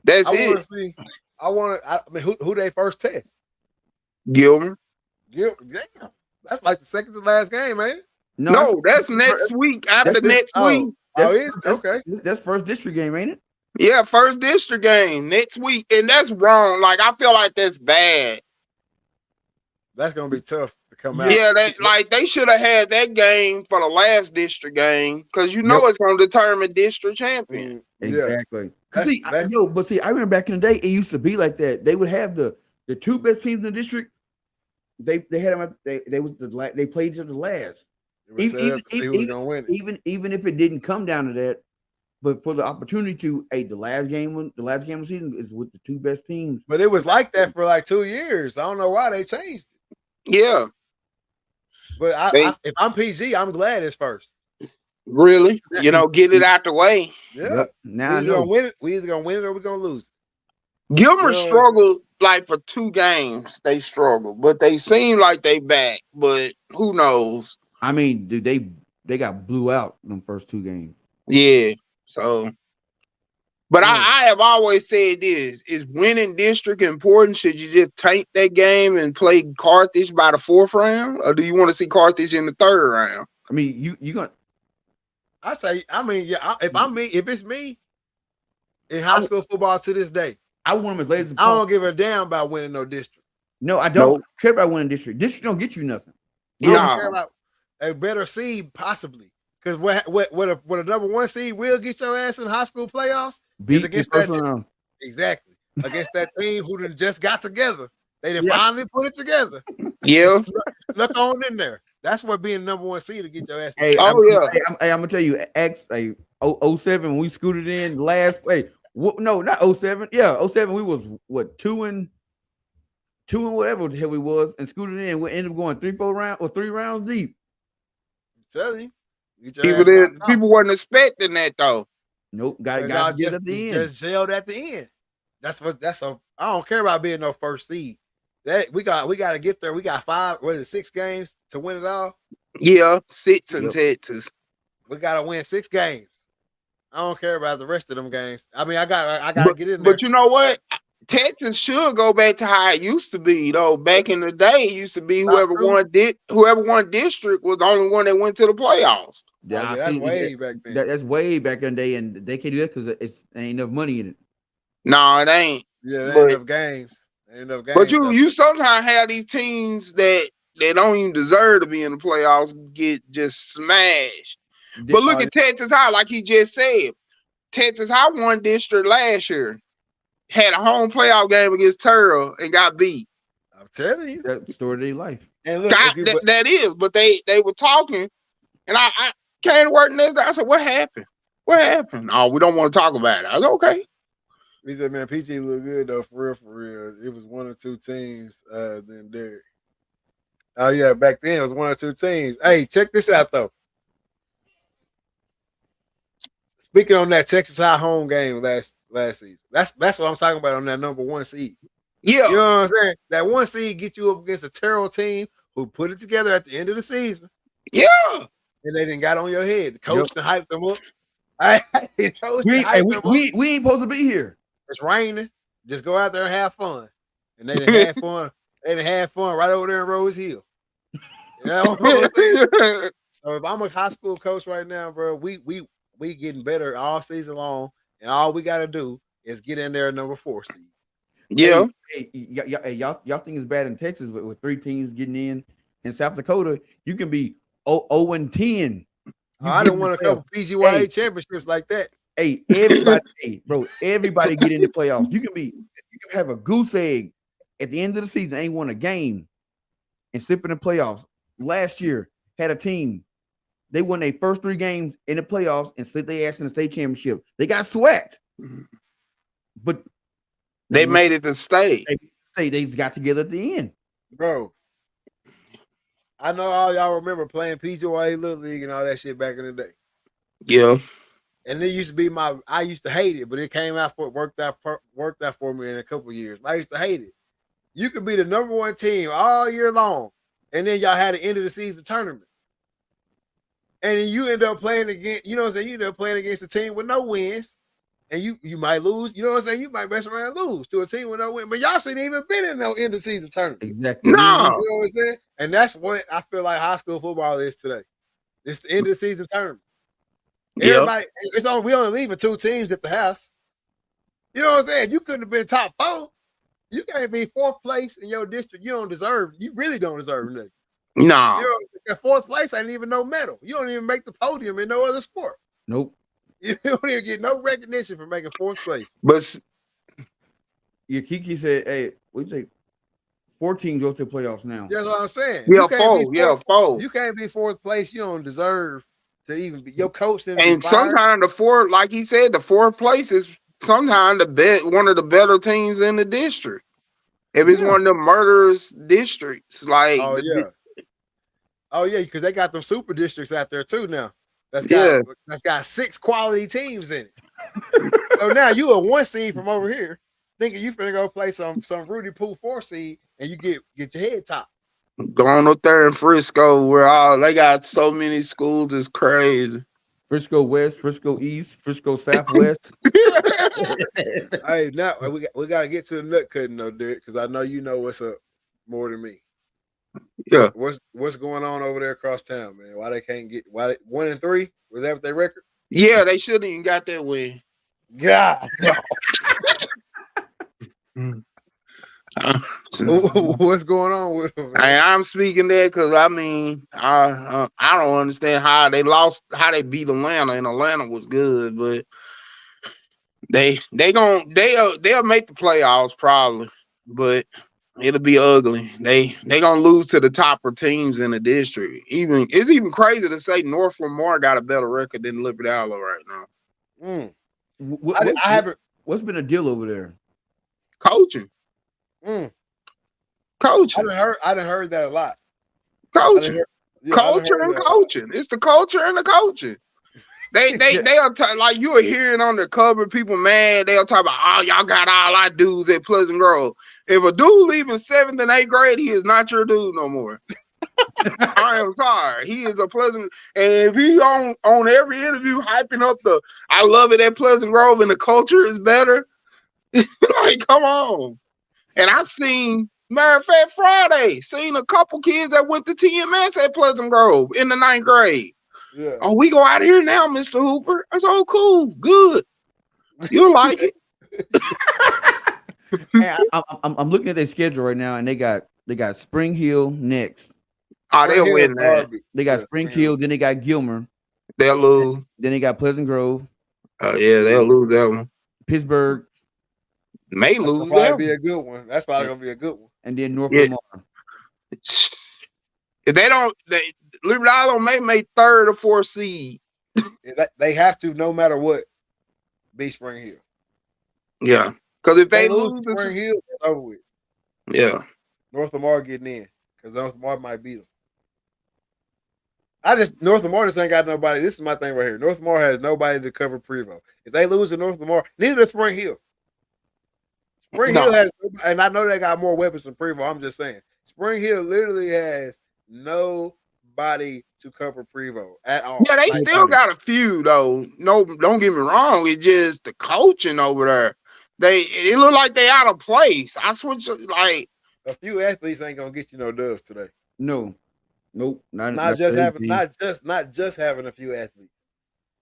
that's it. I mean, who they first test? Gilmer. Damn, that's like the second to last game, man. No, that's next week. After next week. Okay. That's first district game, ain't it? Yeah, first district game next week, and that's wrong. Like I feel like that's bad. That's gonna be tough to come out. Yeah, they should have had that game for the last district game because it's gonna determine district champion. Exactly. Yeah. I remember back in the day, it used to be like that. They would have the 2 best teams in the district. They had them. They played each other last. Even if it didn't come down to that. But for the opportunity to, the last game of the season is with the 2 best teams. But it was like that for like 2 years. I don't know why they changed it. Yeah. But They if I'm PG, I'm glad it's first. really, get it out the way. Yeah. Yep. Now I We either gonna know. win it. We either gonna win it or we're gonna lose it. Gilmer You know what I'm saying? struggled like for 2 games. They struggled, but they seem like they back. But who knows? I mean, dude, they got blew out in the first 2 games. Yeah. So, but Yeah. I have always said this: is winning district important? Should you just take that game and play Carthage by the 4th round, or do you want to see Carthage in the 3rd round? I mean, you gonna I say, I mean, yeah. If it's me in high school football to this day, I want them as late as I possible. don't give a damn about winning no district. No, I don't Nope. care about winning district. District don't get you nothing. I don't Nah. care about a better seed possibly. Because what a number 1 seed will get your ass in high school playoffs Beat is against the that first team. round. Exactly. Against that team who done just got together. They done Yeah. finally put it together. Yeah. Snuck on in there. That's what being number 1 seed to get your ass. Hey, Oh, yeah. I'm gonna tell you, 07 when we scooted in last. No, not 07. Yeah, 07 we was what 2 and whatever the hell we was, and scooted in. We ended up going 3-4 rounds or 3 rounds deep. I'm telling you. Get your ass knocked out. People wasn't expecting that though. Nope, Y'all got to get just, at the end. just jailed at the end. I don't care about being no first seed. That we got to get there. We got 6 games to win it all. Yeah, 6 in Yep. Texas. We got to win 6 games. I don't care about the rest of them games. I mean, I got to get in there. But you know what? Texas should go back to how it used to be though. Back in the day, it used to be whoever won district was the only one that went to the playoffs. Yeah, that's way back then. That's way back in the day, and they can't do that because there ain't enough money in it. No, it ain't. Yeah, there but- ain't enough games. Ain't enough games. But you sometimes have these teams that don't even deserve to be in the playoffs get just smashed. But look at Texas High, like he just said. Texas High won district last year. Had a home playoff game against Terrell and got beat. I'm telling you. That story of their life. And look, That is, but they were talking, and I came to work next day. I said, "What happened? What happened?" Oh, we don't want to talk about it. I was okay. he said, "Man, PG looked good though, for real. It was 1 or 2 teams. Then Derek. Oh yeah, back then it was 1 or 2 teams. Hey, check this out though. Speaking on that Texas High home game last season, that's what I'm talking about on that number 1 seed. Yeah, You know what I'm saying? That 1 seed get you up against a Terrell team who put it together at the end of the season, yeah. and they didn't got on your head. The coach done hyped them up. We ain't supposed to be here. It's raining. Just go out there and have fun. And they done had fun. They done had fun right over there in Rose Hill. You know what I'm saying? So if I'm a high school coach right now, bro, we getting better all season long, and all we got to do is get in there at number 4 seed. Yeah. Y'all think it's bad in Texas with 3 teams getting in South Dakota. You can be 0 and 10. I don't want a couple PGYA championships like that. Hey, everybody get in the playoffs. You can have a goose egg at the end of the season, ain't won a game, and slip in the playoffs. Last year had a team. They won their first 3 games in the playoffs and slid their ass in the state championship. They got swept, but They made it to state. They got together at the end. Bro, I know all y'all remember playing PGYA Little League and all that shit back in the day. Yeah. And it used to be I used to hate it, but it came out worked out for me in a couple of years. I used to hate it. You could be the number 1 team all year long, and then y'all had an end of the season tournament. And then you end up playing against, you know what I'm saying? You end up playing against a team with no wins. And you might lose, you know what I'm saying? You might mess around and lose to a team with no win. But y'all shouldn't even been in no end of season tournament. Exactly. No. You know what I'm saying? And that's what I feel like high school football is today. It's the end of the season tournament. Everybody, we only leaving 2 teams at the house. You know what I'm saying? You couldn't have been top 4. You can't be 4th place in your district. You really don't deserve nothing. No. You know, 4th place ain't even no medal. You don't even make the podium in no other sport. Nope. You don't even get no recognition for making 4th place. But Yeah, Kiki said, "Hey, we say 4 teams go to the playoffs now." That's what I'm saying. yeah, You can't be 4. 4. You can't be 4th place. You don't deserve to even be. Your coach didn't And retire. sometimes the 4, like he said, the 4th place is sometimes one of the better teams in the district. If it's one of the murderous districts, like Oh yeah, because they got them super districts out there too now. That's Yeah. got 6 quality teams in it. So now you a 1 seed from over here, thinking you finna go play some Rudy Poo 4 seed, and you get your head top. Going up there in Frisco, where all they got so many schools, is crazy. Frisco West, Frisco East, Frisco Southwest. Hey, now we got to get to the nut cutting though, Derek, because I know you know what's up more than me. Yeah. What's going on over there across town, man? Why they can't get 1-3? Was that their record? Yeah, they shouldn't even got that win. God, what's going on with them? I'm speaking there because I mean I don't understand how they beat Atlanta, and Atlanta was good, but they'll make the playoffs probably, but it'll be ugly. They gonna lose to the topper teams in the district. It's even crazy to say North Lamar got a better record than Liberty Allo right now. I haven't. What's been a deal over there? Coaching. Coaching. I done heard that a lot. Coaching. Culture and coaching. It's the culture and the coaching. They'll like you are hearing on the cover, people mad. They'll talk about, oh, y'all got all our dudes at Pleasant Grove. If a dude leaving 7th and 8th grade, he is not your dude no more. I am sorry. He is a Pleasant, and if he on every interview hyping up I love it at Pleasant Grove and the culture is better. Like, come on. And I seen, matter of fact, Friday, seen a couple kids that went to TMS at Pleasant Grove in the 9th grade. Yeah. Oh, we go out here now, Mr. Hooper. That's all cool. Good. You'll like it. Hey, I'm looking at their schedule right now, and they got Spring Hill next. Oh, they'll win that. They got Spring Hill, then they got Gilmer. They'll lose. Then they got Pleasant Grove. Oh, yeah, they'll lose that one. Pittsburgh. May lose that. That'll be a good one. That's probably gonna be a good one. And then North Lamar. If they don't, Liberty Island may make 3rd or 4th seed. They have to, no matter what, beat Spring Hill. Yeah, because if they lose lose Spring Hill, it's over with. Yeah, North Lamar getting in because North Lamar might beat them. North Lamar just ain't got nobody. This is my thing right here. North Lamar has nobody to cover Prevo. If they lose to North Lamar, neither does Spring Hill. Spring Hill has, and I know they got more weapons than Prevo. I'm just saying, Spring Hill literally has nobody to cover Prevo at all. Yeah, they still got a few though. No, don't get me wrong. It's just the coaching over there. It look like they out of place. I switch like a few athletes ain't gonna get you no dubs today. No, nope. Not just having a few athletes.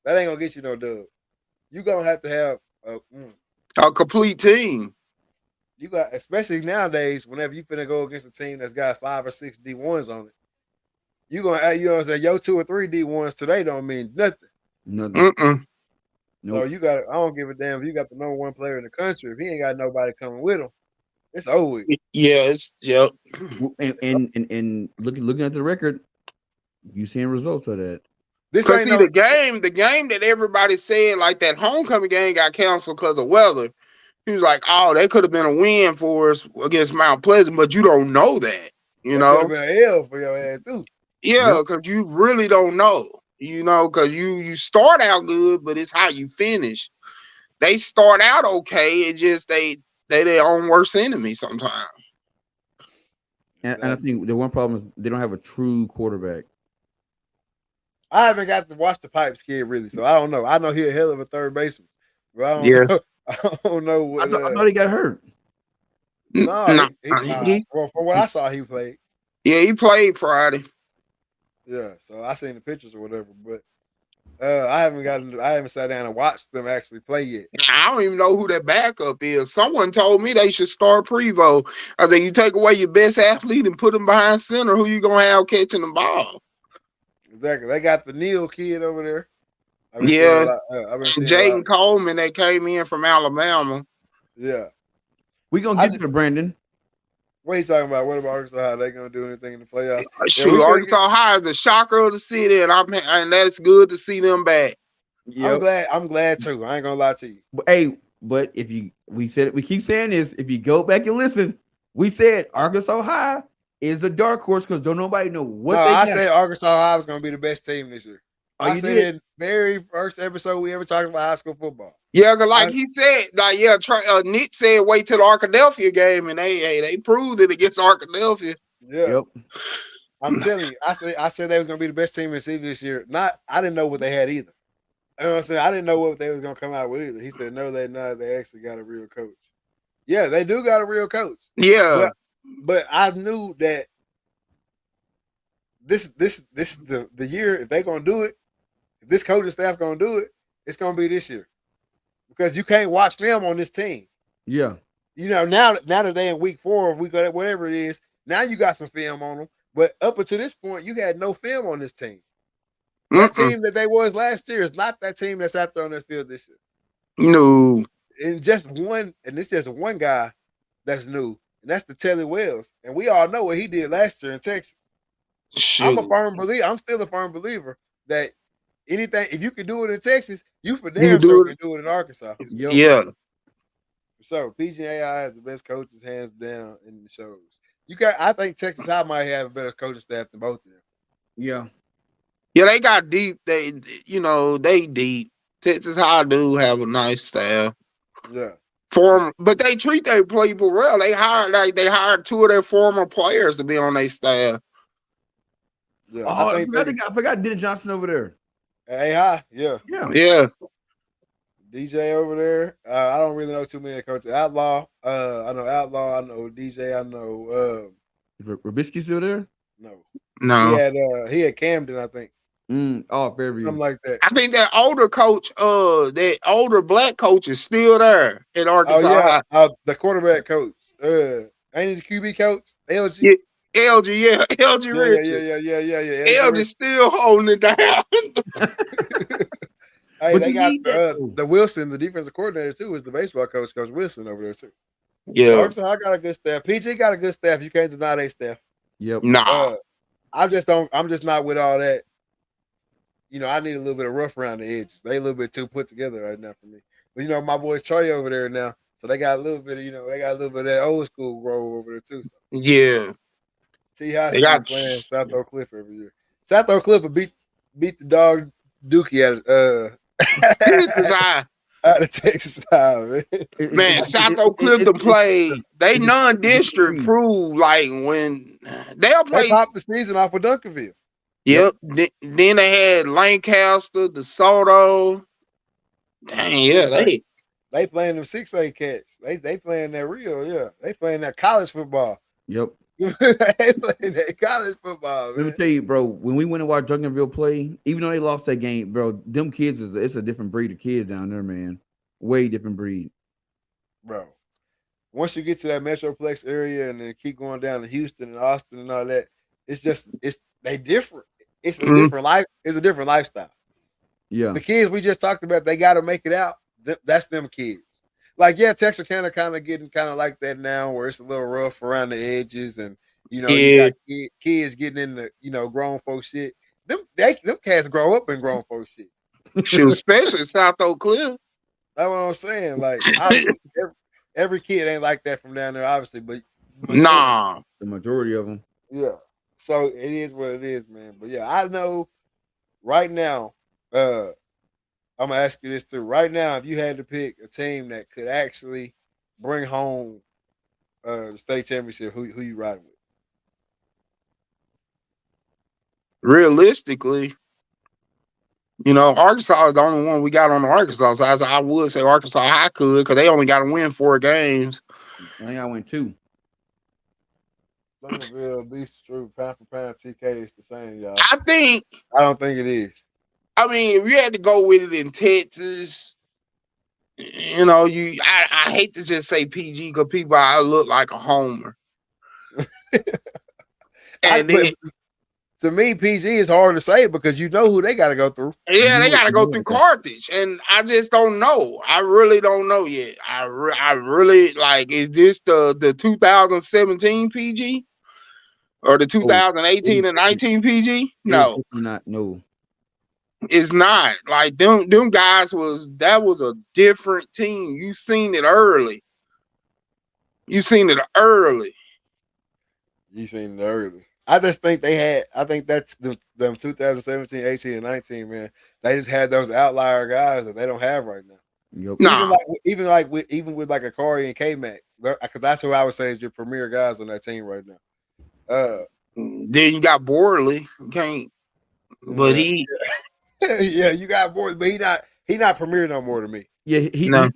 That ain't gonna get you no dub. You gonna have to have a complete team. You got, especially nowadays, whenever you finna go against a team that's got 5 or 6 D1s on it, you gonna add, you know what I'm saying, your 2 or 3 D1s today don't mean nothing. Nothing. So you got, I don't give a damn if you got the number 1 player in the country. If he ain't got nobody coming with him, it's over with. Yeah, And looking at the record, you seeing results of that. This ain't the game that everybody said, like that homecoming game got canceled because of weather. He was like, oh, that could have been a win for us against Mount Pleasant, but you don't know that, you know. Could have been an L for your ass too. Yeah, because you really don't know, you know, because you start out good, but it's how you finish. They start out okay, it just they their own worst enemy sometimes. And I think the one problem is they don't have a true quarterback. I haven't got to watch the Pipes kid really, so I don't know. I know he's a hell of a third baseman, but I don't know what. I thought he got hurt. No, well, from what I saw, he played. Yeah, he played Friday. Yeah, so I seen the pictures or whatever, but I haven't sat down and watched them actually play yet. I don't even know who that backup is. Someone told me they should start Prevo. I said, you take away your best athlete and put him behind center, who you gonna have catching the ball? Exactly. They got the Neal kid over there. Yeah, Jaden Coleman that came in from Alabama. Yeah, we gonna get to Brandon. What are you talking about? What about Arkansas High? They gonna do anything in the playoffs? Shoot, Arkansas High is the shocker of the city, and that's good to see them back. Yep. I'm glad too. I ain't gonna lie to you. But we keep saying this. If you go back and listen, we said Arkansas High is a dark horse because don't nobody know what No, they I got. said Arkansas High was going to be the best team this year. Oh, I you said did? in the very first episode we ever talked about high school football. Yeah, cause like he said, like Nick said, wait till the Arkadelphia game, and they proved it against Arkadelphia. Yeah. Yep. I'm telling you, I said they was going to be the best team in the city this year. I didn't know what they had either. You know what I'm saying? I didn't know what they was going to come out with either. He said, no, they're not. They actually got a real coach. Yeah, they do got a real coach. Yeah. But I knew that this is the year, if they're going to do it, if this coaching staff going to do it, it's going to be this year. Because you can't watch film on this team. Yeah. You know, now that they're in week 4 or week whatever it is, now you got some film on them. But up until this point, you had no film on this team. That team that they was last year is not that team that's out there on that field this year. No. And it's just one guy that's new, and that's the Telly Wells. And we all know what he did last year in Texas. Shoot. I'm still a firm believer that anything, if you can do it in Texas, you for damn sure can do it in Arkansas. Yep. Yeah. So PGAI has the best coaches hands down in the shows. I think Texas High might have a better coaching staff than both of them. Yeah. Yeah, they got deep. They deep. Texas High do have a nice staff. Yeah. But they treat their people well. They hired 2 of their former players to be on their staff. Yeah. Oh, I forgot Dennis Johnson over there. High, yeah. Yeah. DJ over there. I don't really know too many coaches. Outlaw. I know Outlaw. I know DJ. I know. Is Robisky still there? No. He had Camden, I think. Fairview. Something like that. I think that older coach, that older black coach is still there in Arkansas. Oh yeah, the quarterback coach. Ain't he the QB coach? LG. Yeah. LG, yeah. LG Richards. Yeah. LG still holding it down. Hey, But they you got need that, the Wilson, the defensive coordinator too, is the baseball coach, Coach Wilson over there too. Yeah. Arkansas, I got a good staff. PG got a good staff. You can't deny their staff. Yep. Nah. I'm just not with all that. You know, I need a little bit of rough around the edges. They a little bit too put together right now for me. But you know, my boy Trey over there now, so they got a little bit of of that old school grow over there too. So. Yeah. See how they got playing South Oak Cliff every year. South Oak Cliff will beat the dog Dookie out of Texas High, man. South Oak Cliff to play. They non-district prove like when they'll play. They popped the season off with Duncanville. Yep. Then they had Lancaster, DeSoto. Dang, yeah, they playing them 6A cats. They playing that real, yeah. They playing that college football. Yep. They playing that college football, man. Let me tell you, bro, when we went and watched Duncanville play, even though they lost that game, bro, them kids it's a different breed of kids down there, man. Way different breed. Bro. Once you get to that Metroplex area and then keep going down to Houston and Austin and all that, they different. It's a different life. It's a different lifestyle. Yeah. The kids we just talked about, they got to make it out. That's them kids. Like, yeah, Texarkana kind of getting like that now, where it's a little rough around the edges, and you got kids getting into grown folk shit. Them cats grow up in grown folk shit. Shoot, especially South Oak Cliff. That's what I'm saying. Like, obviously, every kid ain't like that from down there, obviously, but nah, the majority of them. Yeah. So it is what it is, man. But yeah, I know right now. I'm gonna ask you this too. Right now, if you had to pick a team that could actually bring home the state championship, who you riding with? Realistically, Arkansas is the only one we got on the Arkansas side. So I would say Arkansas High could, because they only got to win 4 games. I think I win 2. Somerville, Beast True, pound for pound, TK is the same, y'all. I don't think it is. I mean, if you had to go with it in Texas, I hate to just say PG because people, I look like a homer. To me, PG is hard to say because you know who they got to go through. Yeah, they got to go through Carthage, and I just don't know. I really don't know yet. I really is this the 2017 PG or the 2018 and 19 PG? No, no. It's not. Like them guys that was a different team. You seen it early. You seen it early. I just think they had. I think that's them 2017, 18, and 19. Man, they just had those outlier guys that they don't have right now. Yep. Nah. Even with like a Corey and K Mac, because that's who I would say is your premier guys on that team right now. Then you got Borley. You can't. But yeah, yeah, you got boys, but he not premier no more to me. Yeah, he not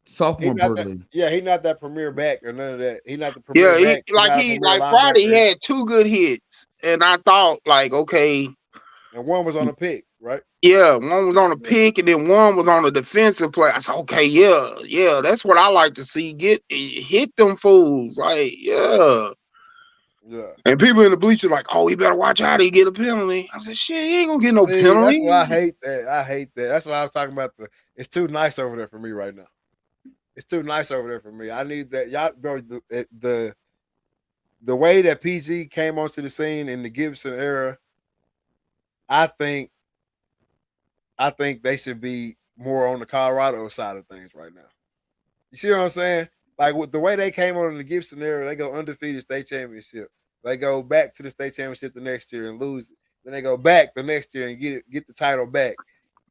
sophomore He not Burley. he not that premier back or none of that. He not the premier back. Like Friday, he had 2 good hits, and I thought like, okay, and one was on a pick, right? Yeah, one was on a pick, and then one was on a defensive play. I said, okay, yeah, that's what I like to see. Hit them fools, like, yeah. And people in the bleachers like, oh, he better watch out. He get a penalty. I said, shit, he ain't gonna get no penalty. That's why I hate that. I hate that. That's why I was talking about it's too nice over there for me right now. It's too nice over there for me. I need that. Y'all, bro, the way that PG came onto the scene in the Gibson era, I think they should be more on the Colorado side of things right now. You see what I'm saying? Like with the way they came on in the Gibson era, they go undefeated state championship. They go back to the state championship the next year and lose it. Then they go back the next year and get the title back.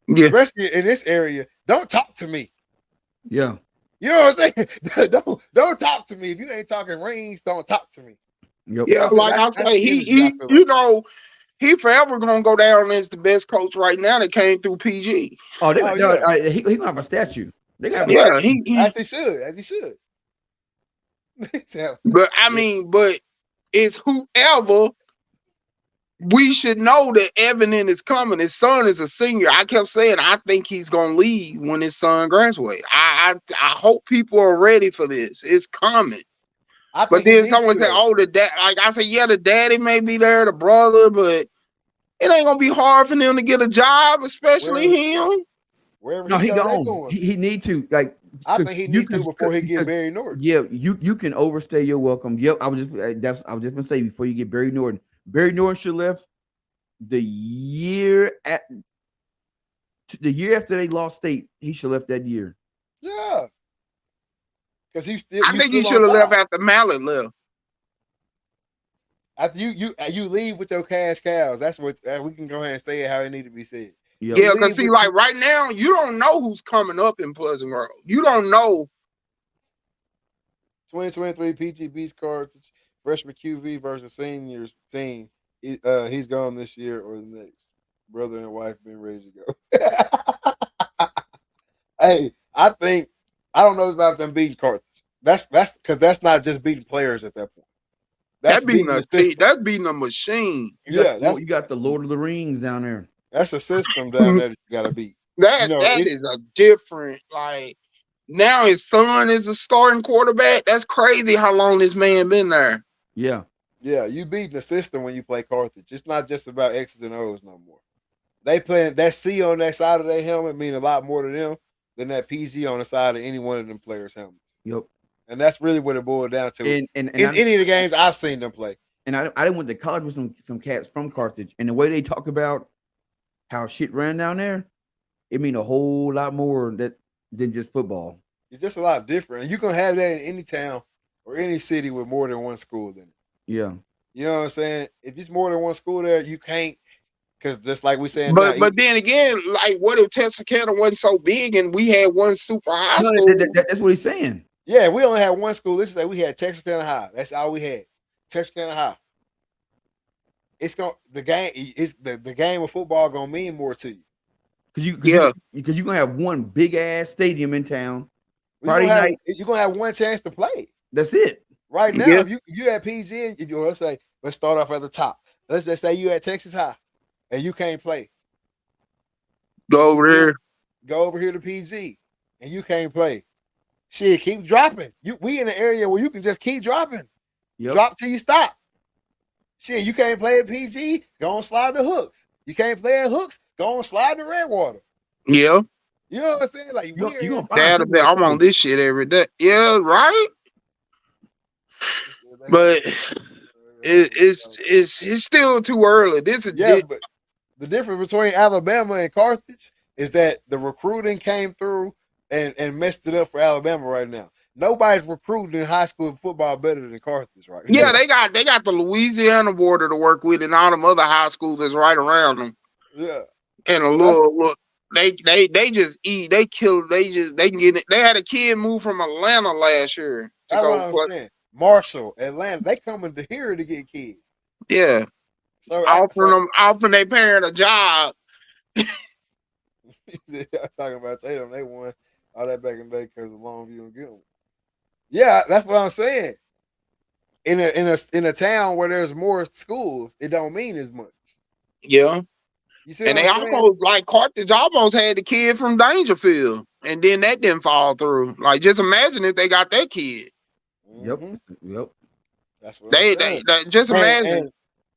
Yeah. Especially in this area, don't talk to me. Yeah. You know what I'm saying? don't talk to me. If you ain't talking rings, don't talk to me. Yep. Yeah, like I say, he you know, he forever gonna go down as the best coach right now that came through PG. Oh, he gonna have a statue. They got as he should. But I mean, but it's whoever. We should know that Evan is coming. His son is a senior. I kept saying I think he's gonna leave when his son graduates. I hope people are ready for this. It's coming. But then someone said, "Oh, the dad." Like I said, yeah, the daddy may be there, the brother, but it ain't gonna be hard for them to get a job, especially him. No, he gone. He need to like. I think he needs to before he get Barry Norton. Yeah, you can overstay your welcome. Yep, I was just gonna say before you get Barry Norton. Barry Norton should have left the year after they lost state. He should have left that year. Yeah, because I think he should have left after Mallet left. After you leave with your cash cows. That's what we can go ahead and say it how it need to be said. Yep. Yeah, because see, like right now, you don't know who's coming up in Pleasant Grove. You don't know. 2023 PGB's Carthage freshman QB versus seniors team. He's gone this year or the next. Brother and wife been ready to go. Hey, I don't know about them beating Carthage. That's because that's not just beating players at that point. That's beating a machine. You got the Lord of the Rings down there. That's a system down there that you gotta beat. That is a different, like now his son is a starting quarterback. That's crazy how long this man been there. Yeah. Yeah, you beating the system when you play Carthage. It's not just about X's and O's no more. They playing that C on that side of their helmet mean a lot more to them than that PG on the side of any one of them players' helmets. Yep. And that's really what it boiled down to. And in any of the games I've seen them play. And I didn't went to college with some cats from Carthage, and the way they talk about how shit ran down there, it mean a whole lot more than just football. It's just a lot different. And you can have that in any town or any city with more than one school in it. Yeah. You know what I'm saying? If it's more than one school there, you can't, because just like we saying. But then again, like what if Texarkana wasn't so big and we had one super high school? That's what he's saying. Yeah, we only had one school. This is like we had Texarkana High. That's all we had. Texarkana High. It's the game of football gonna mean more to you. Because you're gonna have one big ass stadium in town. Friday night, you're gonna have one chance to play. That's it. Right now, if you at PG, and let's start off at the top. Let's just say you at Texas High and you can't play. Go over here to PG and you can't play. Shit, keep dropping. We in an area where you can just keep dropping. Yep. Drop till you stop. Shit, you can't play at PG, go on slide the hooks. You can't play at hooks, go on slide the Redwater. Yeah. You know what I'm saying? Like I'm on this shit every day. Yeah, right. But it's still too early. But the difference between Alabama and Carthage is that the recruiting came through and messed it up for Alabama right now. nobody's recruiting in high school football better than Carthage right now. Yeah, they got the Louisiana border to work with, and all them other high schools that's right around them. Yeah. And a So little, they just eat, they kill, they can get it. They had a kid move from Atlanta last year to that's what go I'm play. saying. Marshall, Atlanta, they coming to here to get kids. Yeah, So offering their parent a job. I'm talking about Tatum. They won all that back in the day because of Longview and Gilman. Yeah, that's what I'm saying. In a town where there's more schools, it don't mean as much. Yeah. You see And what they I'm saying? almost, like, Carthage almost had the kid from Dangerfield, and then that didn't fall through. Like, just imagine if they got that kid. Yep. Mhm. Yep. That's what I'm They saying. just imagine.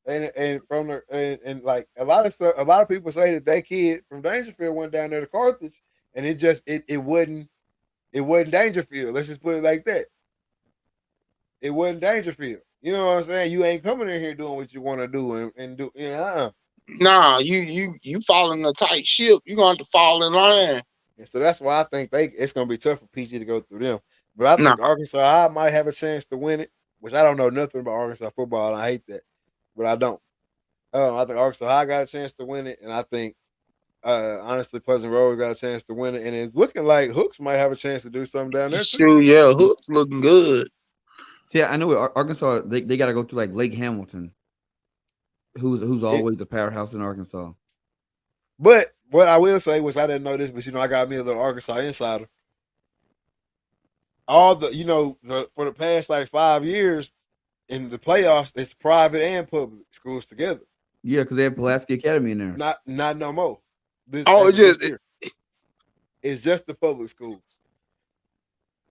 And from the and like a lot of people say that kid from Dangerfield went down there to Carthage, and it wasn't Dangerfield. Let's just put it like that. It wasn't Dangerfield. You know what I'm saying? You ain't coming in here doing what you want to do and do. Nah, you following a tight ship. You're gonna have to fall in line. And so that's why I think it's gonna be tough for PG to go through them. But I Nah, think Arkansas might have a chance to win it, which I don't know nothing about Arkansas football, and I hate that, but I don't. I think Arkansas got a chance to win it, and I think honestly Pleasant Road got a chance to win it, and it's looking like Hooks might have a chance to do something down there too. shoot, yeah, Hook's looking good. See, I know Arkansas. They got to go to like Lake Hamilton, who's always the powerhouse in Arkansas. But what I will say was I didn't know this, but I got me a little Arkansas insider. All for the past like 5 years in the playoffs, it's private and public schools together. Yeah, because they have Pulaski Academy in there. Not no more. This year. It's just the public schools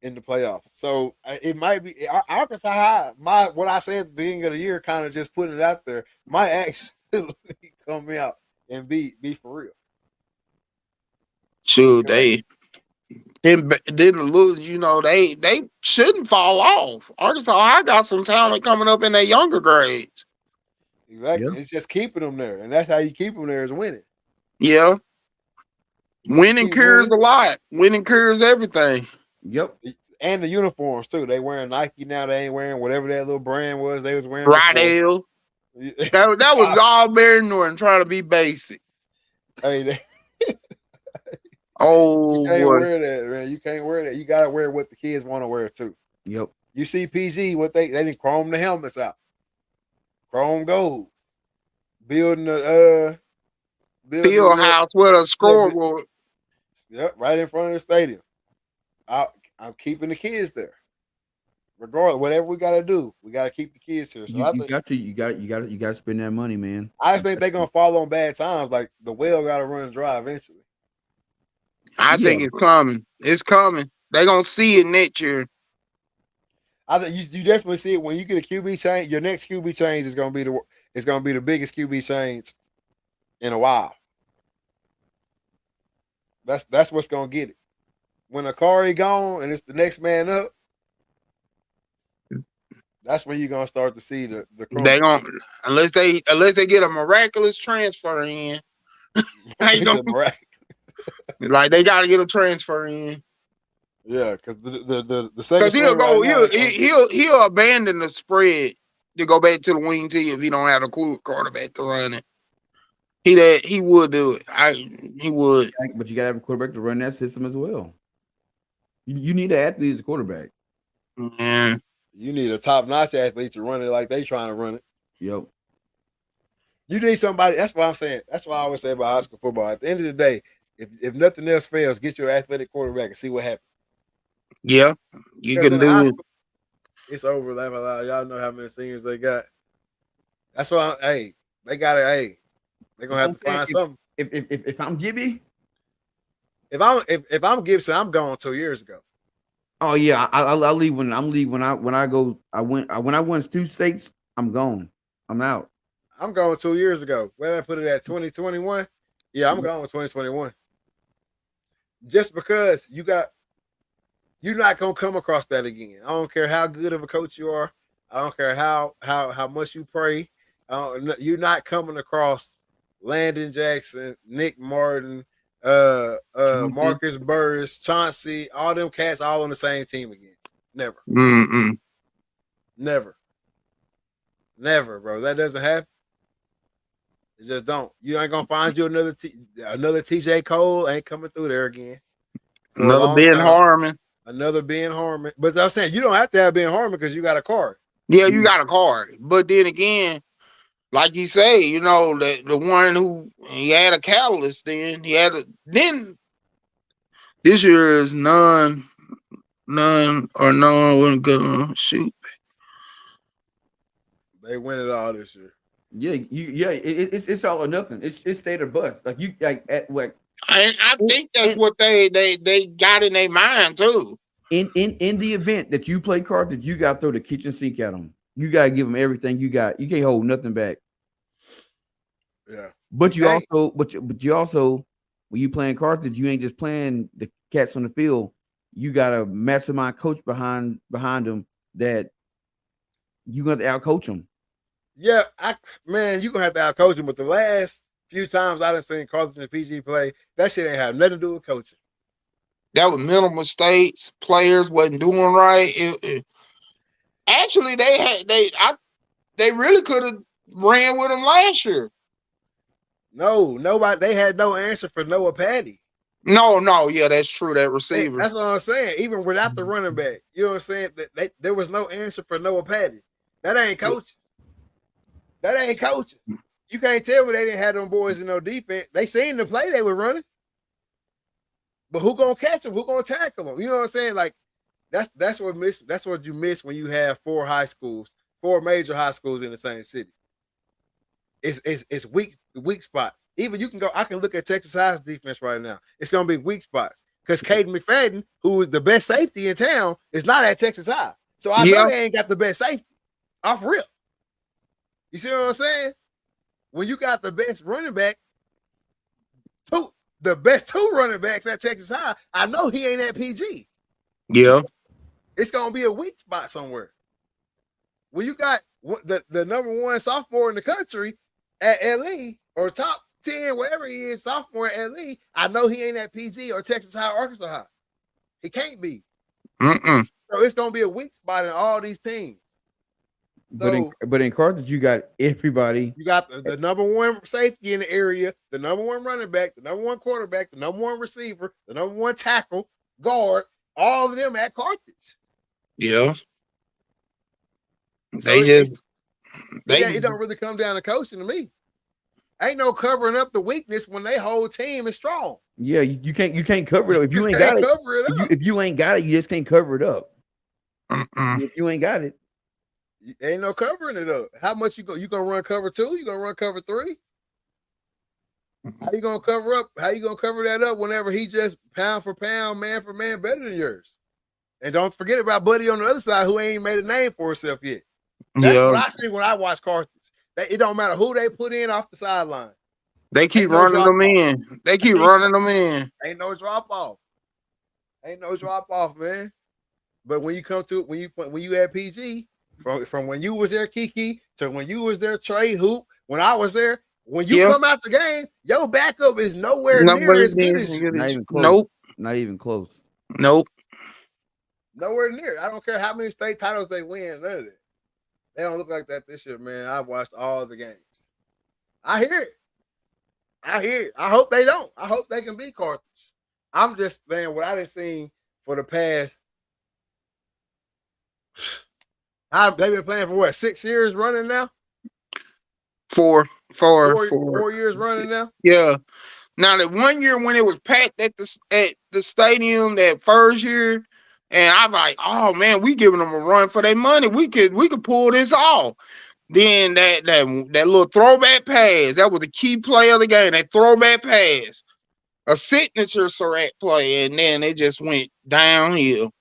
in the playoffs. So it might be Arkansas High. What I said at the beginning of the year, kind of just putting it out there, might actually come out and be for real. Shoot, they lose. They shouldn't fall off. Arkansas High got some talent coming up in their younger grades. Exactly. Yeah. It's just keeping them there, and that's how you keep them there is winning. Yeah, winning cures a lot. Winning cures everything. Yep. And the uniforms too. They wearing Nike now. They ain't wearing whatever that little brand was they was wearing. Rydell. That was all Barry Norton trying to be basic. Hey, oh, you can't boy. wear that, man. You can't wear that. You gotta wear what the kids want to wear too. Yep. You see PG, what they didn't chrome the helmets out. Chrome gold. Building the Field house with a scoreboard. Yep, right in front of the stadium. I'm keeping the kids there. Regardless, whatever we gotta do, we gotta keep the kids here. So You got to spend that money, man. I just think they're gonna fall on bad times. Like the well gotta run dry eventually. I think it's coming. It's coming. They're gonna see it next year. I think you definitely see it when you get a QB change. Your next QB change is gonna be the biggest QB change in a while. That's what's gonna get it. When Akari gone and it's the next man up, that's when you're gonna start to see the They gonna unless they get a miraculous transfer in. Like they got to get a transfer in. Yeah, because the second he'll abandon the spread to go back to the wing tee if he don't have a cool quarterback to run it. He would do it. He would. But you gotta have a quarterback to run that system as well. You need an athlete as a quarterback. Yeah. You need a top-notch athlete to run it like they trying to run it. Yep. You need somebody. That's what I'm saying. That's what I always say about high school football. At the end of the day, if nothing else fails, get your athletic quarterback and see what happens. Yeah, you can do it. It's over. Y'all know how many seniors they got. That's why. They got it. Hey, they're gonna have to find something. If I'm Gibby, if I'm Gibson, I'm gone 2 years ago. Oh yeah, I'll leave when I won 2 states. I'm gone. I'm out. I'm going 2 years ago. When did I put it at 2021? Yeah, I'm going with 2021. Just because you're not gonna come across that again. I don't care how good of a coach you are. I don't care how much you pray. You're not coming across Landon Jackson, Nick Martin, Marcus Burris, Chauncey, all them cats all on the same team again. Never. Mm-mm. Never. Never, bro. That doesn't happen. It just don't. You ain't gonna find you another TJ Cole ain't coming through there again for a Another long Ben time. Harmon. Another Ben Harmon. But I'm saying you don't have to have Ben Harmon because you got a card. Yeah, you got a card. But then again, like you say, you know, the one who he had a catalyst, then then this year is none wasn't gonna shoot. They win it all this year. Yeah, it's all or nothing. It's state or bust. Like you like at what I think that's what they got in their mind too. in the event that you play cards, you got to throw the kitchen sink at them. You got to give them everything you got. You can't hold nothing back. Yeah. But you also when you playing cards, you ain't just playing the cats on the field. You got a mastermind coach behind them that you got to outcoach them. Yeah, you're gonna have to outcoach him. But the last few times I done seen Carlton and PG play, that shit ain't have nothing to do with coaching. That was mental mistakes. Players wasn't doing right. Actually, they really could have ran with him last year. No, nobody. They had no answer for Noah Patty. No, yeah, that's true. That receiver. That's what I'm saying. Even without the running back, you know what I'm saying? There was no answer for Noah Patty. That ain't coaching. That ain't coaching. You can't tell me they didn't have them boys in no defense. They seen the play they were running. But who gonna catch them? Who gonna tackle them? You know what I'm saying? Like that's what you miss when you have four major high schools in the same city. It's weak spots. Even you can go. I can look at Texas High's defense right now. It's gonna be weak spots because Caden McFadden, who is the best safety in town, is not at Texas High. So I know they ain't got the best safety. Off rip. You see what I'm saying? When you got the best running back, the best two running backs at Texas High, I know he ain't at PG. Yeah. It's going to be a weak spot somewhere. When you got the number one sophomore in the country at LE or top 10, wherever he is, sophomore at LE, I know he ain't at PG or Texas High or Arkansas High. He can't be. Mm-mm. So it's going to be a weak spot in all these teams. So, but in Carthage, you got everybody. You got the number one safety in the area, the number one running back, the number one quarterback, the number one receiver, the number one tackle, guard, all of them at Carthage. Yeah. So it don't really come down to coaching to me. Ain't no covering up the weakness when their whole team is strong. Yeah, you can't cover it up. If you ain't got it, if you ain't got it, you just can't cover it up. If you ain't got it. Ain't no covering it up. How much you gonna run cover 2? You gonna run cover 3? How you gonna cover up? How you gonna cover that up whenever he just pound for pound, man for man better than yours? And don't forget about Buddy on the other side who ain't made a name for himself yet. That's what I see when I watch Carthage. It don't matter who they put in off the sideline. They keep running them in. They keep running them in. Ain't no drop off. Ain't no drop off, man. But when you had PG. From when you was there, Kiki, to when you was there, Trey Hoop, when I was there, when you come out the game, your backup is nowhere near as good as you. Not even close. Nope. Not even close. Nope. Nowhere near. I don't care how many state titles they win. None of it. They don't look like that this year, man. I've watched all the games. I hear it. I hope they don't. I hope they can beat Carthage. I'm just saying what I done seen for the past. They've been playing for what, 6 years running now? Four years running now. Yeah. Now that 1 year when it was packed at the stadium that first year, and I'm like, oh man, we giving them a run for their money. We could pull this off. Then that little throwback pass, that was the key play of the game. That throwback pass, a signature Surratt play, and then it just went downhill.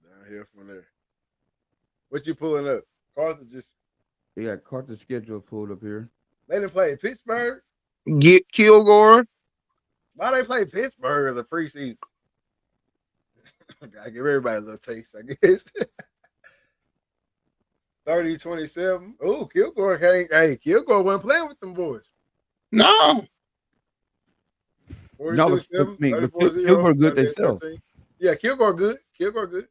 Downhill from there. What you pulling up? Carthage just. They got Carthage schedule pulled up here. They didn't play Pittsburgh. Kilgore. Why they play Pittsburgh in the preseason? Gotta give everybody a little taste, I guess. 30-27. Oh, Kilgore can't. Hey, Kilgore wasn't playing with them boys. No. 42-7. Kilgore good themselves. Yeah, Kilgore good. Kilgore good.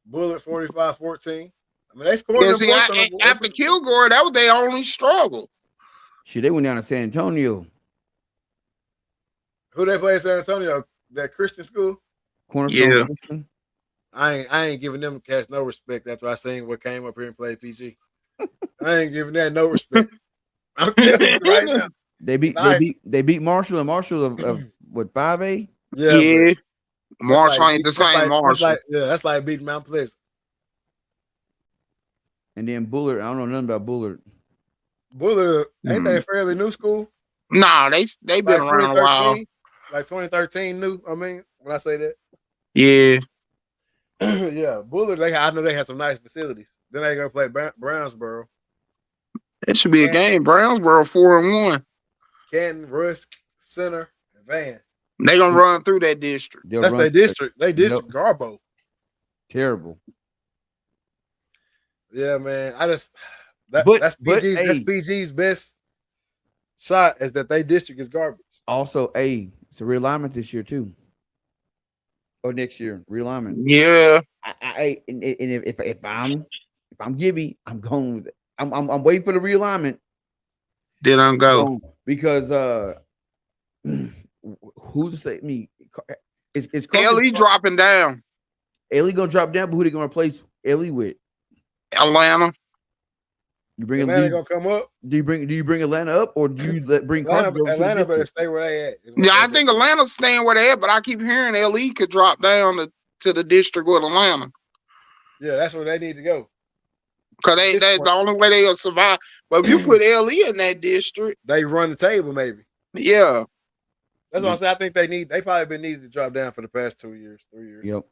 Bullard 45-14. I mean, they scored Yeah, them see, points on the board. after Kilgore, that was their only struggle. Shit, they went down to San Antonio. Who they play in San Antonio? That Christian school? Cornerstone Yeah. Christian. I ain't giving them cats no respect after I seen what came up here and played PG. I ain't giving that no respect. I'm telling you right now. They beat Marshall, and Marshall of what 5A? Yeah. Marshall like, ain't the same Marshall. That's like beating Mount Pleasant. And then Bullard, I don't know nothing about Bullard. Bullard, ain't they a fairly new school? Nah, they been Like around a while. Like 2013 new. I mean, when I say that. Yeah. Yeah, Bullard, I know they had some nice facilities. Then they gonna play Brownsboro. That should be a game. Brownsboro 4-1. Canton, Rusk, Center, and Van. They gonna run through that district. That's their district. They district Garbo. Terrible. Yeah, man. That's PG's best shot is that they district is garbage. Also, it's a realignment this year too. Or next year, realignment. Yeah. And if I'm Gibby, I'm going with it. I'm waiting for the realignment. Then I'm go because who to say me? It's LE dropping down. LE gonna drop down, but who they gonna replace LE with? Atlanta. You bring Atlanta gonna come up. Do you bring Atlanta up, or do you bring Atlanta better stay where they at? Yeah, I think Atlanta's staying where they at, but I keep hearing LE could drop down to the district with Atlanta. Yeah, that's where they need to go. Because that's the only way they'll survive. But if you put LE in that district, they run the table, maybe. Yeah. That's what I say. I think they probably been needed to drop down for the past 2 years, 3 years. Yep.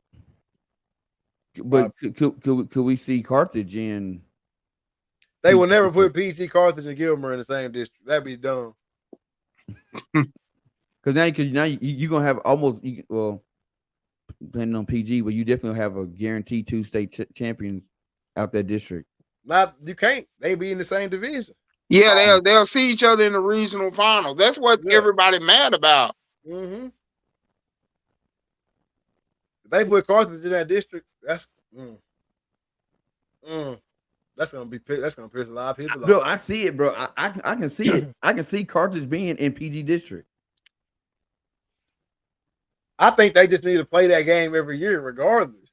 But could we see Carthage in? They will never put PG, Carthage, and Gilmer in the same district. That'd be dumb. Because now you're gonna have almost depending on PG, but you definitely have a guaranteed 2 state champions out that district. Not you can't. They be in the same division. Yeah, they'll see each other in the regional finals. That's what everybody mad about. Mm-hmm. If they put Carthage in that district, that's gonna piss a lot of people off. Bro, I see it, bro. I can see it. I can see Carthage being in PG district. I think they just need to play that game every year, regardless.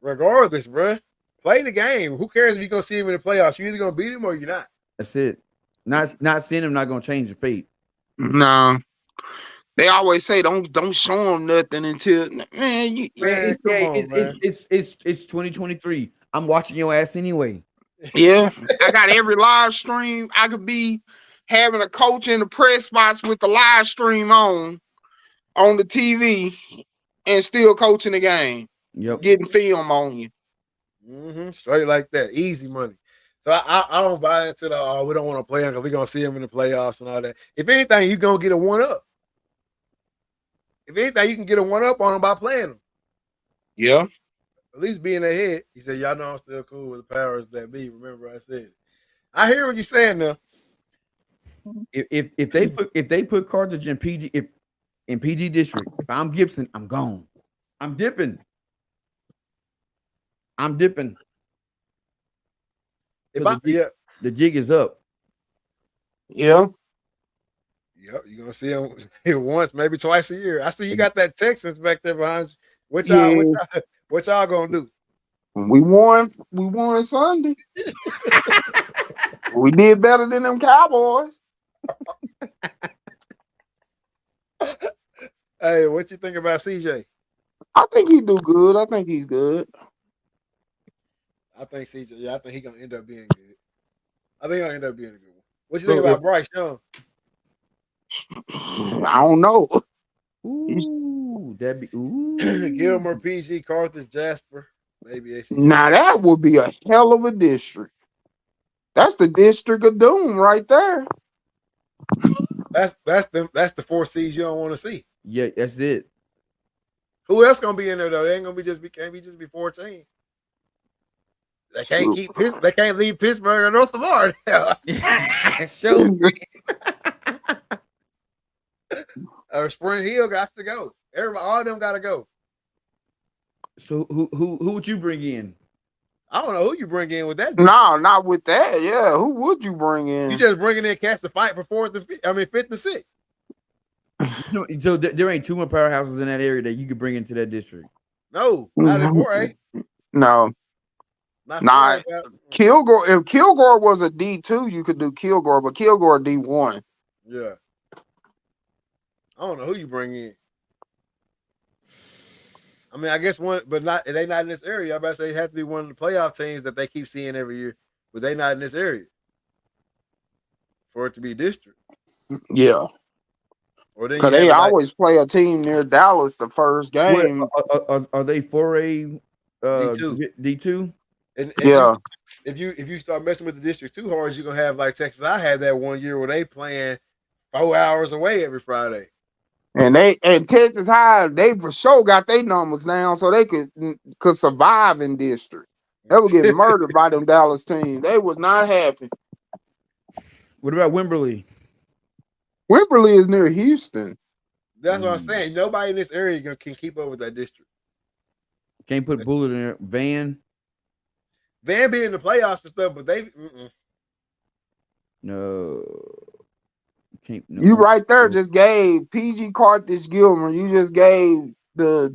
Regardless, bro. Play the game. Who cares if you're gonna see him in the playoffs? You're either gonna beat him or you're not. That's it. Not seeing him not gonna change the fate. No. They always say don't show them nothing until it's 2023. I'm watching your ass anyway. Yeah, I got every live stream. I could be having a coach in the press spots with the live stream on the TV and still coaching the game. Yep, getting film on you. Mm-hmm. Straight like that, easy money. So I don't buy into the we don't want to play him because we're gonna see him in the playoffs and all that. If anything, you're gonna get a 1-up. If anything, you can get a 1-up on him by playing him. Yeah. At least being ahead. He said, y'all know I'm still cool with the powers that be. Remember I said it. I hear what you're saying now. If they put Carthage in PG in PG district, if I'm Gibson, I'm gone. I'm dipping. The jig is up. Yeah. Yep, you're gonna see him once, maybe twice a year. I see you got that Texans back there behind you. What y'all gonna do? We won Sunday. We did better than them Cowboys. Hey, what you think about CJ? I think he do good. I think he's good. I think CJ, I think he's gonna end up being good. I think he'll end up being a good one. What you think about Bryce Young? I don't know. Ooh, that'd be Gilmer, PG, Carthage, Jasper, maybe ACC. Now that would be a hell of a district. That's the district of doom right there. That's the 4 seeds you don't want to see. Yeah, that's it. Who else gonna be in there though? They ain't gonna can't be 14. They can't they can't leave Pittsburgh or North Lamar. Show me. Spring Hill got to go. Everybody, all of them got to go. So who would you bring in? I don't know who you bring in with that. No, not with that. Yeah, who would you bring in? You just bringing in cats to fight for fourth and fifth. I mean, fifth and sixth. So there ain't too many powerhouses in that area that you could bring into that district. No, not in 4A. No, Not not 4A. Kilgore. If Kilgore was a D2, you could do Kilgore, but Kilgore D1. Yeah. I don't know who you bring in. I mean, I guess one, but not they not in this area. I about to say it have to be one of the playoff teams that they keep seeing every year, but they not in this area for it to be district. Yeah, Or then because you have they it like always play a team near Dallas the first game. Are they 4A D2. D2? And Yeah, if you start messing with the district too hard, you're gonna have like Texas. I had that one year where they playing 4 hours away every Friday. and Texas High, they for sure got their numbers down so they could survive in district. They were getting murdered by them Dallas teams. They was not happy. What about Wimberley? Wimberley is near Houston. That's what I'm saying. Nobody in this area can keep up with that district. Can't put Bullet in there. Van be in the playoffs and stuff, but they no. Can't. No. You right there just gave PG Carthage Gilmer. You just gave the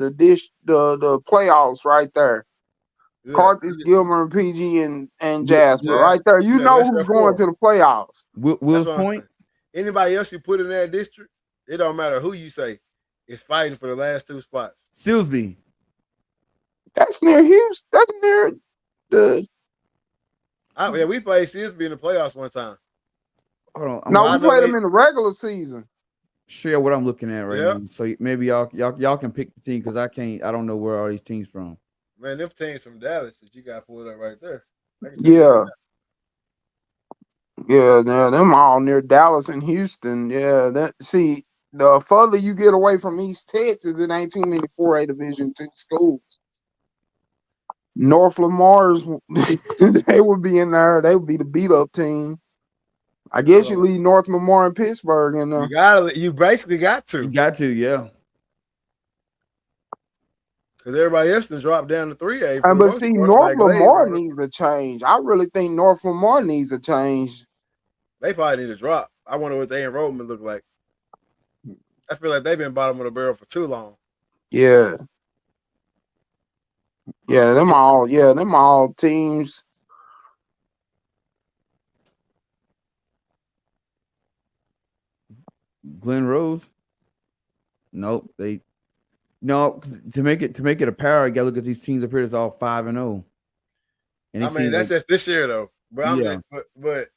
playoffs right there. yeah. Carthage Gilmer and PG and Jasper right there. You know that's who's their going four. to the playoffs. Will's Point. Anybody else you put in that district, it don't matter who you say, is fighting for the last two spots. Silsby. That's near Houston. That's near the. Yeah, we played Silsby in the playoffs one time. Hold on. No, we played them in the regular season. Share what I'm looking at right Yeah. now. So maybe y'all can pick the team because I don't know where all these teams from. Man, them teams from Dallas that you got pulled up right there. Yeah. Yeah, them all near Dallas and Houston. Yeah, the further you get away from East Texas, it ain't too many 4A Division II schools. North Lamar's, they would be in there. They would be the beat up team. I guess you leave North Lamar and Pittsburgh in there. You basically got to. You got to, yeah. Because everybody else has dropped down to 3A. But see, North Lamar needs a change. I really think North Lamar needs a change. They probably need to drop. I wonder what their enrollment look like. I feel like they've been bottom of the barrel for too long. Yeah. Yeah, them all teams. Glen Rose. Nope. To make it a power, you gotta look at these teams up here that's all 5-0. I mean, that's just this year though. But but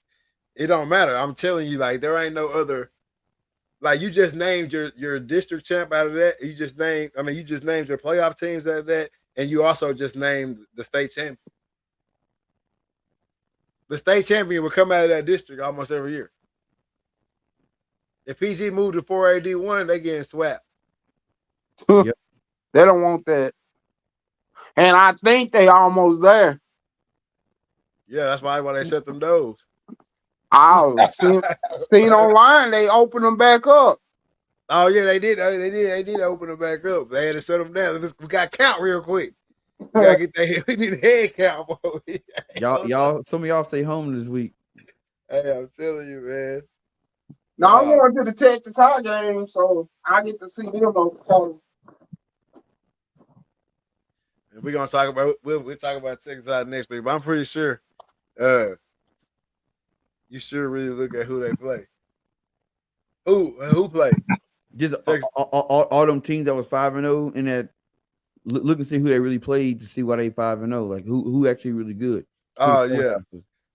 it don't matter. I'm telling you, like, there ain't no other. Like, you just named your district champ out of that. You just named your playoff teams out of that, and you also just named the state champion. The state champion will come out of that district almost every year. If PG moved to 4AD1, they getting swapped. Yep. They don't want that. And I think they almost there. Yeah, that's why they shut them doors. I've seen online they open them back up. Oh yeah, they did. They did open them back up. They had to shut them down. We got to count real quick. We gotta get that. We need a head count. y'all. Some of y'all stay home this week. Hey, I'm telling you, man. No, I'm going to the Texas High game, so I get to see them on phone. We're gonna talk about we'll talk about Texas High next week, but I'm pretty sure you should really look at who they play. Who play? Just all them teams that was 5-0 in that. Look and see who they really played to see why they 5-0. Like who actually really good. Oh yeah,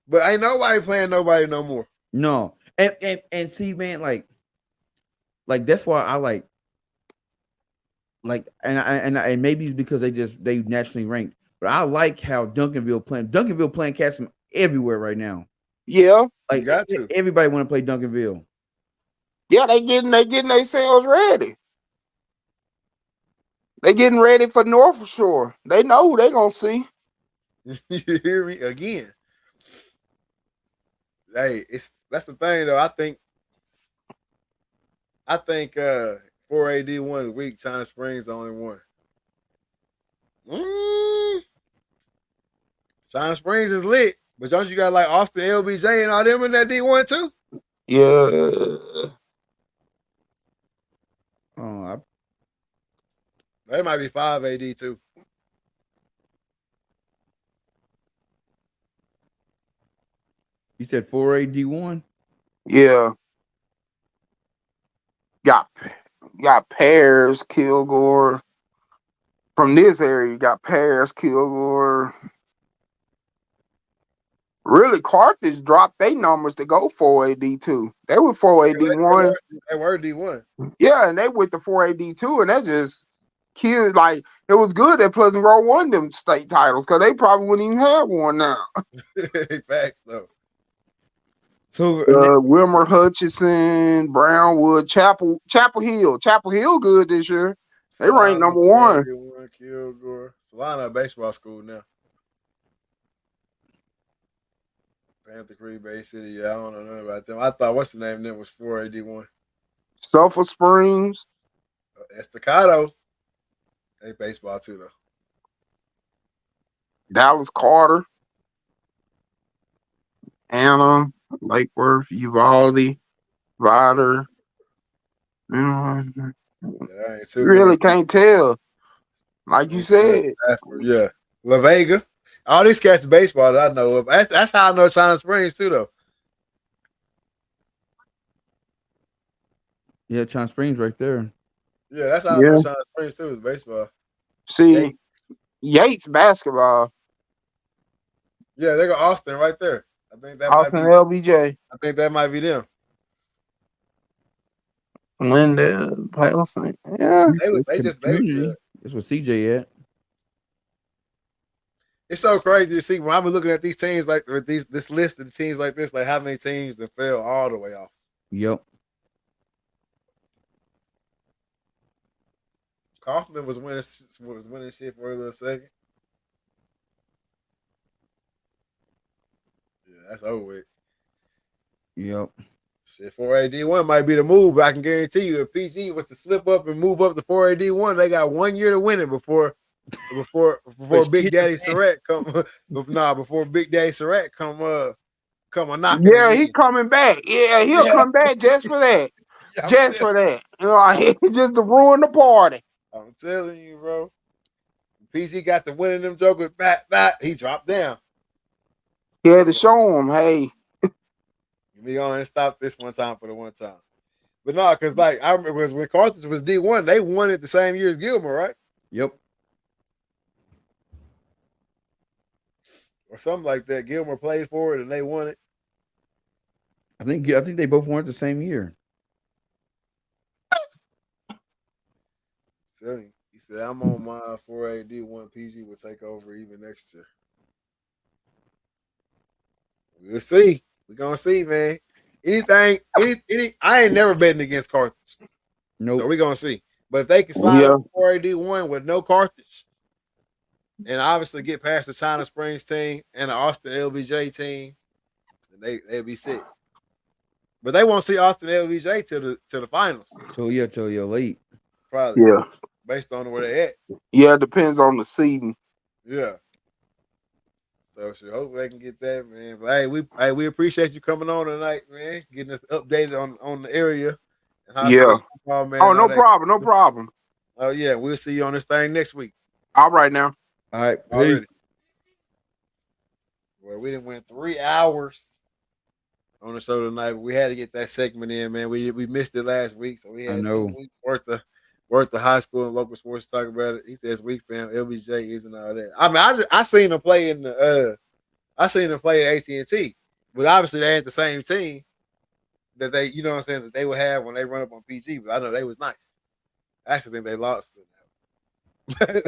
but ain't nobody playing nobody no more. No, and see, man, like that's why I like and maybe it's because they naturally ranked, but I like how Duncanville playing cats from everywhere right now. Yeah, like got to. Everybody want to play Duncanville. Yeah, they getting themselves ready. They getting ready for North Shore. They know who they gonna see. You hear me again? Hey, that's the thing though. I think 4AD1 is weak. China Springs the only one. Shining Springs is lit, but don't you got like Austin, LBJ, and all them in that D1 too? Yeah. Oh, They might be 5 AD too. you said 4AD1? Yeah. Got Pears, Kilgore. From this area, you got Pears, Kilgore. Really, Carthage dropped their numbers to go 4AD2. They were 4AD1. They were D1. Yeah, and they went to 4AD2, and that just killed. Like, it was good that Pleasant Grove won them state titles because they probably wouldn't even have one now. Facts though. So Wilmer Hutchinson, Brownwood, Chapel Hill good this year. They ranked number 1. Kilgore. Solana baseball school now. Panther Creek, Bay City. Yeah, I don't know nothing about them. I thought what's the name of them was 4AD1. Sulphur Springs. Estacado. They baseball too though. Dallas Carter. Anna, Lakeworth, Uvalde, Vider. You really can't tell. Like you said. Yeah. La Vega. All these cats of baseball that I know of. That's how I know China Springs too though. Yeah, China Springs right there. Yeah, that's how I know China Springs too is baseball. See, Yates basketball. Yeah, they got Austin right there. I think that Austin might be LBJ. I think that might be them. Glendale, Palestine. Yeah. They just community. That's what CJ at. It's so crazy to see when I've been looking at these teams like or this list of teams like this, like how many teams that fell all the way off. Yep. Kaufman was winning shit for a little second. Yeah, that's over with. Yep. Shit, 4AD1 might be the move, but I can guarantee you if PG was to slip up and move up to 4AD1, they got 1 year to win it before Big Daddy Surratt before Big Daddy Surratt come a knocking. Yeah, again. he coming back. Yeah, he'll come back just for that. Just for that. You know, just to ruin the party. I'm telling you, bro. PG got the winning them jokers back. He dropped down. He had to show him, hey. Let me go and stop this one time for the one time. But no, because like I remember when Carthage was D1, they won it the same year as Gilmer, right? Yep. Or something like that. Gilmer played for it and they won it. I think they both won it the same year. He said, I'm on my 4AD1 PG will take over even next year. We'll see. We're gonna see, man. Anything, I ain't never betting against Carthage. Nope. So we're gonna see. But if they can slide up 4AD1 with no Carthage, and obviously get past the China Springs team and the Austin LBJ team, then they'll be sick. But they won't see Austin LBJ till the finals. Till late. Probably. Yeah. Based on where they at. Yeah, it depends on the seeding. Yeah. So hopefully they can get that, man. But we appreciate you coming on tonight, man. Getting us updated on the area and high school football, man. Oh, no problem. Oh yeah, we'll see you on this thing next week. All right now. All right. Already. Well, we didn't win 3 hours on the show tonight, but we had to get that segment in, man. We missed it last week, so we had 2 weeks worth of high school and local sports to talk about it. He says weak fam, LBJ isn't all that. I mean, I seen him play in the I seen him play at AT&T, but obviously they ain't the same team that they, you know what I'm saying, that they would have when they run up on PG. But I know they was nice. I actually think they lost it.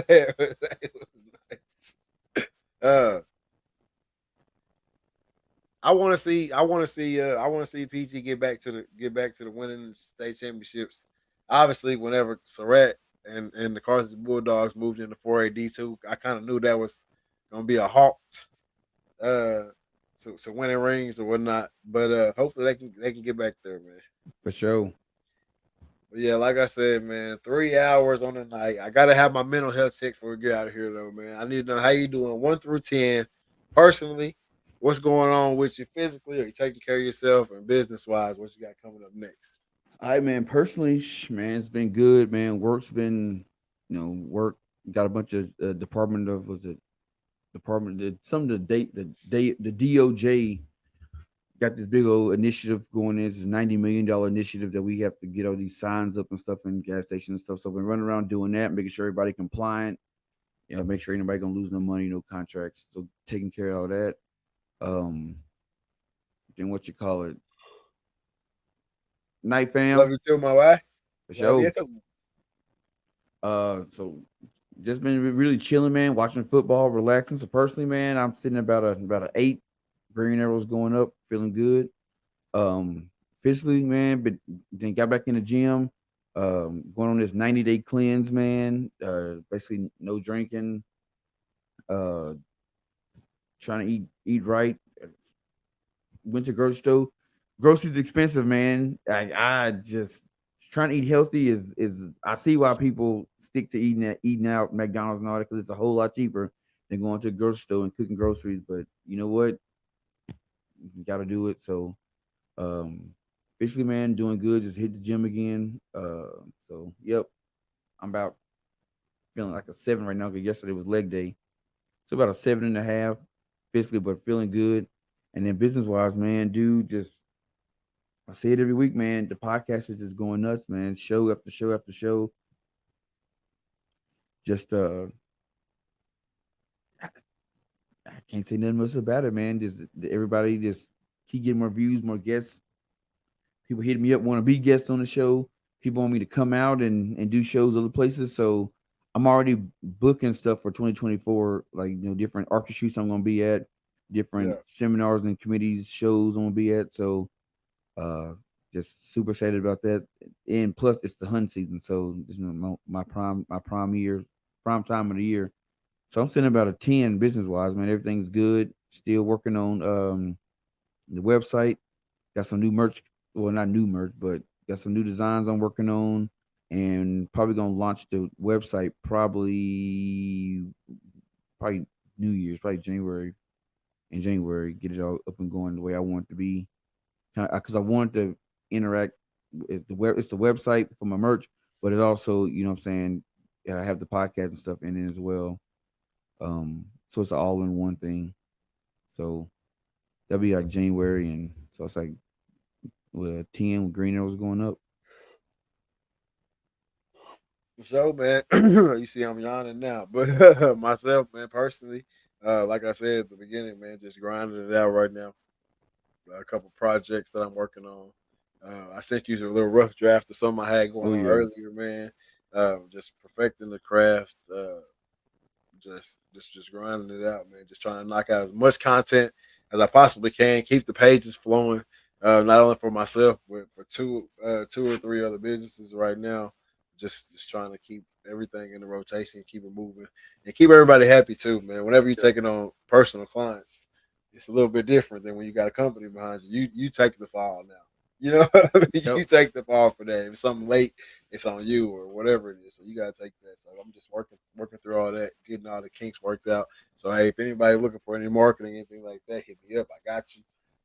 It was nice. I want to see PG get back to the winning state championships. Obviously, whenever Surratt and the Carthage Bulldogs moved into 4AD2, I kind of knew that was gonna be a halt to winning rings or whatnot. But hopefully they can get back there, man. For sure. But yeah, like I said, man, 3 hours on the night. I gotta have my mental health check before we get out of here, though, man. I need to know how you doing 1 through 10, personally. What's going on with you physically? Are you taking care of yourself and business wise? What you got coming up next? All right, man. Personally, man, it's been good, man. Work's been, work. Got a bunch of Department of was it Department some of the DOJ got this big old initiative going. This is $90 million initiative that we have to get all these signs up and stuff in gas stations and stuff. So we've been running around doing that, making sure everybody compliant. Make sure anybody gonna lose no money, no contracts. So taking care of all that. Um, then what you call it, night Love fam you too, my wife. for Love you sure. too. So just been really chilling, man. Watching football, relaxing. So personally, man, I'm sitting about a 8. Green arrows going up, feeling good. Um, Physically, man, but then got back in the gym. Going on this 90-day cleanse, man. Basically no drinking. Uh, Trying to eat right. Went to grocery store. Groceries expensive, man. I just trying to eat healthy is I see why people stick to eating out McDonald's and all that because it's a whole lot cheaper than going to a grocery store and cooking groceries. But you know what? You got to do it. So basically, man, doing good. Just hit the gym again. So yep, I'm about feeling like a 7 right now because yesterday was leg day. So about a 7.5 physically, but feeling good. And then business wise, man, dude, just I say it every week, man. The podcast is just going nuts, man. Show after show after show. Just I can't say nothing else about it, man. Just everybody just keep getting more views, more guests. People hitting me up, want to be guests on the show. People want me to come out and do shows other places. So I'm already booking stuff for 2024, like different orchestra shoots I'm gonna be at, different Yeah. seminars and committees, shows I'm gonna be at. So uh just super excited about that. And plus it's the hunt season, so this is my prime time of the year. So I'm sitting about a 10 business wise, man. Everything's good. Still working on the website. Got some new merch. Well, not new merch, but got some new designs I'm working on, and probably gonna launch the website probably New Year's, probably January. In January, get it all up and going the way I want it to be. Because I wanted to interact with the web. It's the website for my merch, but it also, what I'm saying, I have the podcast and stuff in it as well. So it's an all in one thing. So that'll be like January, and so it's like with 10 with green arrows going up. For sure, man. You see, I'm yawning now, but myself, man, personally, like I said at the beginning, man, just grinding it out right now. A couple projects that I'm working on. I sent you a little rough draft of something I had Oh going on yeah. earlier, man. Just perfecting the craft. Just grinding it out, man. Just trying to knock out as much content as I possibly can. Keep the pages flowing. Not only for myself, but for two or three other businesses right now. Just trying to keep everything in the rotation, keep it moving, and keep everybody happy too, man. Whenever you're taking on personal clients, it's a little bit different than when you got a company behind you. You take the fall now. You know what I mean? Yep. You take the fall for that. If it's something late, it's on you or whatever it is. So you gotta take that. So I'm just working through all that, getting all the kinks worked out. So hey, if anybody looking for any marketing, anything like that, hit me up. I got you.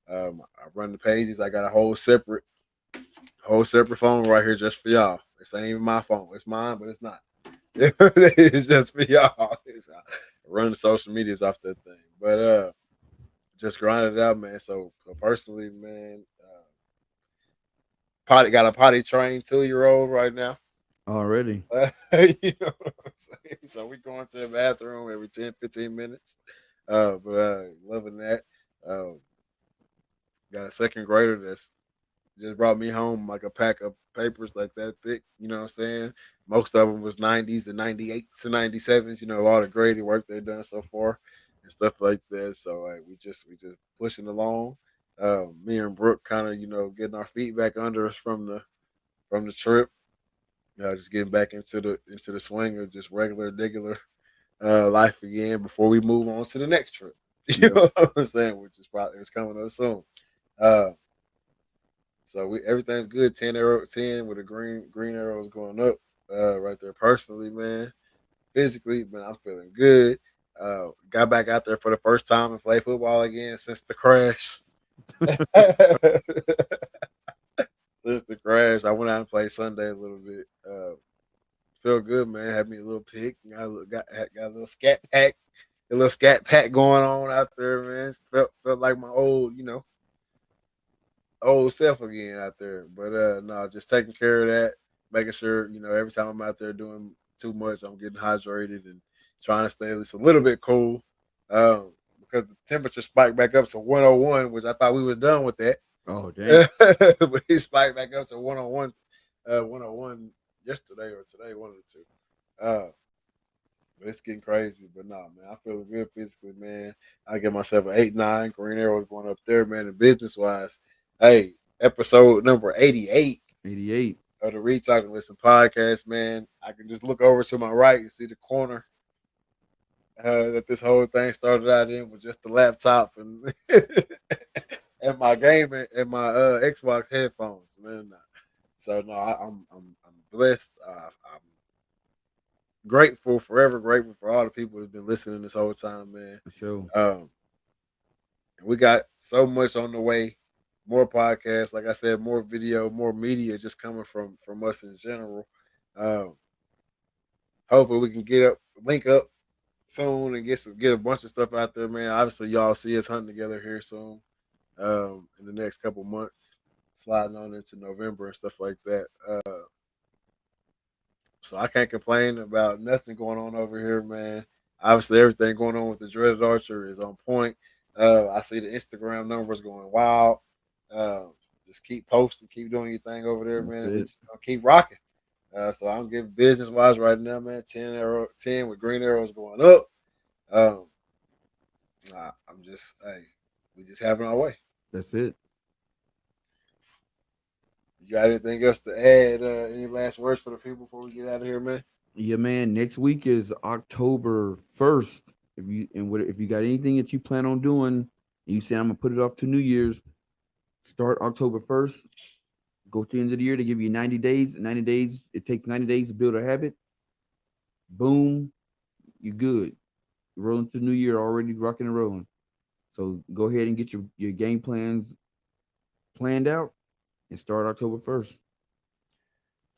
I run the pages. I got a whole separate phone right here just for y'all. This ain't even my phone. It's mine, but it's not. It's just for y'all. I run the social medias off that thing. But just grind it out, man. So personally, man, potty got a potty trained 2 year old right now. Already. You know what I'm saying? So we going to the bathroom every 10, 15 minutes. But loving that. Um, got a second grader that's just brought me home like a pack of papers like that thick. You know what I'm saying? Most of them was 90s and 98s and 97s. You know, all the grading work they've done so far and stuff like that. So we just pushing along. Me and Brooke kind of getting our feet back under us from the trip. Just getting back into the swing of just regular life again before we move on to the next trip. You Yep. know what I'm saying? Which is probably it's coming up soon. Uh, So everything's good. 10 with the green arrows going up right there. Personally, man, physically, man, I'm feeling good. Got back out there for the first time and played football again since the crash. Since the crash, I went out and played Sunday a little bit. Feel good, man. Had me a little pick. Got a little scat pack. A little scat pack going on out there, man. Felt like my old self again out there. But no, just taking care of that, making sure, every time I'm out there doing too much, I'm getting hydrated and trying to stay at least a little bit cool. Because the temperature spiked back up to 101, which I thought we was done with that. Oh, damn. But he spiked back up to 101 yesterday or today, one of the two. But it's getting crazy. But no, man, I feel good physically, man. I give myself an 8-9. Green Arrows going up there, man. And business wise, hey, episode number 88. 88 of the Read Talk and Listen podcast, man. I can just look over to my right and see the corner that this whole thing started out in with just the laptop and and my gaming and my Xbox headphones, man. So no, I'm blessed. I'm grateful, forever grateful for all the people who've been listening this whole time, man. For sure. And we got so much on the way. More podcasts, like I said, more video, more media just coming from us in general. Hopefully we can link up soon and get a bunch of stuff out there, man. Obviously, y'all see us hunting together here soon. In the next couple months, sliding on into November and stuff like that. So I can't complain about nothing going on over here, man. Obviously, everything going on with the Dreaded Archer is on point. I see the Instagram numbers going wild. Just keep posting, keep doing your thing over there, man. And just keep rocking. So I'm getting business wise right now, man. 10 with green arrows going up. We just having our way. That's it. You got anything else to add? Any last words for the people before we get out of here, man? Yeah, man. Next week is October 1st. If you got anything that you plan on doing, and you say I'm gonna put it off to New Year's, start October 1st. Go to the end of the year. They give you 90 days. 90 days. It takes 90 days to build a habit. Boom, you're good. You're rolling to the new year already, rocking and rolling. So go ahead and get your game plans planned out and start October 1st.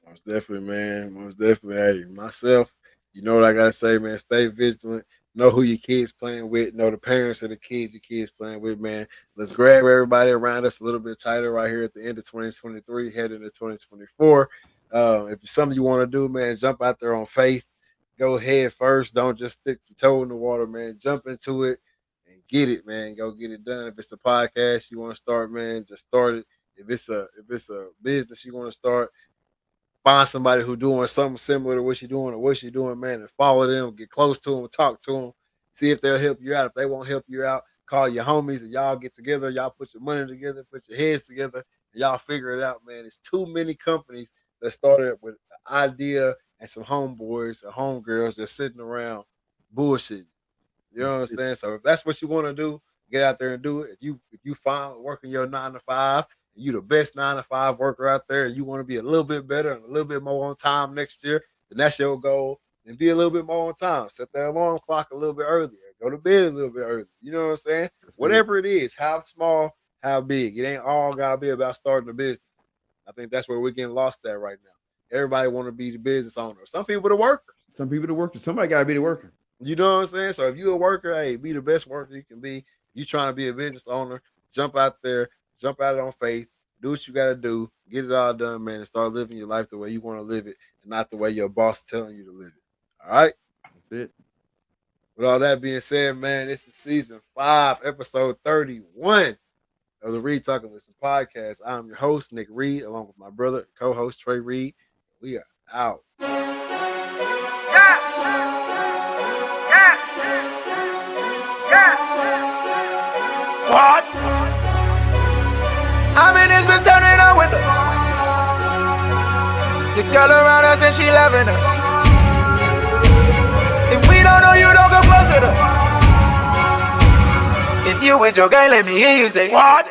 Most definitely, man. Most definitely. Hey, myself, you know what I gotta say, man. Stay vigilant. Know who your kids playing with. Know the parents of the kids your kids playing with, man. Let's grab everybody around us a little bit tighter right here at the end of 2023, heading into 2024. If it's something you want to do, man, jump out there on faith. Go head first. Don't just stick your toe in the water, man. Jump into it and get it, man. Go get it done. If it's a podcast you want to start, man, just start it. If it's a business you want to start, find somebody who's doing something similar to what you're doing, man, and follow them, get close to them, talk to them, see if they'll help you out. If they won't help you out, call your homies and y'all get together, y'all put your money together, put your heads together, and y'all figure it out, man. There's too many companies that started with an idea and some homeboys and homegirls just sitting around bullshitting. You know what I'm saying? So if that's what you want to do, get out there and do it. If you find working your 9 to 5, you the best 9 to 5 worker out there, and you want to be a little bit better and a little bit more on time next year, then that's your goal. And be a little bit more on time. Set that alarm clock a little bit earlier. Go to bed a little bit earlier. You know what I'm saying? Whatever it is, how small, how big. It ain't all gotta be about starting a business. I think that's where we're getting lost at right now. Everybody want to be the business owner. Some people the workers. Somebody gotta be the worker. You know what I'm saying? So if you're a worker, hey, be the best worker you can be. You trying to be a business owner, jump out there, jump out on faith, do what you got to do, get it all done, man, and start living your life the way you want to live it and not the way your boss telling you to live it. All right? That's it. With all that being said, man, this is season 5, episode 31 of the Read Talk and Listen podcast. I'm your host, Nick Reed, along with my brother, co-host, Trey Reed. We are out. What? I mean, it's been turning on with her. The girl around us and she loving her. If we don't know you, don't go close to her. If you with your girl, let me hear you say, what?